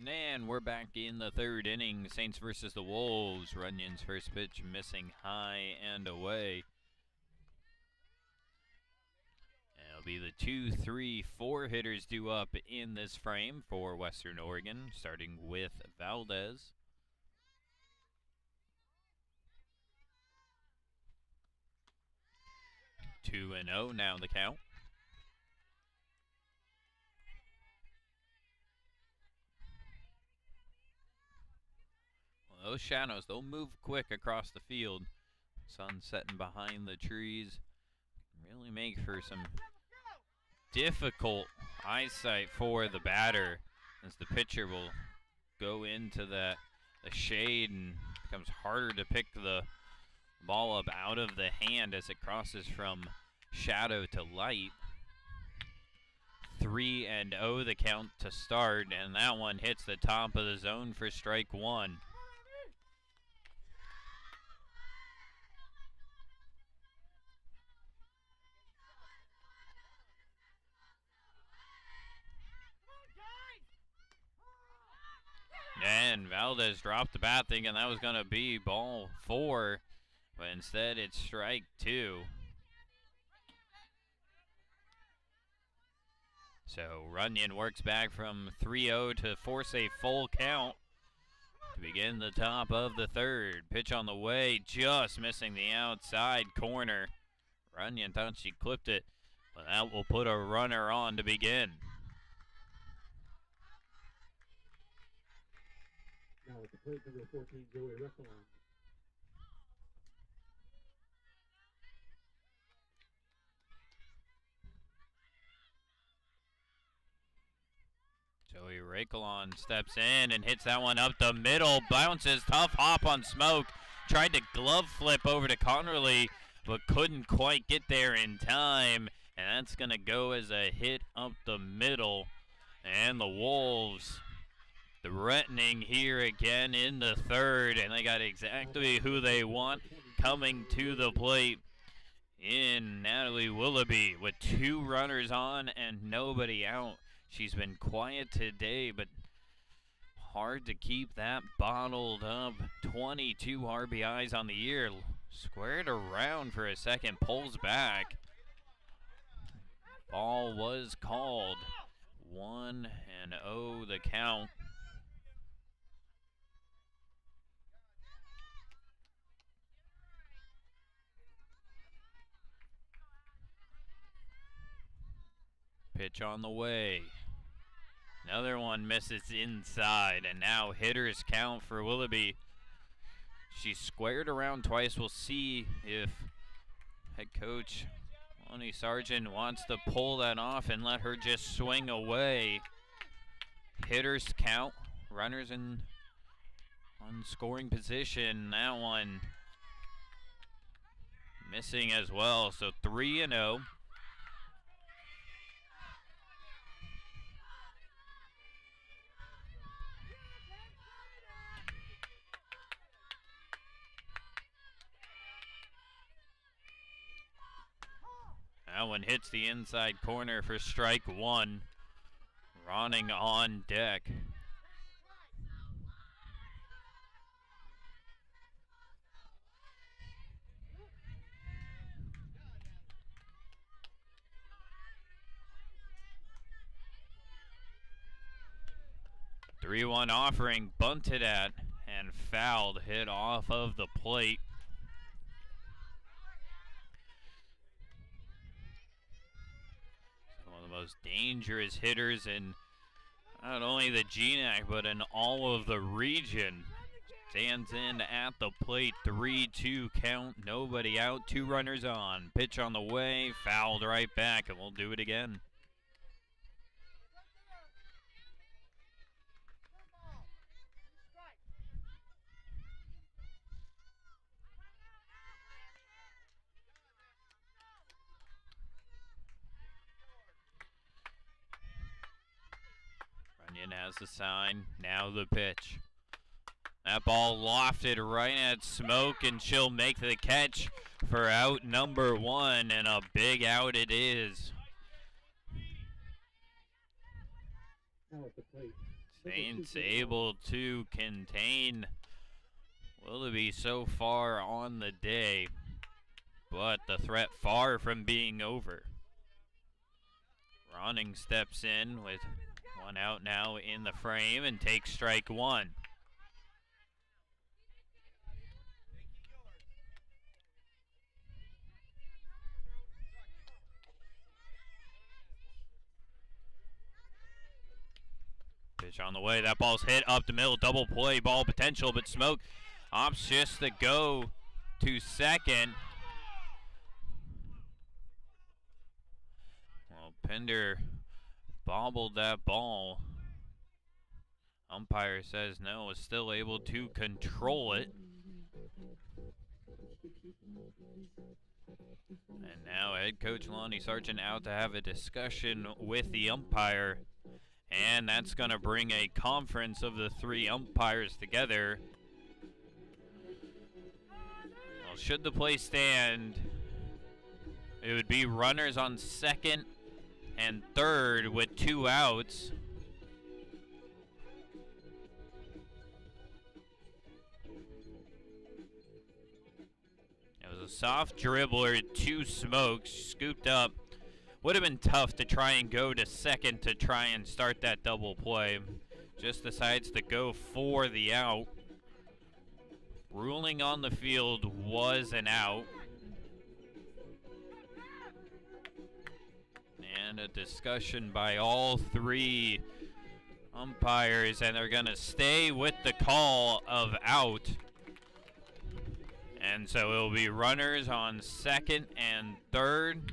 And we're back in the third inning. Saints versus the Wolves. Runyon's first pitch missing high and away. It'll be the 2, 3, 4 hitters due up in this frame for Western Oregon, starting with Valdez. Two and 0 now the count. Those shadows, they'll move quick across the field. Sun setting behind the trees. Really make for some difficult eyesight for the batter, as the pitcher will go into the shade and becomes harder to pick the ball up out of the hand as it crosses from shadow to light. 3 and 0 the count to start, and that one hits the top of the zone for strike one. And Valdez dropped the bat thinking that was going to be ball 4, but instead it's strike 2. So Runyon works back from 3-0 to force a full count to begin the top of the third. Pitch on the way, just missing the outside corner. Runyon thought she clipped it, but that will put a runner on to begin. Now at the plate, number 14, Joey Recolon. Joey Recolon steps in and hits that one up the middle. Bounces, tough hop on Smoke. Tried to glove flip over to Connerly, but couldn't quite get there in time. And that's going to go as a hit up the middle. And the Wolves threatening here again in the third. And they got exactly who they want coming to the plate in Natalie Willoughby with 2 runners on and nobody out. She's been quiet today, but hard to keep that bottled up. 22 RBIs on the year. Squared around for a second, pulls back. Ball was called. 1-0 the count. Pitch on the way. Another one misses inside, and now hitters count for Willoughby. She's squared around twice. We'll see if head coach Lonnie Sargent wants to pull that off and let her just swing away. Hitters count. Runners in on scoring position. That one missing as well. So 3-0. That one hits the inside corner for strike 1. Ronning on deck. Three-one offering, bunted at and fouled, hit off of the plate. Most dangerous hitters in not only the GNAC but in all of the region. Stands in at the plate, 3-2 count, nobody out, 2 runners on. Pitch on the way, fouled right back, and we'll do it again. Runyon has the sign, now the pitch. That ball lofted right at Smoke, and she'll make the catch for out number 1, and a big out it is. Now at the plate. Saints able to contain Willoughby so far on the day, but the threat far from being over. Ronning steps in with one out now in the frame and takes strike one. Pitch on the way. That ball's hit up the middle. Double play ball potential, but Smoke opts just to go to second. Well, Pender bobbled that ball. Umpire says no, was still able to control it. And now head coach Lonnie Sargent out to have a discussion with the umpire. And that's going to bring a conference of the three umpires together. Well, should the play stand, it would be runners on second and third with 2 outs. It was a soft dribbler, 2 smokes, scooped up. Would have been tough to try and go to second to try and start that double play. Just decides to go for the out. Ruling on the field was an out. And a discussion by all 3 umpires, and they're going to stay with the call of out. And so it'll be runners on second and third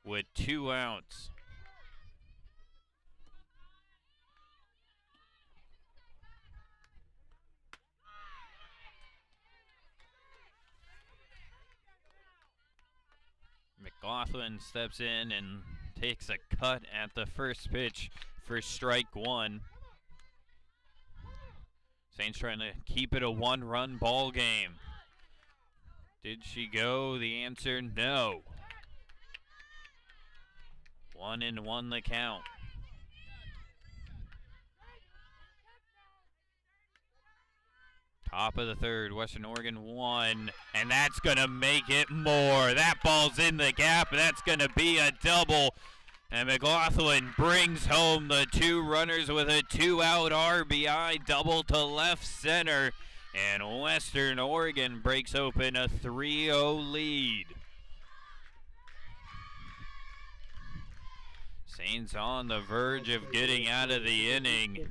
with 2 outs. McLaughlin steps in and takes a cut at the first pitch for strike 1. Saints trying to keep it a 1-run ball game. Did she go? The answer, no. 1-1 the count. Top of the third, Western Oregon 1, and that's going to make it more. That ball's in the gap, and that's going to be a double. And McLaughlin brings home the 2 runners with a 2-out RBI double to left center. And Western Oregon breaks open a 3-0 lead. Saints on the verge of getting out of the inning.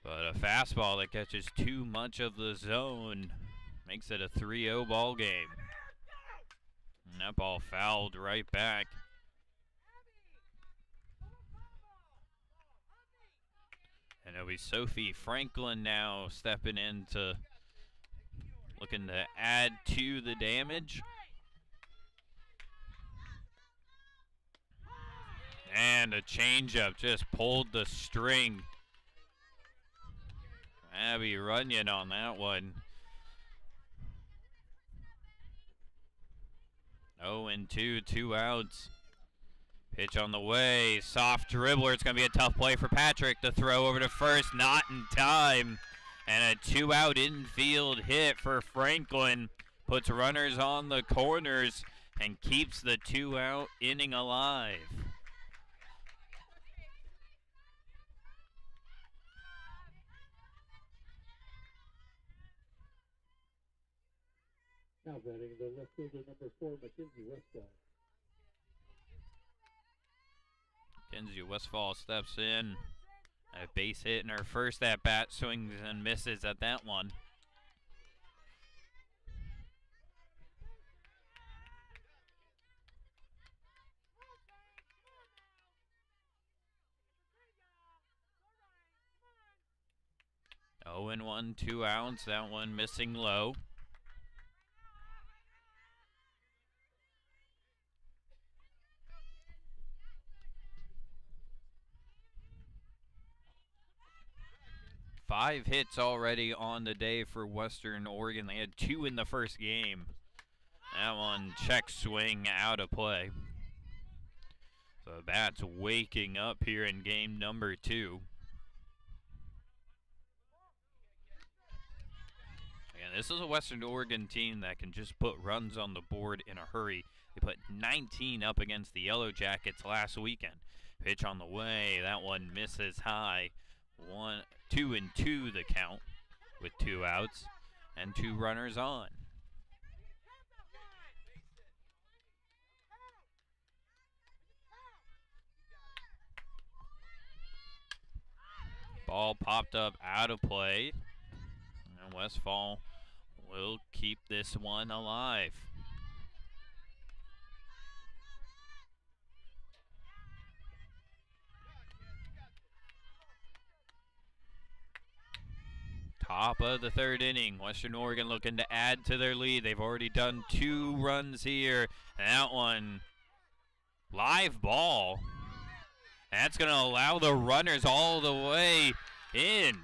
But a fastball that catches too much of the zone makes it a 3-0 ball game. And that ball fouled right back. And it'll be Sophie Franklin now stepping in to looking to add to the damage. And a changeup just pulled the string. Abby Runyon on that one. 0-2, 2 outs. Pitch on the way, soft dribbler. It's going to be a tough play for Patrick to throw over to first, not in time. And a 2-out infield hit for Franklin. Puts runners on the corners and keeps the 2-out inning alive. Now batting the left fielder, number 4, Mackenzie Westfall. Mackenzie Westfall steps in. A base hit in her first at bat, swings and misses at that one. Oh, and 1, 2 outs. That one missing low. Five hits already on the day for Western Oregon. They had 2 in the first game. That one check swing out of play. The Bats waking up here in game number 2. And this is a Western Oregon team that can just put runs on the board in a hurry. They put 19 up against the Yellow Jackets last weekend. Pitch on the way. That one misses high. 2-2 the count with 2 outs and 2 runners on. Ball popped up out of play. And Westfall will keep this one alive. Top of the 3rd inning. Western Oregon looking to add to their lead. They've already done 2 runs here. And that one, live ball. And that's going to allow the runners all the way in.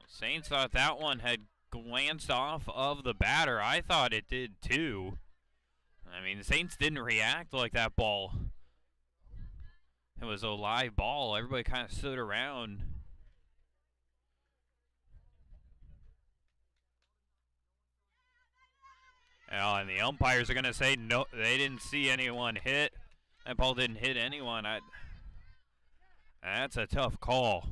Saints thought that one had glanced off of the batter. I thought it did too. I mean, the Saints didn't react like that ball. It was a live ball. Everybody kind of stood around. And the umpires are going to say no, they didn't see anyone hit. That ball didn't hit anyone. That's a tough call.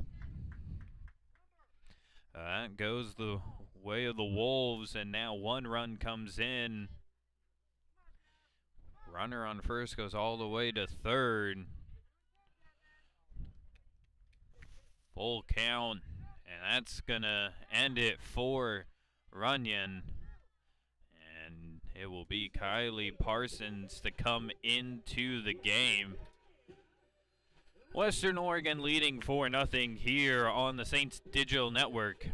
That goes the way of the Wolves, and now 1 run comes in. Runner on first goes all the way to 3rd. Full count, and that's going to end it for Runyon. And it will be Kylie Parsons to come into the game. Western Oregon leading 4-0 here on the Saints Digital Network.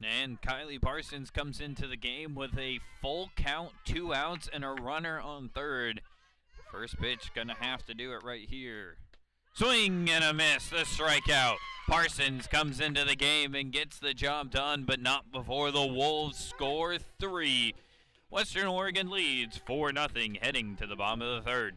And Kylie Parsons comes into the game with a full count, 2 outs, and a runner on 3rd. First pitch gonna have to do it right here. Swing and a miss, the strikeout. Parsons comes into the game and gets the job done, but not before the Wolves score 3. Western Oregon leads 4-0 heading to the bottom of the 3rd.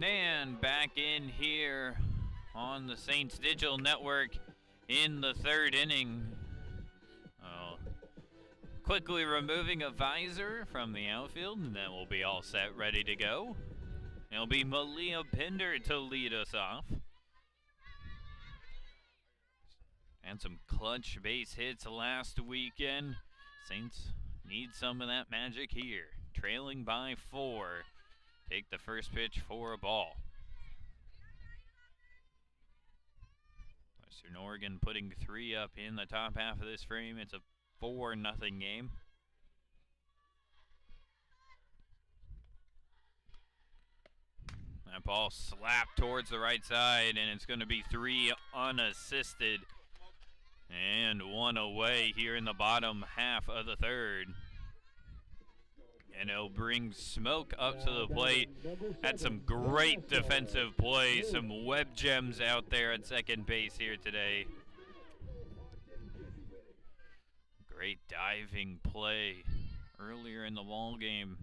And back in here on the Saints Digital Network in the third inning. Quickly removing a visor from the outfield, and then we'll be all set, ready to go. It'll be Malia Pinder to lead us off. And some clutch base hits last weekend. Saints need some of that magic here. Trailing by 4. Take the first pitch for a ball. Western Oregon putting 3 up in the top half of this frame. It's a 4-0 game. That ball slapped towards the right side, and it's going to be 3 unassisted. And 1 away here in the bottom half of the third. And it'll bring Smoke up to the plate. Had some great defensive plays, some web gems out there at second base here today. Great diving play earlier in the ball game.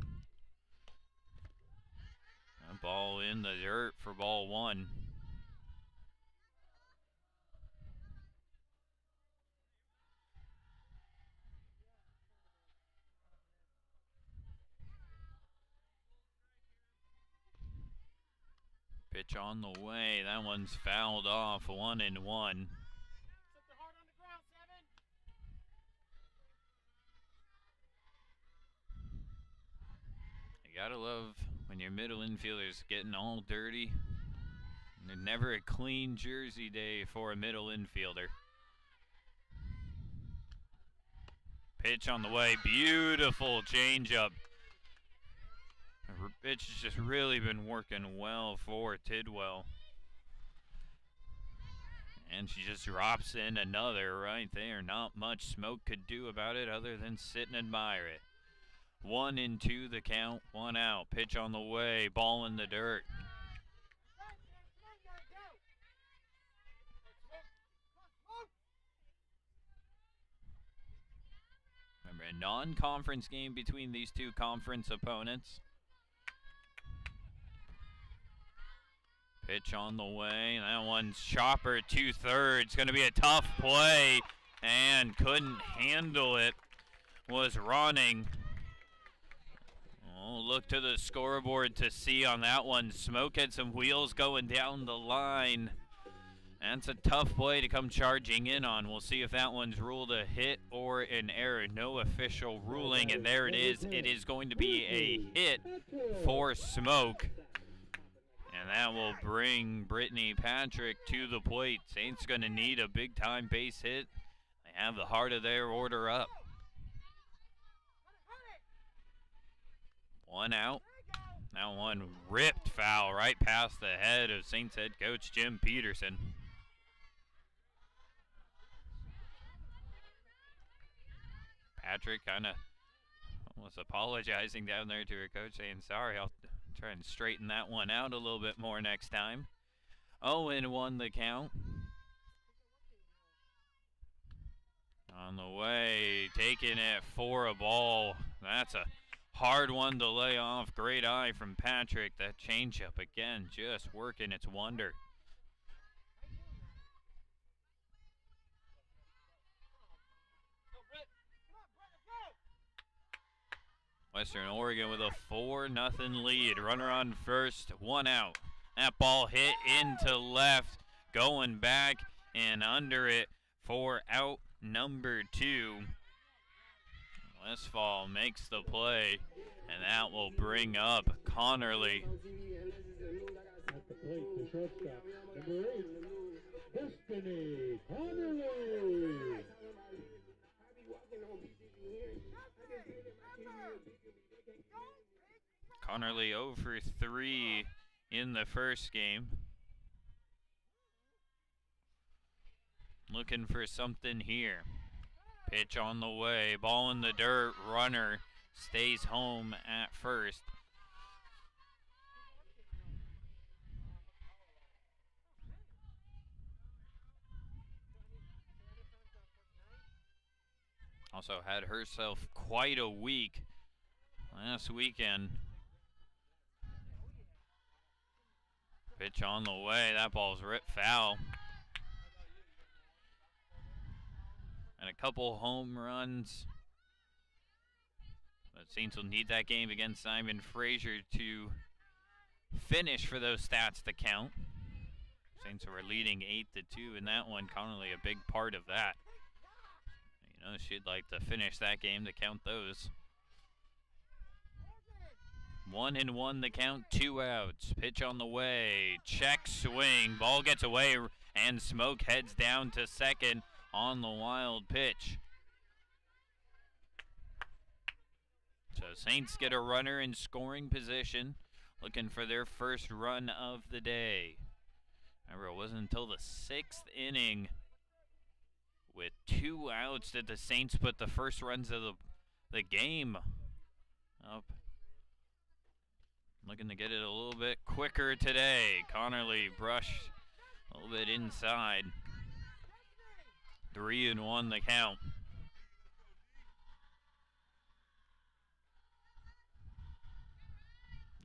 That ball in the dirt for ball 1. Pitch on the way. That one's fouled off. 1-1. You gotta love when your middle infielder's getting all dirty. And never a clean jersey day for a middle infielder. Pitch on the way. Beautiful changeup. Pitch has just really been working well for Tidwell. And she just drops in another right there. Not much Smoke could do about it other than sit and admire it. 1-2 the count, 1 out. Pitch on the way, ball in the dirt. Remember, a non-conference game between these two conference opponents. Pitch on the way. That one's chopper 2/3. Going to be a tough play, and couldn't handle it. Was running. Oh, look to the scoreboard to see on that one. Smoke had some wheels going down the line. That's a tough play to come charging in on. We'll see if that one's ruled a hit or an error. No official ruling, and there it is. It is going to be a hit for Smoke. And that will bring Brittany Patrick to the plate. Saints going to need a big-time base hit. They have the heart of their order up. 1 out. That one ripped foul right past the head of Saints head coach Jim Peterson. Patrick kind of was apologizing down there to her coach, saying, sorry, I'll try and straighten that one out a little bit more next time. 0-1 the count. On the way, taking it for a ball. That's a hard one to lay off. Great eye from Patrick. That changeup again, just working its wonder. Western Oregon with a 4-0 lead. Runner on first, 1 out. That ball hit into left, going back and under it for out number 2. Westfall makes the play, and that will bring up Connerly. At the plate, the shortstop, number 8, Destiny Connerly. Connerly 0 for 3 in the first game. Looking for something here. Pitch on the way, ball in the dirt, runner stays home at first. Also had herself quite a week last weekend. Pitch on the way. That ball's ripped foul. And a couple home runs. But Saints will need that game against Simon Fraser to finish for those stats to count. Saints were leading 8-2 in that one. Connolly a big part of that. You know, she'd like to finish that game to count those. 1-1 the count, 2 outs. Pitch on the way. Check swing. Ball gets away and Smoke heads down to second on the wild pitch. So Saints get a runner in scoring position, looking for their first run of the day. Remember, it wasn't until the 6th inning with 2 outs that the Saints put the first runs of the game up. Looking to get it a little bit quicker today. Connerly brushed a little bit inside. 3-1 the count.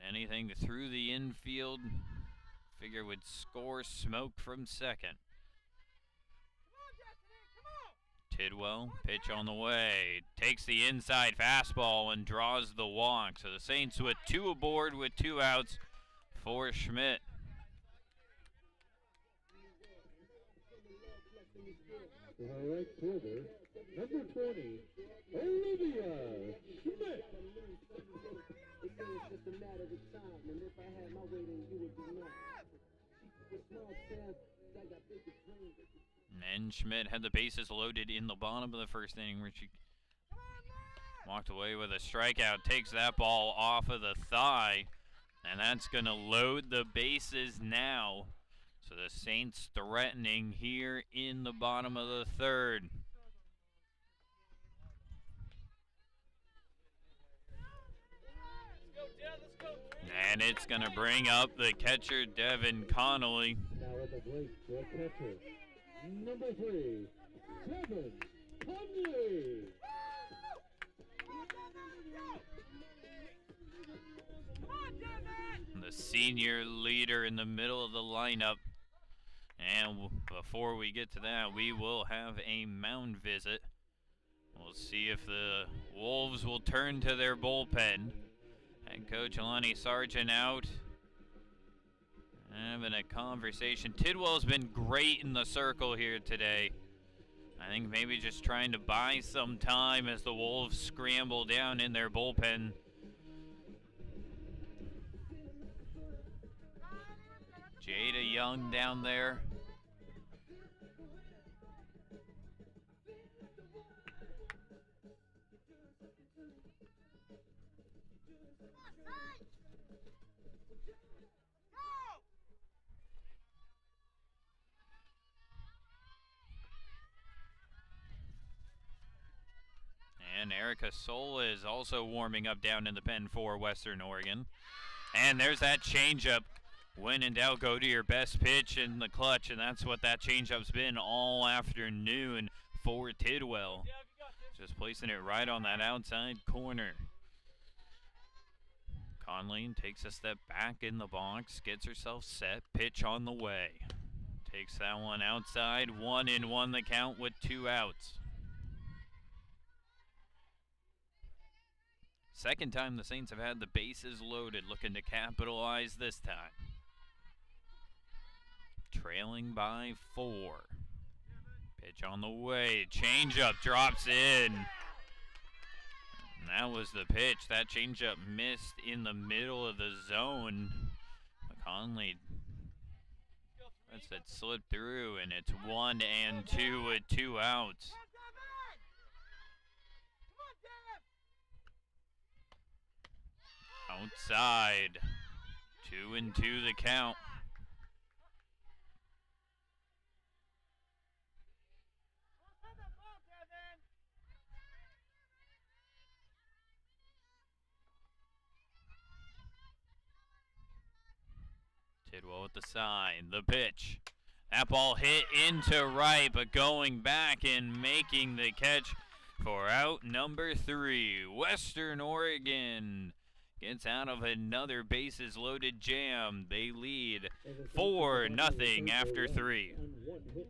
Anything through the infield, figure would score. Smoke from second. Tidwell, pitch on the way, takes the inside fastball and draws the walk. So the Saints with 2 aboard with 2 outs for Schmidt. Our right fielder, number 20, Olivia Schmidt. It's just a matter of time, and if I had my way, then you would be mine. With small chance, I got bigger dreams. And Schmidt had the bases loaded in the bottom of the first inning, where she walked away with a strikeout, takes that ball off of the thigh, and that's going to load the bases now. So the Saints threatening here in the bottom of the third. And it's going to bring up the catcher, Devin Connolly. Now at the plate, the catcher, number 3, Devin Connolly. The senior leader in the middle of the lineup. And before we get to that, we will have a mound visit. We'll see if the Wolves will turn to their bullpen. Head coach Alani Sargent out, having a conversation. Tidwell's been great in the circle here today. I think maybe just trying to buy some time as the Wolves scramble down in their bullpen. Jada Young down there. And Erica Sola is also warming up down in the pen for Western Oregon. And there's that changeup. When in doubt, go to your best pitch in the clutch, and that's what that changeup's been all afternoon for Tidwell. Just placing it right on that outside corner. Conley takes a step back in the box, gets herself set, pitch on the way. Takes that one outside, 1-1 the count with 2 outs. Second time the Saints have had the bases loaded, looking to capitalize this time. Trailing by 4. Pitch on the way, changeup drops in. And that was the pitch. That changeup missed in the middle of the zone. Conley lets that slip through, and it's 1-2 with 2 outs. Outside, 2-2 the count. Tidwell with the sign, the pitch. That ball hit into right, but going back and making the catch for out number 3. Western Oregon gets out of another bases loaded jam. They lead And the Saints 4-0 have after 3. on one hit.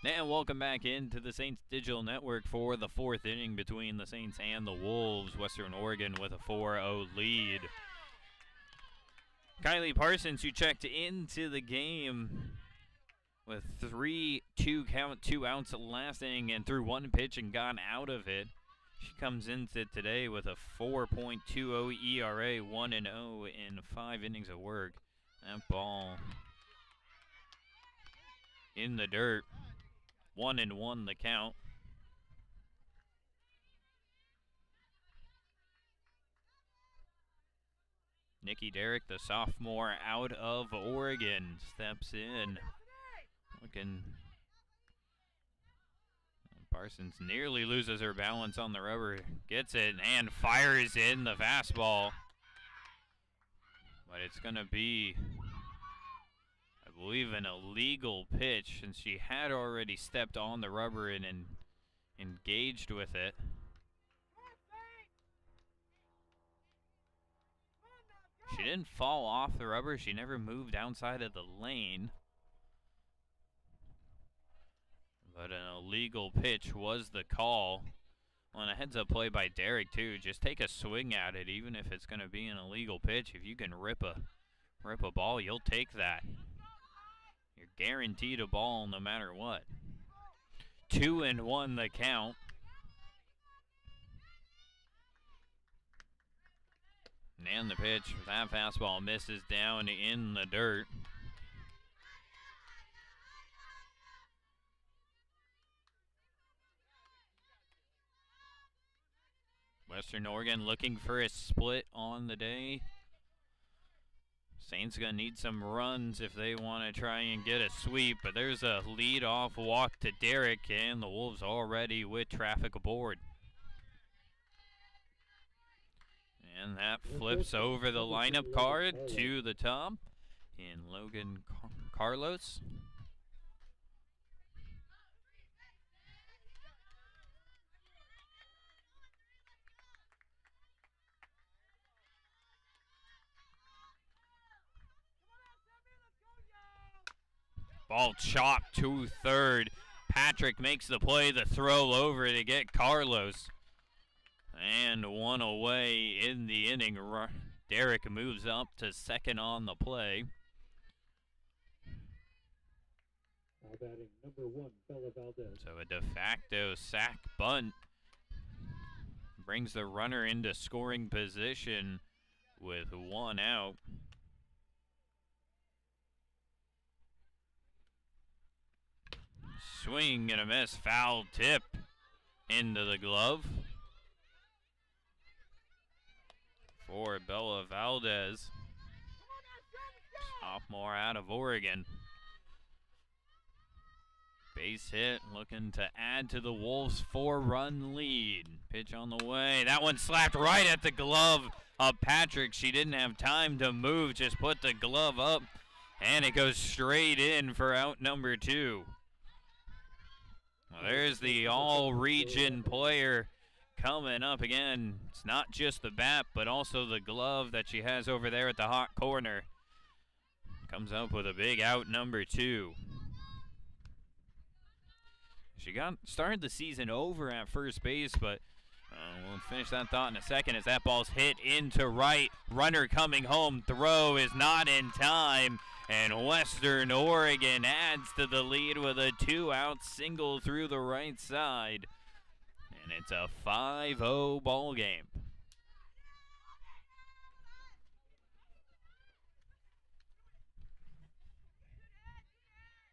And welcome back into the Saints Digital Network for the 4th inning between the Saints and the Wolves. Western Oregon with a 4-0 lead. Kylie Parsons, who checked into the game with 3-2 count, 2 outs last inning and threw 1 pitch and got out of it. She comes into today with a 4.20 ERA, 1-0 in 5 innings of work. That ball in the dirt. 1-1 the count. Nikki Derrick, the sophomore out of Oregon, steps in. Looking. Parsons nearly loses her balance on the rubber. Gets it and fires in the fastball. But it's going to be, I believe, an illegal pitch since she had already stepped on the rubber and engaged with it. She didn't fall off the rubber. She never moved outside of the lane. But an illegal pitch was the call. On a heads-up play by Derrick, too. Just take a swing at it, even if it's going to be an illegal pitch. If you can rip a ball, you'll take that. You're guaranteed a ball no matter what. 2-1 the count. And the pitch, that fastball misses down in the dirt. Western Oregon looking for a split on the day. Saints gonna need some runs if they want to try and get a sweep, but there's a lead-off walk to Derrick, and the Wolves already with traffic aboard. And that flips over the lineup card to the top in Logan Carlos. Ball chopped to third. Patrick makes the play, the throw over to get Carlos. And 1 away in the inning. Derrick moves up to second on the play. Now batting number 1, Bella Valdez. So a de facto sac bunt brings the runner into scoring position with 1 out. Swing and a miss, foul tip into the glove for Bella Valdez. Sophomore out of Oregon. Base hit, looking to add to the Wolves' 4-run lead. Pitch on the way. That one slapped right at the glove of Patrick. She didn't have time to move, just put the glove up, and it goes straight in for out number 2. Well, there's the all-region player coming up again. It's not just the bat, but also the glove that she has over there at the hot corner. Comes up with a big out number 2. She started the season over at first base, but we'll finish that thought in a second as that ball's hit into right. Runner coming home. Throw is not in time, and Western Oregon adds to the lead with a 2-out single through the right side. And it's a 5-0 ball game.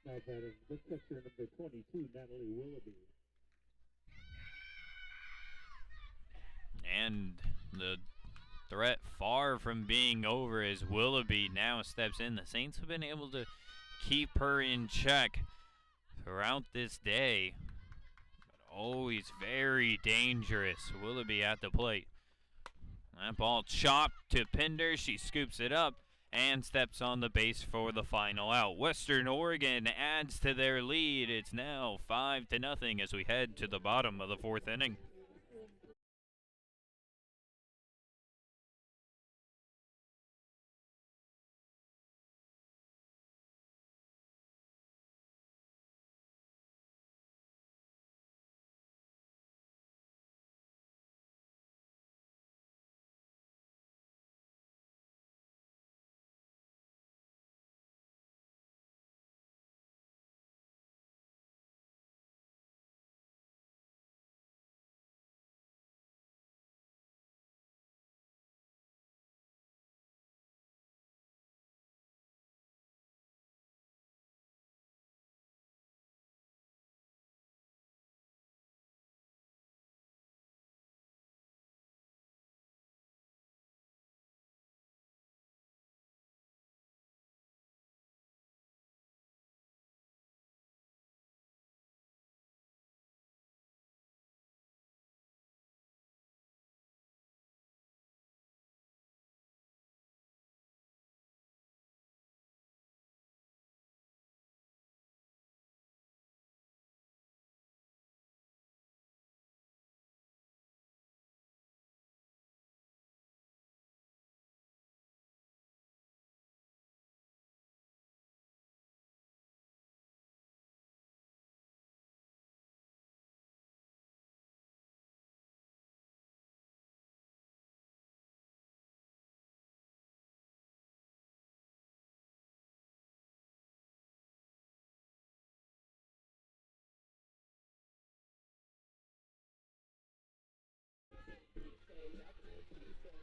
Now batting the catcher number 22, Natalie Willoughby. And the threat far from being over as Willoughby now steps in. The Saints have been able to keep her in check throughout this day, but always very dangerous. Willoughby at the plate. That ball chopped to Pinder. She scoops it up and steps on the base for the final out. Western Oregon adds to their lead. It's now 5-0 as we head to the bottom of the 4th inning.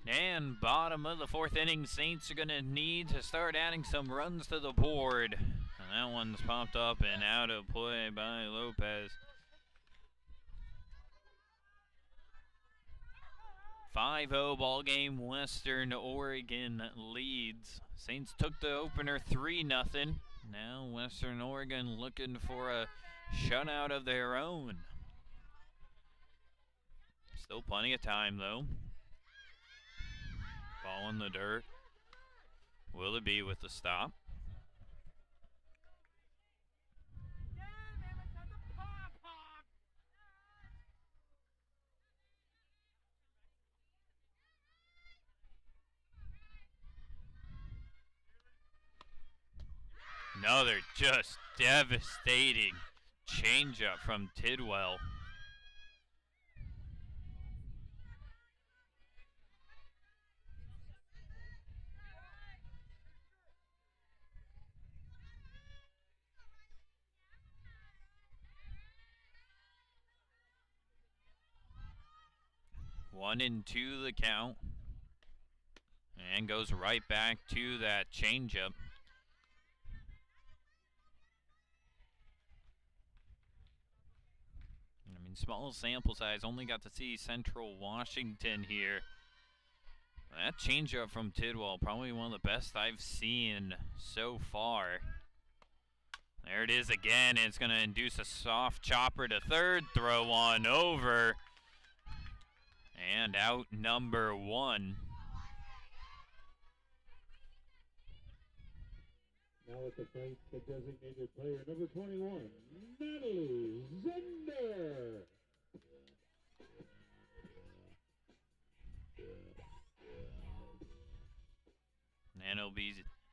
And bottom of the 4th inning, Saints are going to need to start adding some runs to the board. And that one's popped up and out of play by Lopez. 5-0 ball game. Western Oregon leads. Saints took the opener 3-0. Now Western Oregon looking for a shutout of their own. Still plenty of time though. Ball in the dirt. Willoughby with the stop. Another just devastating changeup from Tidwell. One and two the count. And goes right back to that changeup. I mean, small sample size. Only got to see Central Washington here. That changeup from Tidwell, probably one of the best I've seen so far. There it is again. It's going to induce a soft chopper to third. Throw on over. And out number one. Now at the plate, the designated player, number 21, Natalie Zender.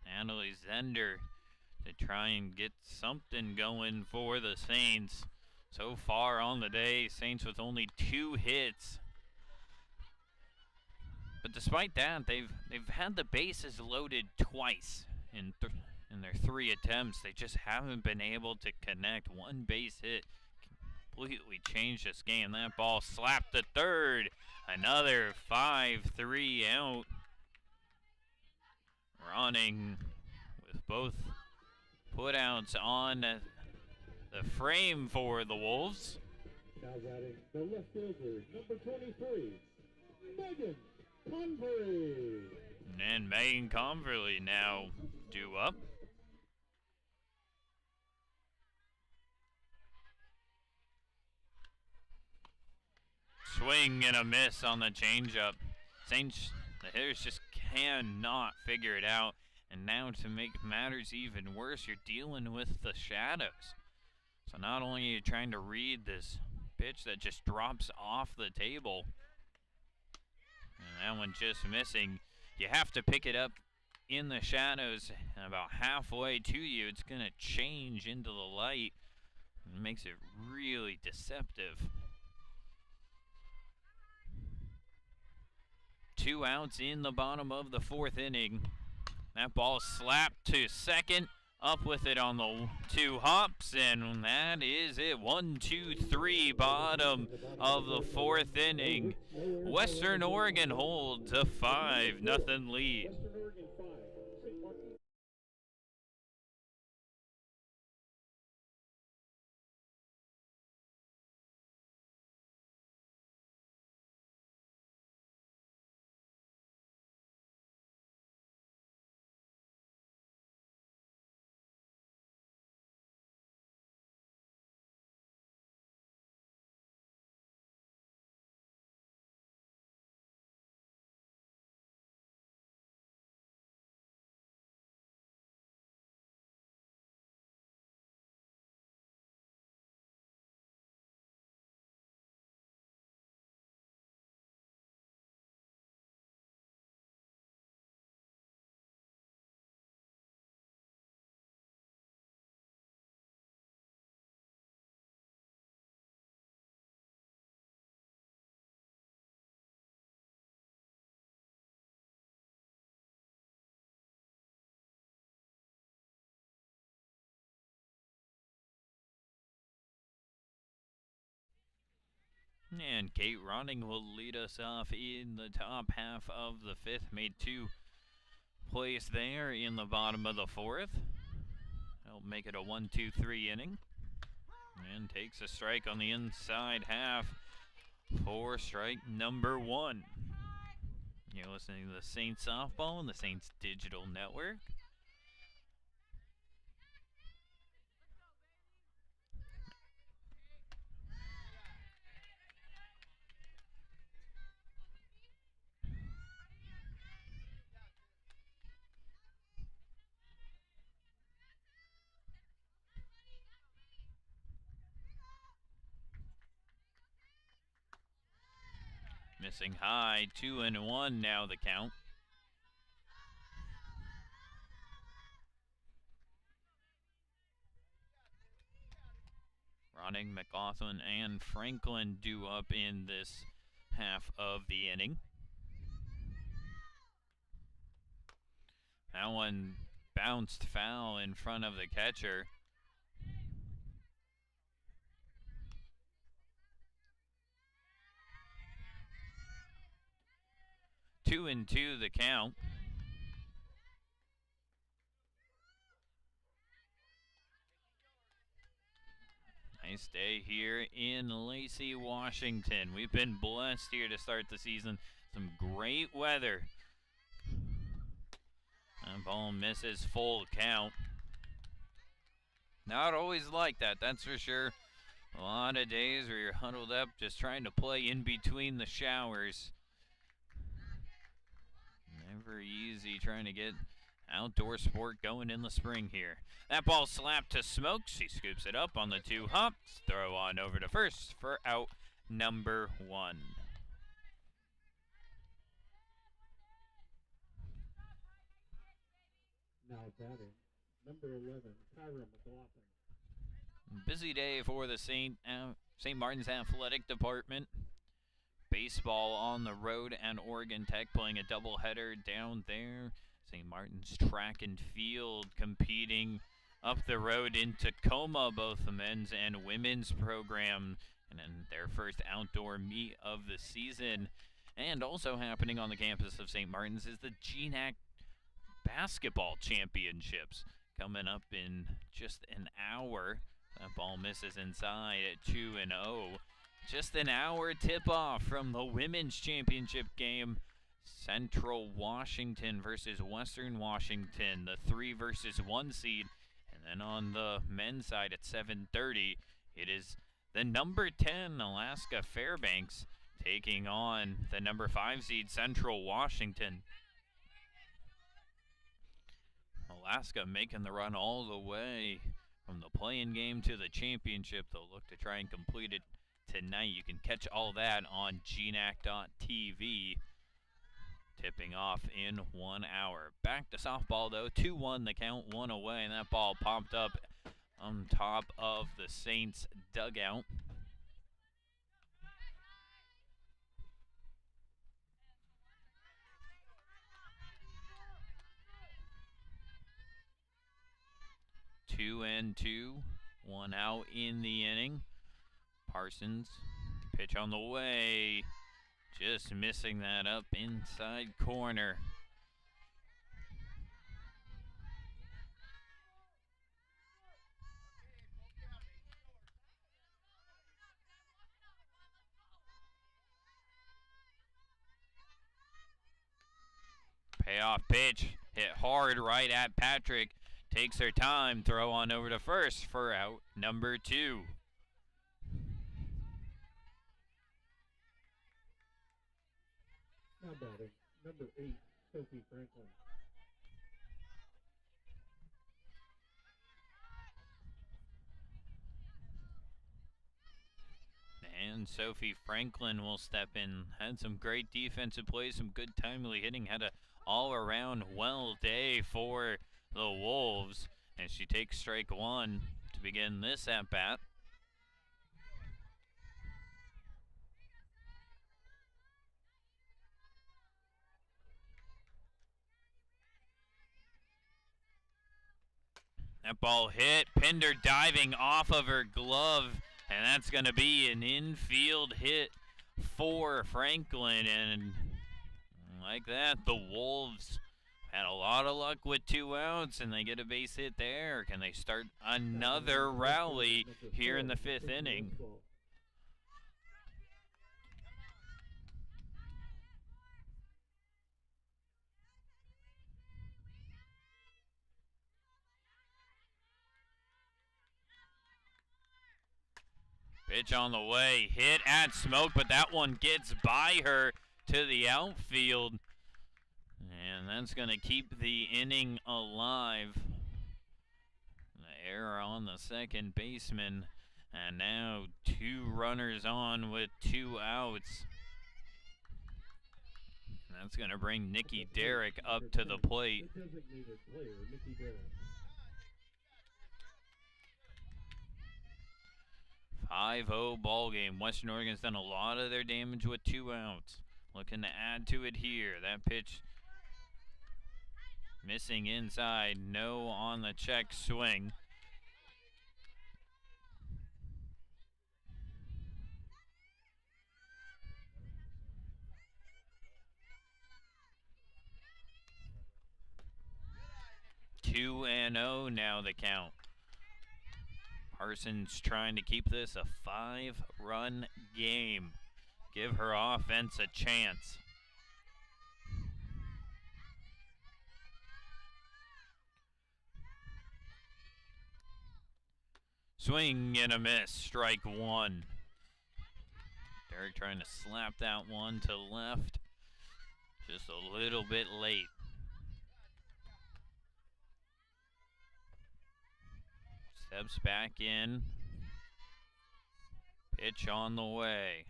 Natalie Zender to try and get something going for the Saints. So far on the day, Saints with only 2 hits. But despite that, they've had the bases loaded twice in their 3 attempts. They just haven't been able to connect. 1 base hit completely changed this game. That ball slapped to third. Another 5-3 out. Running with both putouts on the frame for the Wolves. Now batting the left fielder, number 23, Megan Convery. And Megan Converly now due up. Swing and a miss on the changeup. Saints, the hitters just cannot figure it out. And now to make matters even worse, you're dealing with the shadows. So not only are you trying to read this pitch that just drops off the table, and that one just missing, you have to pick it up in the shadows, and about halfway to you, it's going to change into the light. It makes it really deceptive. 2 outs in the bottom of the 4th inning. That ball slapped to second, up with it on the 2 hops, and that is it. 1, 2, 3, bottom of the 4th inning. Western Oregon holds a 5-0 lead. Western Oregon 5, St. Martin. And Kate Ronning will lead us off in the top half of the 5th. Made 2 plays there in the bottom of the 4th. That'll make it a 1-2-3 inning. And takes a strike on the inside half for strike number 1. You're listening to the Saints Softball and the Saints Digital Network. Missing high, 2-1 now the count. Ronning, McLaughlin, and Franklin due up in this half of the inning. That one bounced foul in front of the catcher. Two and two the count. Nice day here in Lacey, Washington. We've been blessed here to start the season. Some great weather That ball misses, full count. Not always like that, that's for sure. A lot of days where you're huddled up just trying to play in between the showers. Never easy trying to get outdoor sport going in the spring here. That ball slapped to Smokes. He scoops it up on the 2 hops. Throw on over to first for out number 1. Now batting, number 11, Tyra McLaughlin. Busy day for the St. Martin's Athletic Department. Baseball on the road, and Oregon Tech playing a doubleheader down there. St. Martin's track and field competing up the road in Tacoma, both the men's and women's program, and then their first outdoor meet of the season. And also happening on the campus of St. Martin's is the GNAC Basketball Championships coming up in just an hour. That ball misses inside at 2-0. Just an hour tip-off from the women's championship game. Central Washington versus Western Washington, the 3 versus 1 seed. And then on the men's side at 7:30, it is the number 10 Alaska Fairbanks taking on the number 5 seed Central Washington. Alaska making the run all the way from the play-in game to the championship. They'll look to try and complete it tonight. You can catch all that on gnac.tv. Tipping off in 1 hour. Back to softball though. 2-1 the count, 1 away, and that ball popped up on top of the Saints dugout. Two and two, 1 out in the inning. Parsons, pitch on the way, just missing that up inside corner. Payoff pitch, hit hard right at Patrick. Takes her time, throw on over to first for out number 2. Now batting, number 8, Sophie Franklin. And Sophie Franklin will step in. Had some great defensive plays, some good timely hitting. Had a all-around well day for the Wolves. And she takes strike 1 to begin this at-bat. That ball hit. Pinder diving off of her glove. And that's going to be an infield hit for Franklin. And like that, the Wolves had a lot of luck with 2 outs, and they get a base hit there. Can they start another rally here in the 5th inning? Pitch on the way, hit at Smoke, but that one gets by her to the outfield. And that's going to keep the inning alive. The error on the second baseman. And now 2 runners on with 2 outs. And that's going to bring Nikki Derrick up to the plate. The designated player, Nikki Derrick. 5-0 ball game. Western Oregon's done a lot of their damage with 2 outs. Looking to add to it here. That pitch missing inside. No on the check swing. Two and 0 now the count. Parsons trying to keep this a 5-run game. Give her offense a chance. Swing and a miss. Strike one. Derek trying to slap that one to left. Just a little bit late. Steps back in. Pitch on the way.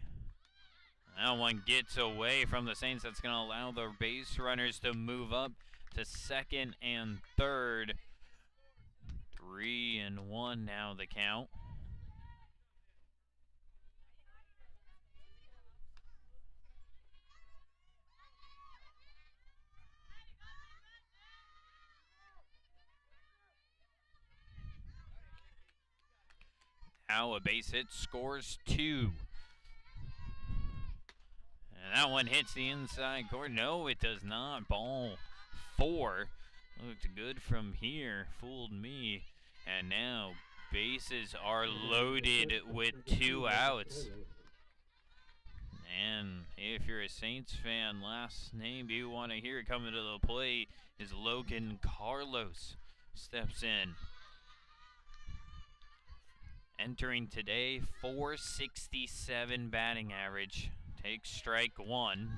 That one gets away from the Saints. That's going to allow the base runners to move up to second and third. 3-1 now the count. Now a base hit scores 2. And that one hits the inside corner. No, it does not. Ball 4. Looked good from here. Fooled me. And now bases are loaded with 2 outs. And if you're a Saints fan, last name you want to hear coming to the plate is Logan Carlos. Steps in. Entering today, .467 batting average. Takes strike 1.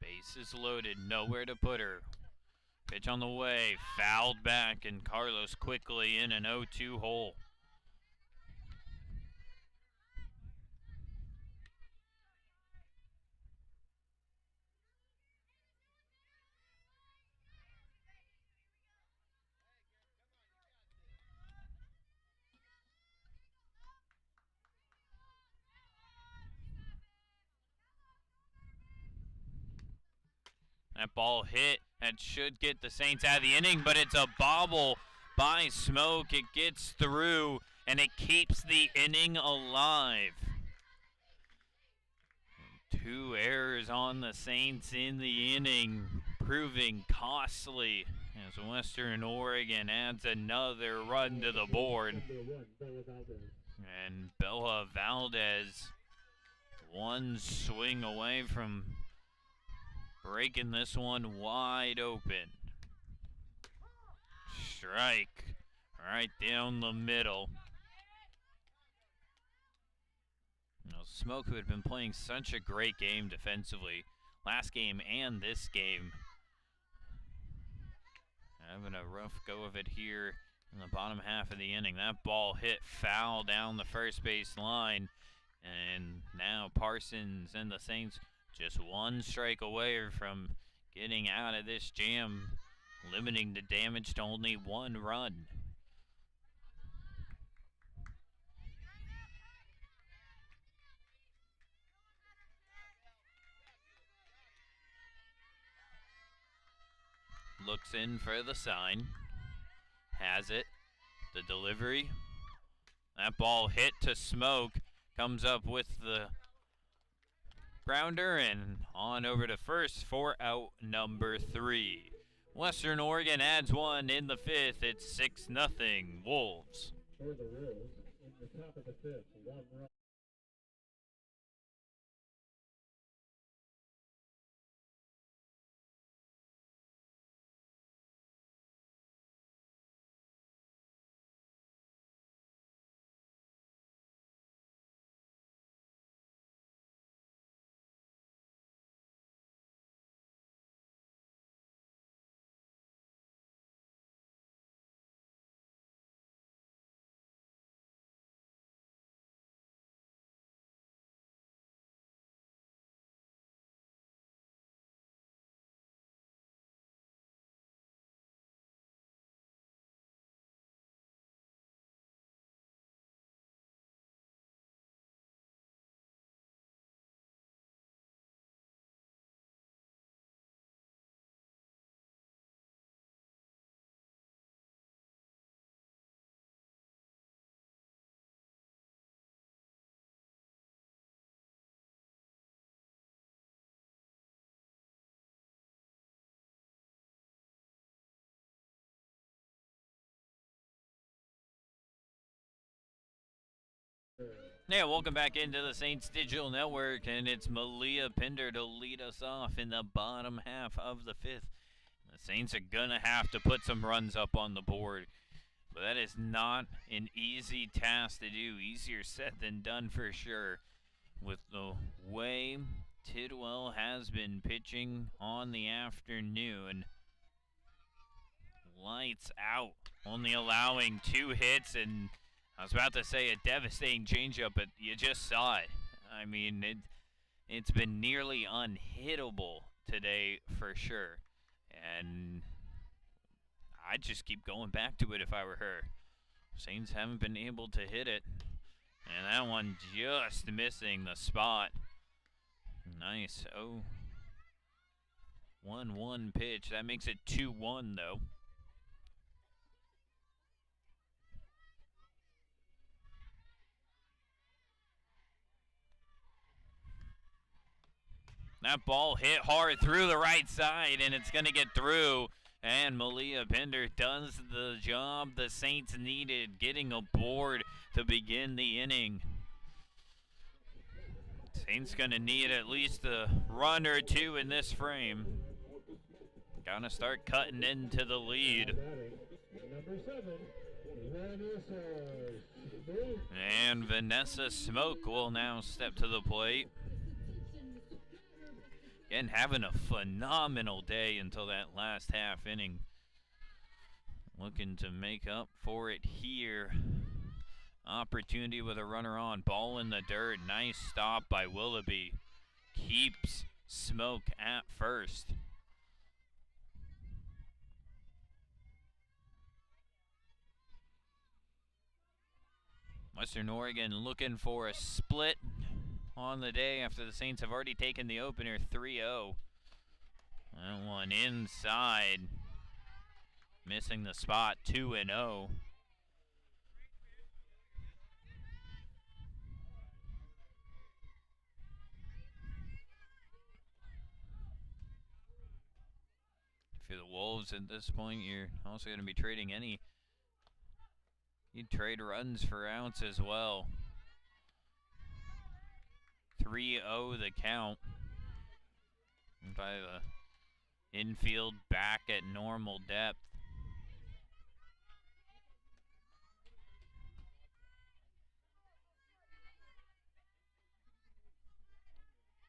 Bases loaded, nowhere to put her. Pitch on the way, fouled back, and Carlos quickly in an 0-2 hole. That ball hit. That should get the Saints out of the inning, but it's a bobble by Smoke. It gets through, and it keeps the inning alive. 2 errors on the Saints in the inning, proving costly as Western Oregon adds another run to the board. And Bella Valdez, one swing away from breaking this one wide open. Strike right down the middle. Smoke, who had been playing such a great game defensively last game and this game, having a rough go of it here in the bottom half of the inning. That ball hit foul down the first base line, and now Parsons and the Saints just 1 strike away from getting out of this jam, limiting the damage to only 1 run. Looks in for the sign. Has it. The delivery. That ball hit to Smoke. Comes up with the grounder and on over to first for out number 3. Western Oregon adds 1 in the 5th. It's 6-0 Wolves. For the Wolves, in the top of the 5th, 1 run. Yeah, welcome back into the Saints Digital Network, and it's Malia Pinder to lead us off in the bottom half of the fifth. The Saints are going to have to put some runs up on the board, but that is not an easy task to do. Easier said than done for sure. With the way Tidwell has been pitching on the afternoon, lights out, only allowing 2 hits, and I was about to say a devastating changeup, but you just saw it. I mean, it's been nearly unhittable today for sure. And I'd just keep going back to it if I were her. Saints haven't been able to hit it. And that one just missing the spot. Nice. 1-1 pitch. That makes it 2-1 though. That ball hit hard through the right side, and it's going to get through. And Malia Pinder does the job the Saints needed, getting aboard to begin the inning. Saints going to need at least a run or 2 in this frame. Gonna start cutting into the lead. Number 7, Vanessa Smoke. And Vanessa Smoke will now step to the plate. And having a phenomenal day until that last half inning. Looking to make up for it here. Opportunity with a runner on. Ball in the dirt. Nice stop by Willoughby. Keeps Smoke at first. Western Oregon looking for a split on the day after the Saints have already taken the opener 3-0. That one inside. Missing the spot, 2-0. For the Wolves at this point, you're also going to be trading you'd trade runs for outs as well. 3-0 the count. By the infield back at normal depth.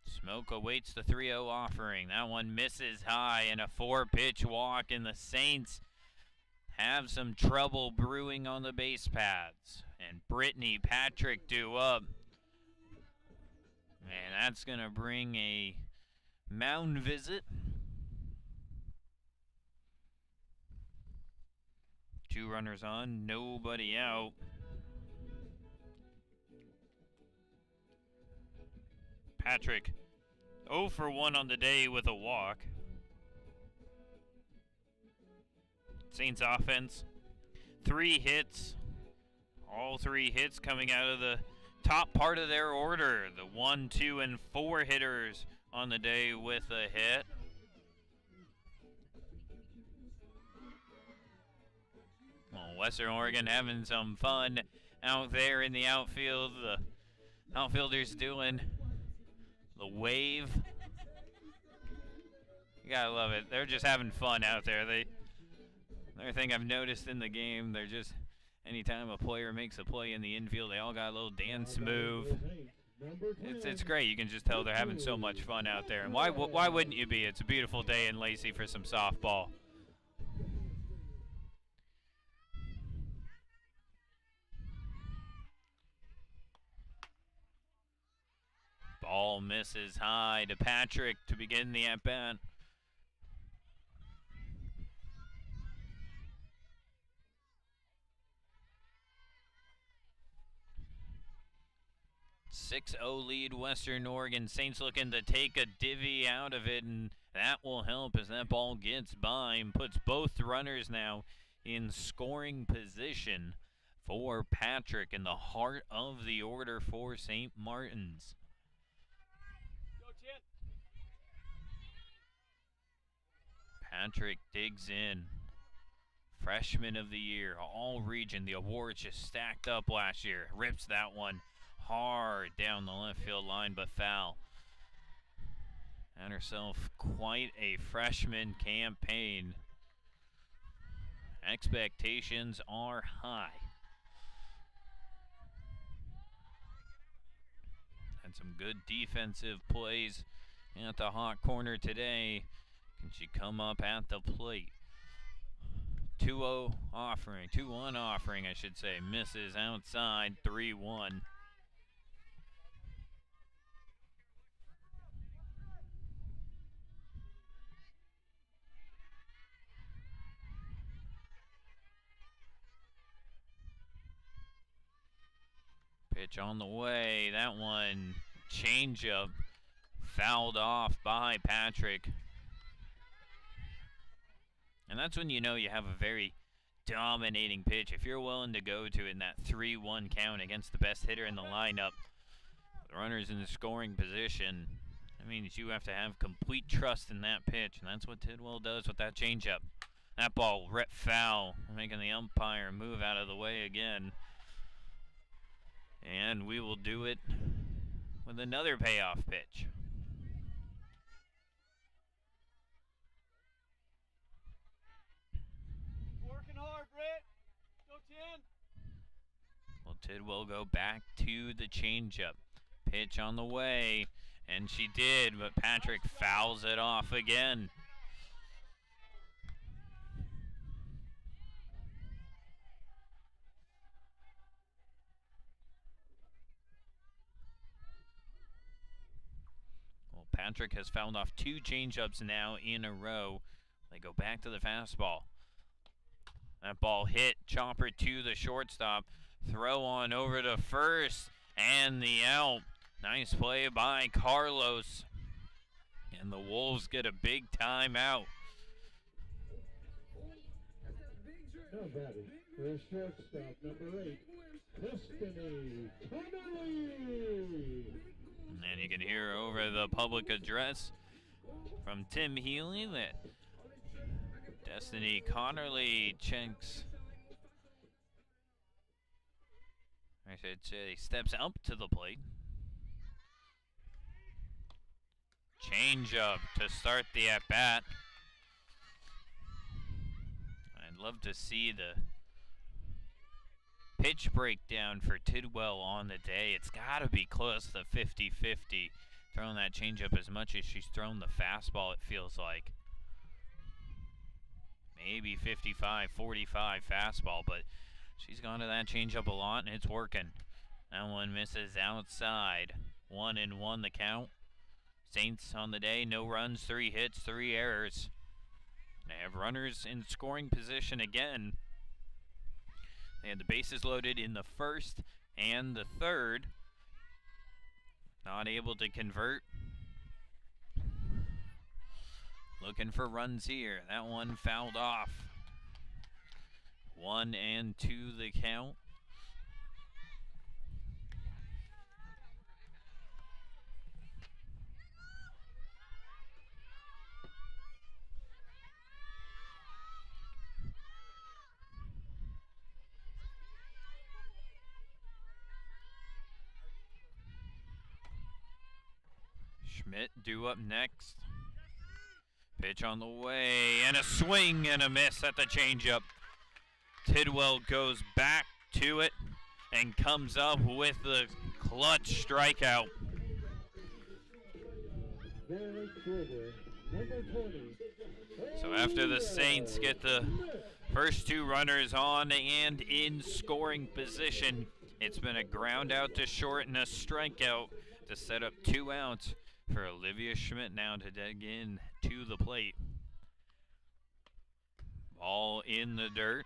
Smoke awaits the 3-0 offering. That one misses high, and a 4-pitch walk, and the Saints have some trouble brewing on the base paths. And Brittany Patrick due up. And that's going to bring a mound visit. 2 runners on, nobody out. Patrick 0 for 1 on the day with a walk. Saints offense, 3 hits. All 3 hits coming out of the top part of their order. The 1, 2, and 4 hitters on the day with a hit. Well, Western Oregon having some fun out there in the outfield. The outfielders doing the wave. You gotta love it. They're just having fun out there. Another thing I've noticed in the game, they're just, anytime a player makes a play in the infield, they all got a little dance move. It's great. You can just tell they're having so much fun out there. And why wouldn't you be? It's a beautiful day in Lacey for some softball. Ball misses high to Patrick to begin the at-bat. .6-0 lead Western Oregon. Saints looking to take a divvy out of it, and that will help as that ball gets by and puts both runners now in scoring position for Patrick in the heart of the order for St. Martin's. Patrick digs in. Freshman of the year, all region. The awards just stacked up last year. Rips that one hard down the left field line, but foul. Had herself quite a freshman campaign. Expectations are high. Had some good defensive plays at the hot corner today. Can she come up at the plate? 2-0 offering, 2-1 offering, I should say. Misses outside, 3-1. Pitch on the way. That one, changeup, fouled off by Patrick. And that's when you know you have a very dominating pitch. If you're willing to go to it in that 3-1 count against the best hitter in the lineup, the runners in the scoring position, that means you have to have complete trust in that pitch, and that's what Tidwell does with that changeup. That ball ripped foul, making the umpire move out of the way again. And we will do it with another payoff pitch. Working hard, Britt. Go 10. Well, Tidwell go back to the changeup. Pitch on the way, and she did, but Patrick fouls it off again. Well, Patrick has fouled off 2 changeups now in a row. They go back to the fastball. That ball hit chopper to the shortstop. Throw on over to first, and the out. Nice play by Carlos. And the Wolves get a big timeout. Now batting for shortstop, number 8, Destiny Connolly. And you can hear over the public address from Tim Healy that Destiny Connerly checks. I should say steps up to the plate. Change up to start the at-bat. I'd love to see the pitch breakdown for Tidwell on the day. It's got to be close to 50-50. Throwing that changeup as much as she's thrown the fastball, it feels like. Maybe 55-45 fastball, but she's gone to that changeup a lot, and it's working. That one misses outside. 1-1 the count. Saints on the day, no runs, 3 hits, 3 errors. They have runners in scoring position again. They had the bases loaded in the first and the third. Not able to convert. Looking for runs here. That one fouled off. 1-2 the count. Schmidt due up next. Pitch on the way, and a swing and a miss at the changeup. Tidwell goes back to it and comes up with the clutch strikeout. Derek Schroeder, number 20. So after the Saints get the first 2 runners on and in scoring position, it's been a ground out to short and a strikeout to set up 2 outs for Olivia Schmidt now to dig in to the plate. Ball in the dirt.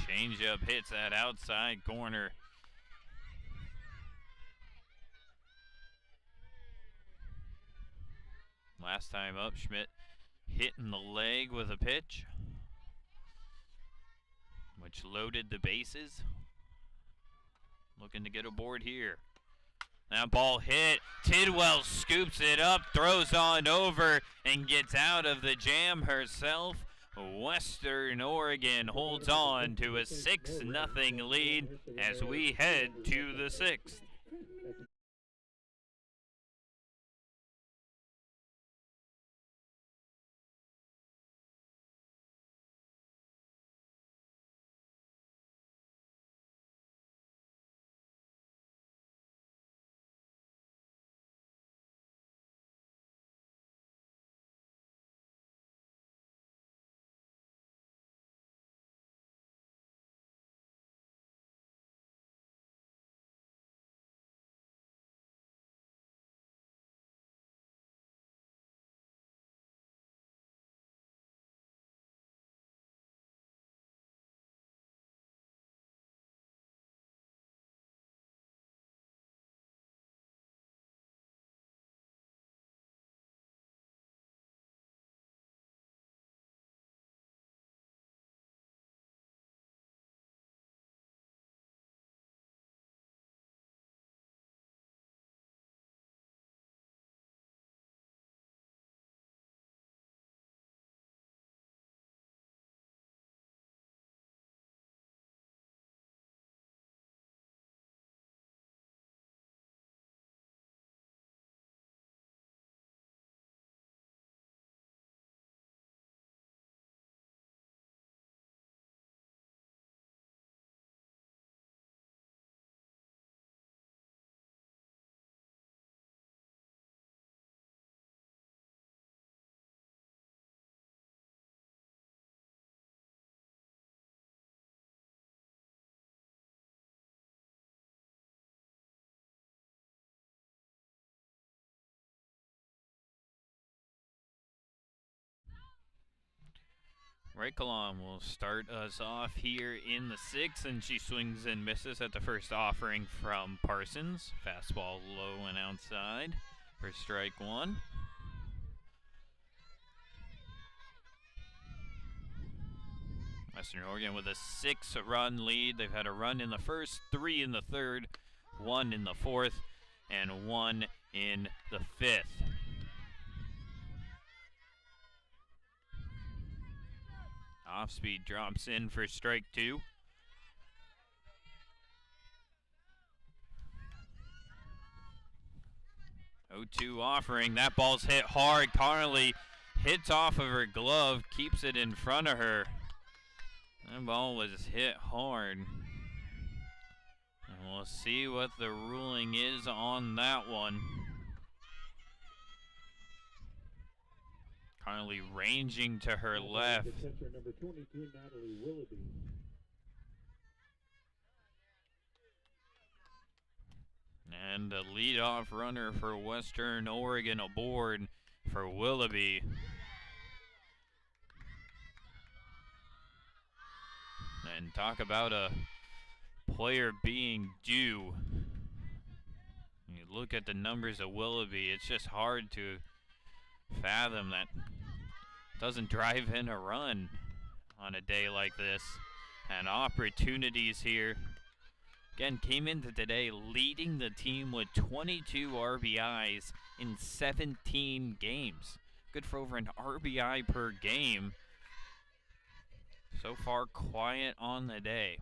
Changeup hits that outside corner. Last time up, Schmidt hitting the leg with a pitch. which loaded the bases. Looking to get a board here. That ball hit. Tidwell scoops it up, throws on over, and gets out of the jam herself. Western Oregon holds on to a 6-0 lead as we head to the 6th. Raycolon will start us off here in the 6th, and she swings and misses at the first offering from Parsons. Fastball low and outside for strike 1. Western Oregon with a 6-run lead. They've had a run in the first, 3 in the 3rd, 1 in the 4th, and 1 in the 5th. Off speed drops in for strike 2. O2 offering. That ball's hit hard. Carly hits off of her glove, keeps it in front of her. That ball was hit hard. And we'll see what the ruling is on that one. Carly ranging to her left. Catcher number 22, Natalie Willoughby. And a leadoff runner for Western Oregon aboard for Willoughby. And talk about a player being due. You look at the numbers of Willoughby, it's just hard to fathom that doesn't drive in a run on a day like this. And opportunities here. Again, came into today leading the team with 22 RBIs in 17 games. Good for over an RBI per game. So far, quiet on the day.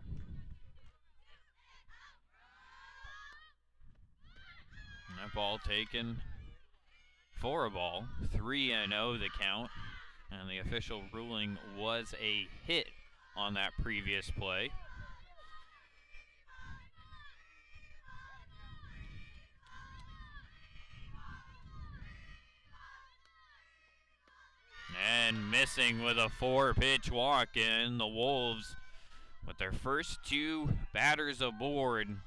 And that ball taken for a ball. 3-0 the count. And the official ruling was a hit on that previous play. And missing with a 4-pitch walk in, the Wolves with their first 2 batters aboard. And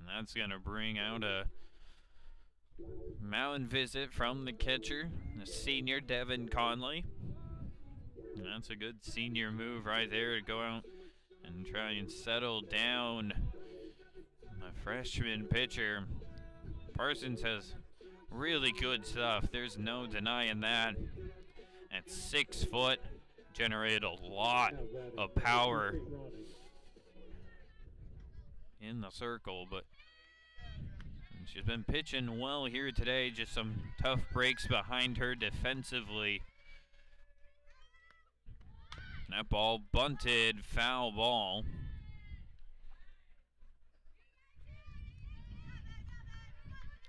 that's going to bring out a mound visit from the catcher, the senior Devin Conley. And that's a good senior move right there to go out and try and settle down the freshman pitcher. Parsons has really good stuff. There's no denying that. at 6 foot, generated a lot Now batting of number power 26, Ronning. in the circle, but she's been pitching well here today. Just some tough breaks behind her defensively. That ball bunted, foul ball.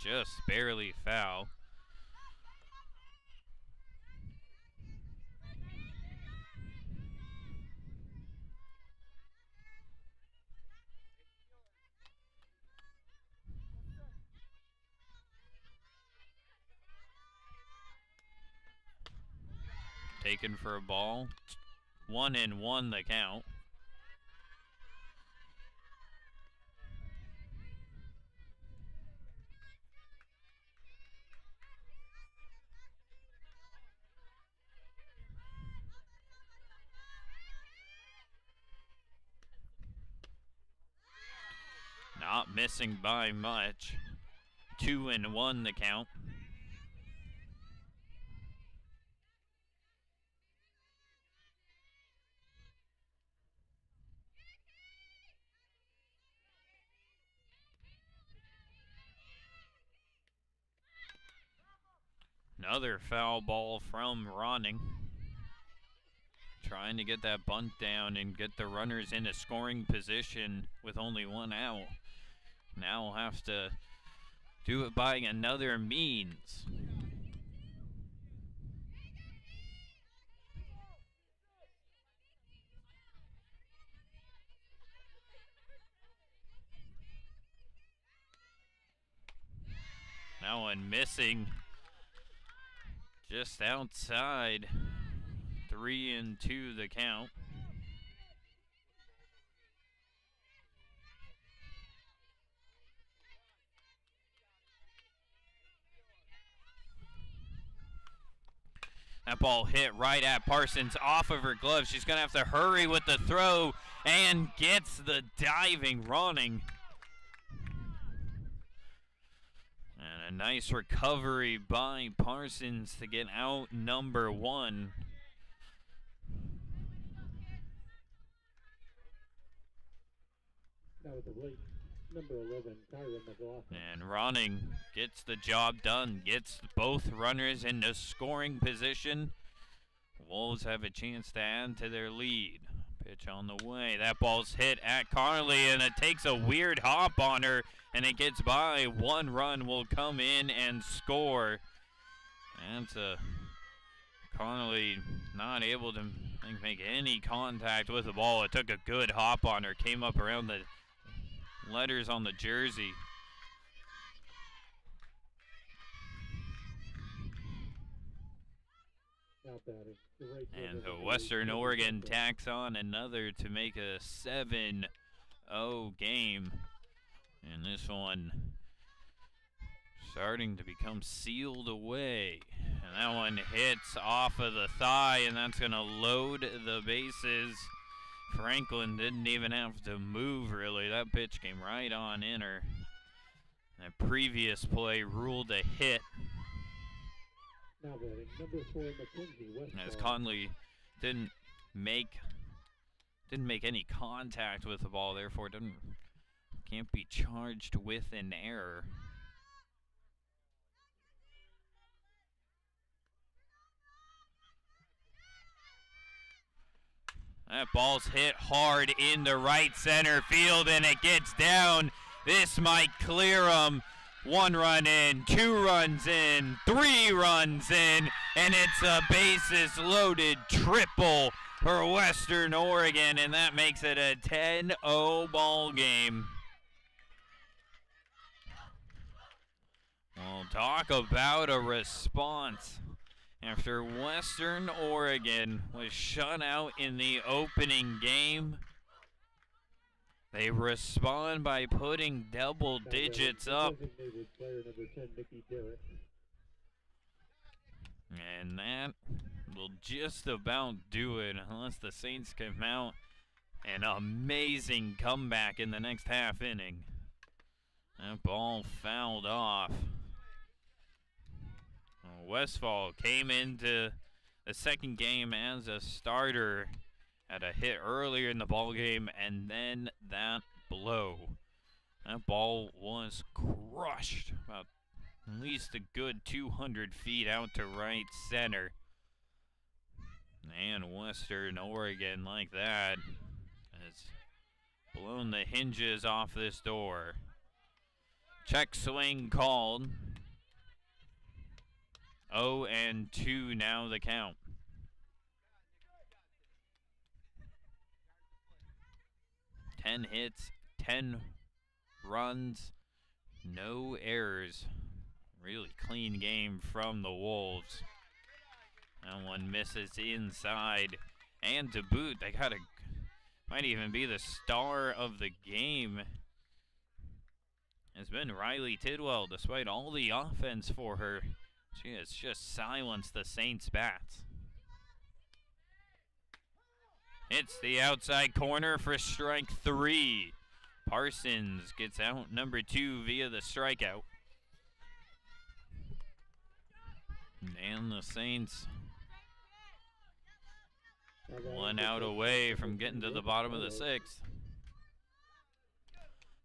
Just barely foul. Taken for a ball. 1-1 the count. Not missing by much. 2-1 the count. Another foul ball from Ronning. Trying to get that bunt down and get the runners in a scoring position with only 1 out. Now we'll have to do it by another means. That one missing. Just outside. 3-2 the count. That ball hit right at Parsons off of her glove. She's going to have to hurry with the throw and gets the diving running. And a nice recovery by Parsons to get out number 1. Now with the plate, number 11, Kyra McLaughlin. And Ronning gets the job done, gets both runners into scoring position. Wolves have a chance to add to their lead. Pitch on the way. That ball's hit at Carly, and it takes a weird hop on her, and it gets by. 1 run will come in and score. And Carly not able to make any contact with the ball. It took a good hop on her, came up around the letters on the jersey. Now batting the right And fielder, number Western 18, Oregon Jessica. tacks on another to make a 7-0 game. And this one starting to become sealed away. And that one hits off of the thigh, and that's going to load the bases. Franklin didn't even have to move, really. That pitch came right on in her. That previous play ruled a hit. Now batting number 4, Mackenzie As Westphal. Conley didn't make any contact with the ball, therefore can't be charged with an error. That ball's hit hard into right center field, and it gets down. This might clear them. 1 run in, 2 runs in, 3 runs in, and it's a bases loaded triple for Western Oregon, and that makes it a 10-0 ball game. We'll talk about a response. After Western Oregon was shut out in the opening game, they respond by putting double Now batting digits the up. designated player number 10, Nikki Derrick. And that will just about do it unless the Saints can mount an amazing comeback in the next half inning. That ball fouled off. Westphal came into the second game as a starter. Had a hit earlier in the ball game, and then that blow. That ball was crushed about at least a good 200 feet out to right center. And Western Oregon, like that, has blown the hinges off this door. Check swing called. 0-2 now the count. Ten hits, 10 runs, no errors. Really clean game from the Wolves. That one misses inside. And to boot, they might even be the star of the game. Has been Riley Tidwell, despite all the offense for her. She has just silenced the Saints' bats. Hits the outside corner for strike 3. Parsons gets out number 2 via the strikeout. And the Saints 1 out away from getting to the bottom of the 6th.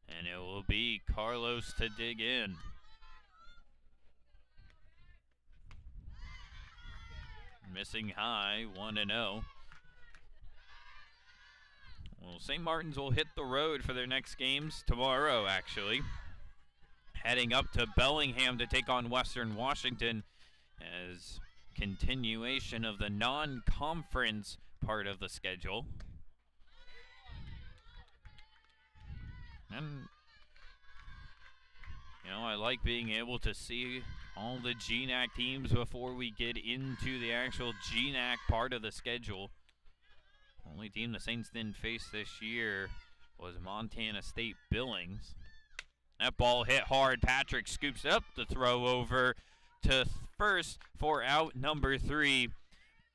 And it will be Carlos to dig in. Missing high, 1-0. Well, St. Martin's will hit the road for their next games tomorrow, actually. Heading up to Bellingham to take on Western Washington as continuation of the non-conference part of the schedule. And, I like being able to see all the GNAC teams before we get into the actual GNAC part of the schedule. Only team the Saints didn't face this year was Montana State Billings. That ball hit hard. Patrick scoops it up to throw over to first for out number 3.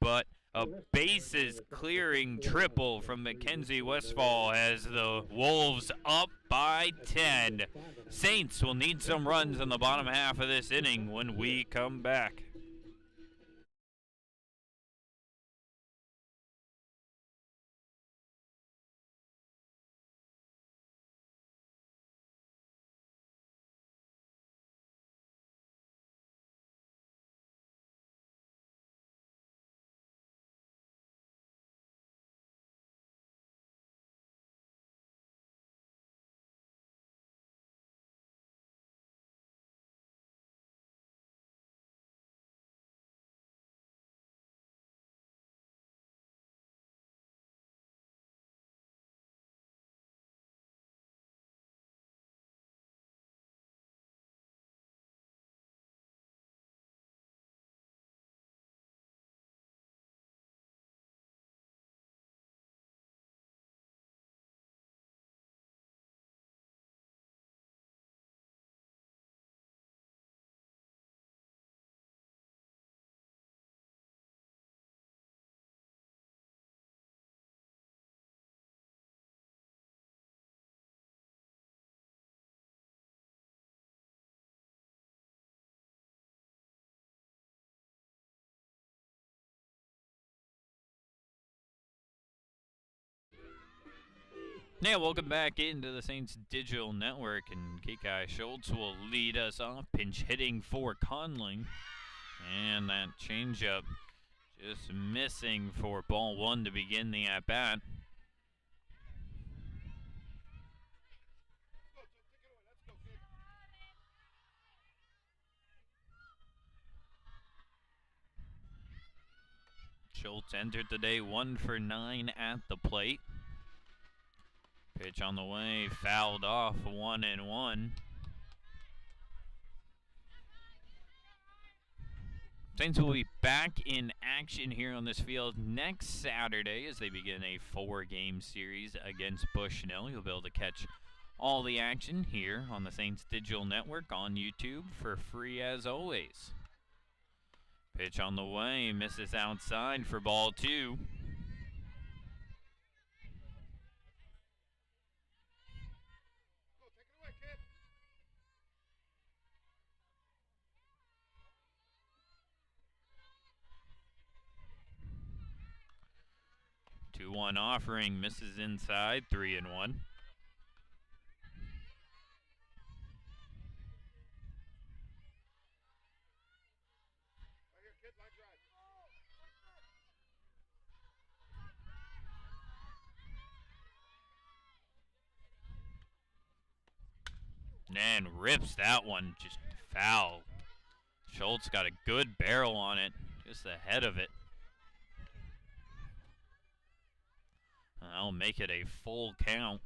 But a bases clearing triple from Mackenzie Westfall has the Wolves up by 10. Saints will need some runs in the bottom half of this inning when we come back. Yeah, welcome back into the Saints Digital Network, and Kekai Schultz will lead us off, pinch hitting for Conling. And that changeup just missing for ball 1 to begin the at-bat. Schultz entered the day 1 for 9 at the plate. Pitch on the way, fouled off, 1-1. Saints will be back in action here on this field next Saturday as they begin a 4-game series against Bushnell. You'll be able to catch all the action here on the Saints Digital Network on YouTube for free as always. Pitch on the way, misses outside for ball 2. 3-1 offering, misses inside, 3-1. And rips that one, just foul. Schultz got a good barrel on it, just ahead of it. I'll make it a full count.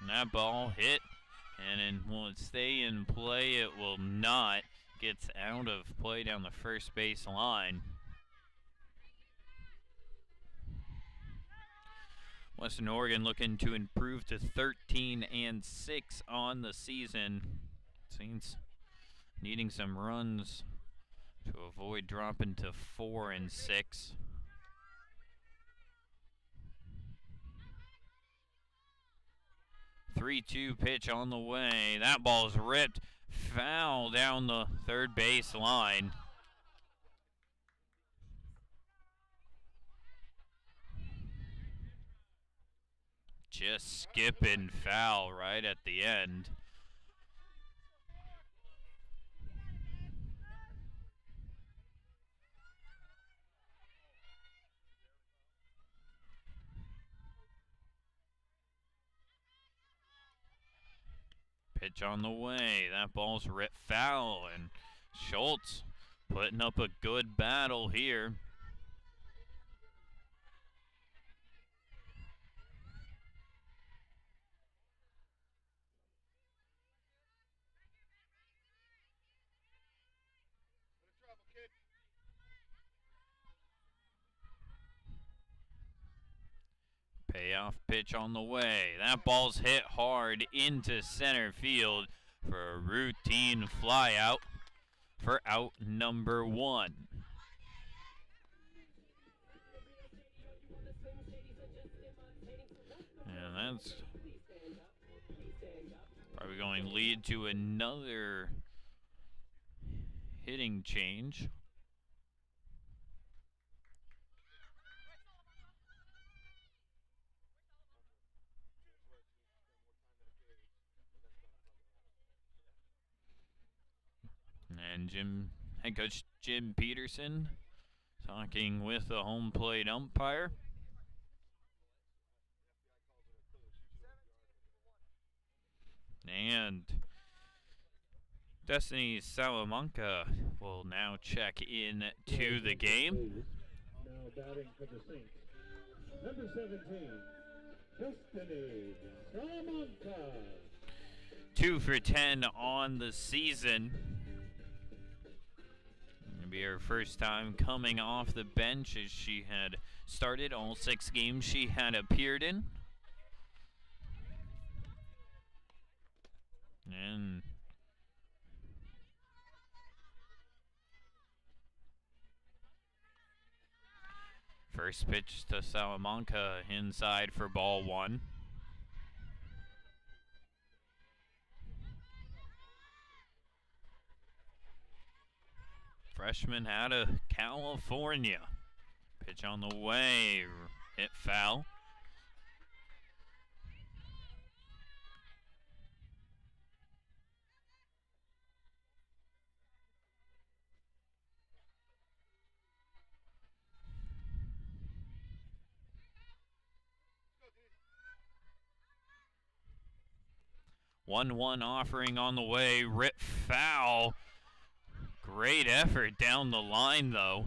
And that ball hit, and will it stay in play? It will not. Gets out of play down the first base line. Western Oregon looking to improve to 13-6 on the season. Saints needing some runs to avoid dropping to 4-6. Three-two pitch on the way. That ball's ripped. Foul down the third base line. Just skipping foul right at the end. Pitch on the way. That ball's ripped foul, and Schultz putting up a good battle here. Payoff pitch on the way. That ball's hit hard into center field for a routine fly out for out number 1. And that's probably going to lead to another hitting change. And head coach Jim Peterson talking with the home plate umpire. And Destiny Salamanca will now check in to the game. Now batting for the Saints. Number 17, Destiny Salamanca. 2 for 10 on the season. It'll be her first time coming off the bench, as she had started all 6 games she had appeared in. And first pitch to Salamanca, inside for ball 1. Freshman out of California. Pitch on the way, hit foul. One offering on the way, rip foul. Great effort down the line, though.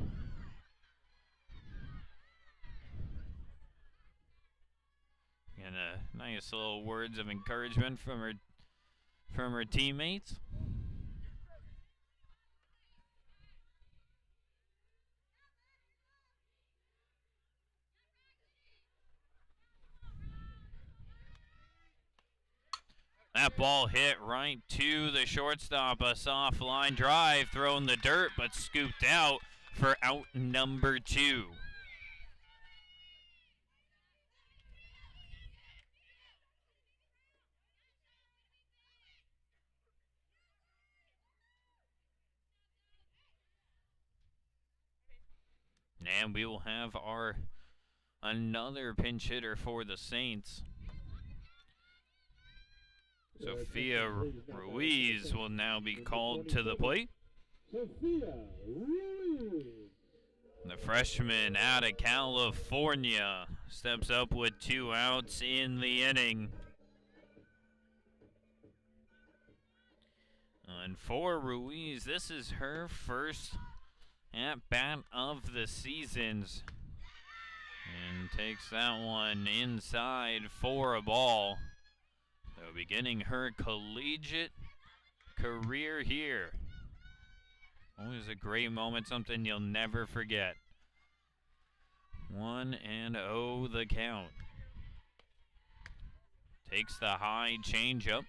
And nice little words of encouragement from her teammates. That ball hit right to the shortstop. A soft line drive, thrown the dirt, but scooped out for out number 2. And we will have our another pinch hitter for the Saints. Sophia Ruiz will now be called to the plate. Sophia Ruiz. The freshman out of California steps up with 2 outs in the inning. And for Ruiz, this is her first at-bat of the seasons. And takes that one inside for a ball. So beginning her collegiate career here. Always a great moment, something you'll never forget. 1-0 the count. Takes the high changeup.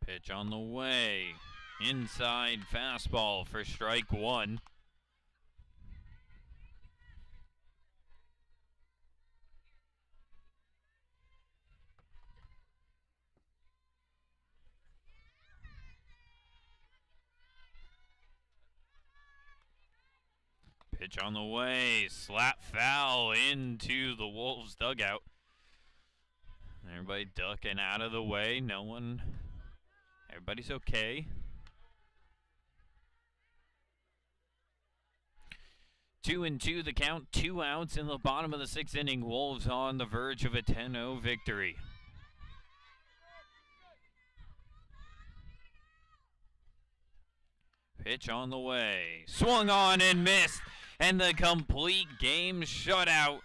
Pitch on the way. Inside fastball for strike 1. Pitch on the way. Slap foul into the Wolves dugout. Everybody ducking out of the way. Everybody's okay. 2-2 the count, 2 outs in the bottom of the 6th inning. Wolves on the verge of a 10-0 victory. Pitch on the way. Swung on and missed. And the complete game shutout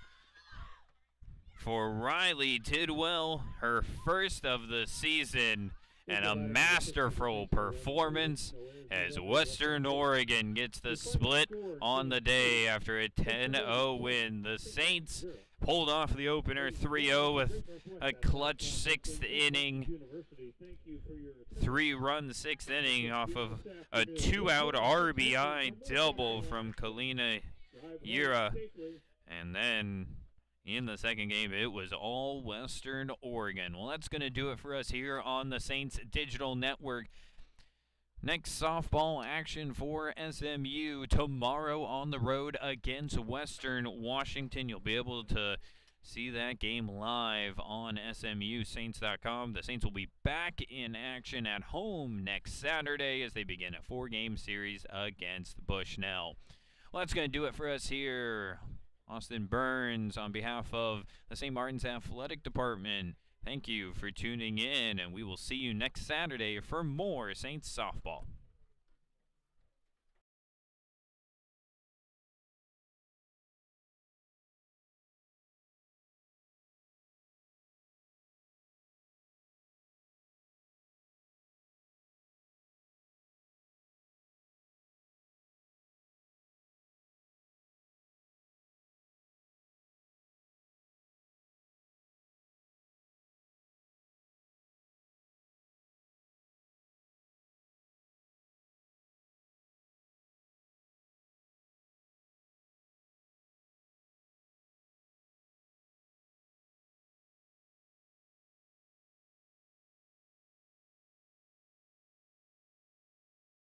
for Riley Tidwell. Her first of the season. And a masterful performance as Western Oregon gets the split on the day after a 10-0 win. The Saints pulled off the opener 3-0 with a clutch 6th inning, 3-run 6th inning off of a 2-out RBI double from Kalina Yira. And then in the second game, it was all Western Oregon. Well, that's going to do it for us here on the Saints Digital Network. Next softball action for SMU tomorrow on the road against Western Washington. You'll be able to see that game live on SMUSaints.com. The Saints will be back in action at home next Saturday as they begin a 4-game series against Bushnell. Well, that's going to do it for us here. Austin Burns on behalf of the St. Martin's Athletic Department. Thank you for tuning in, and we will see you next Saturday for more Saints softball.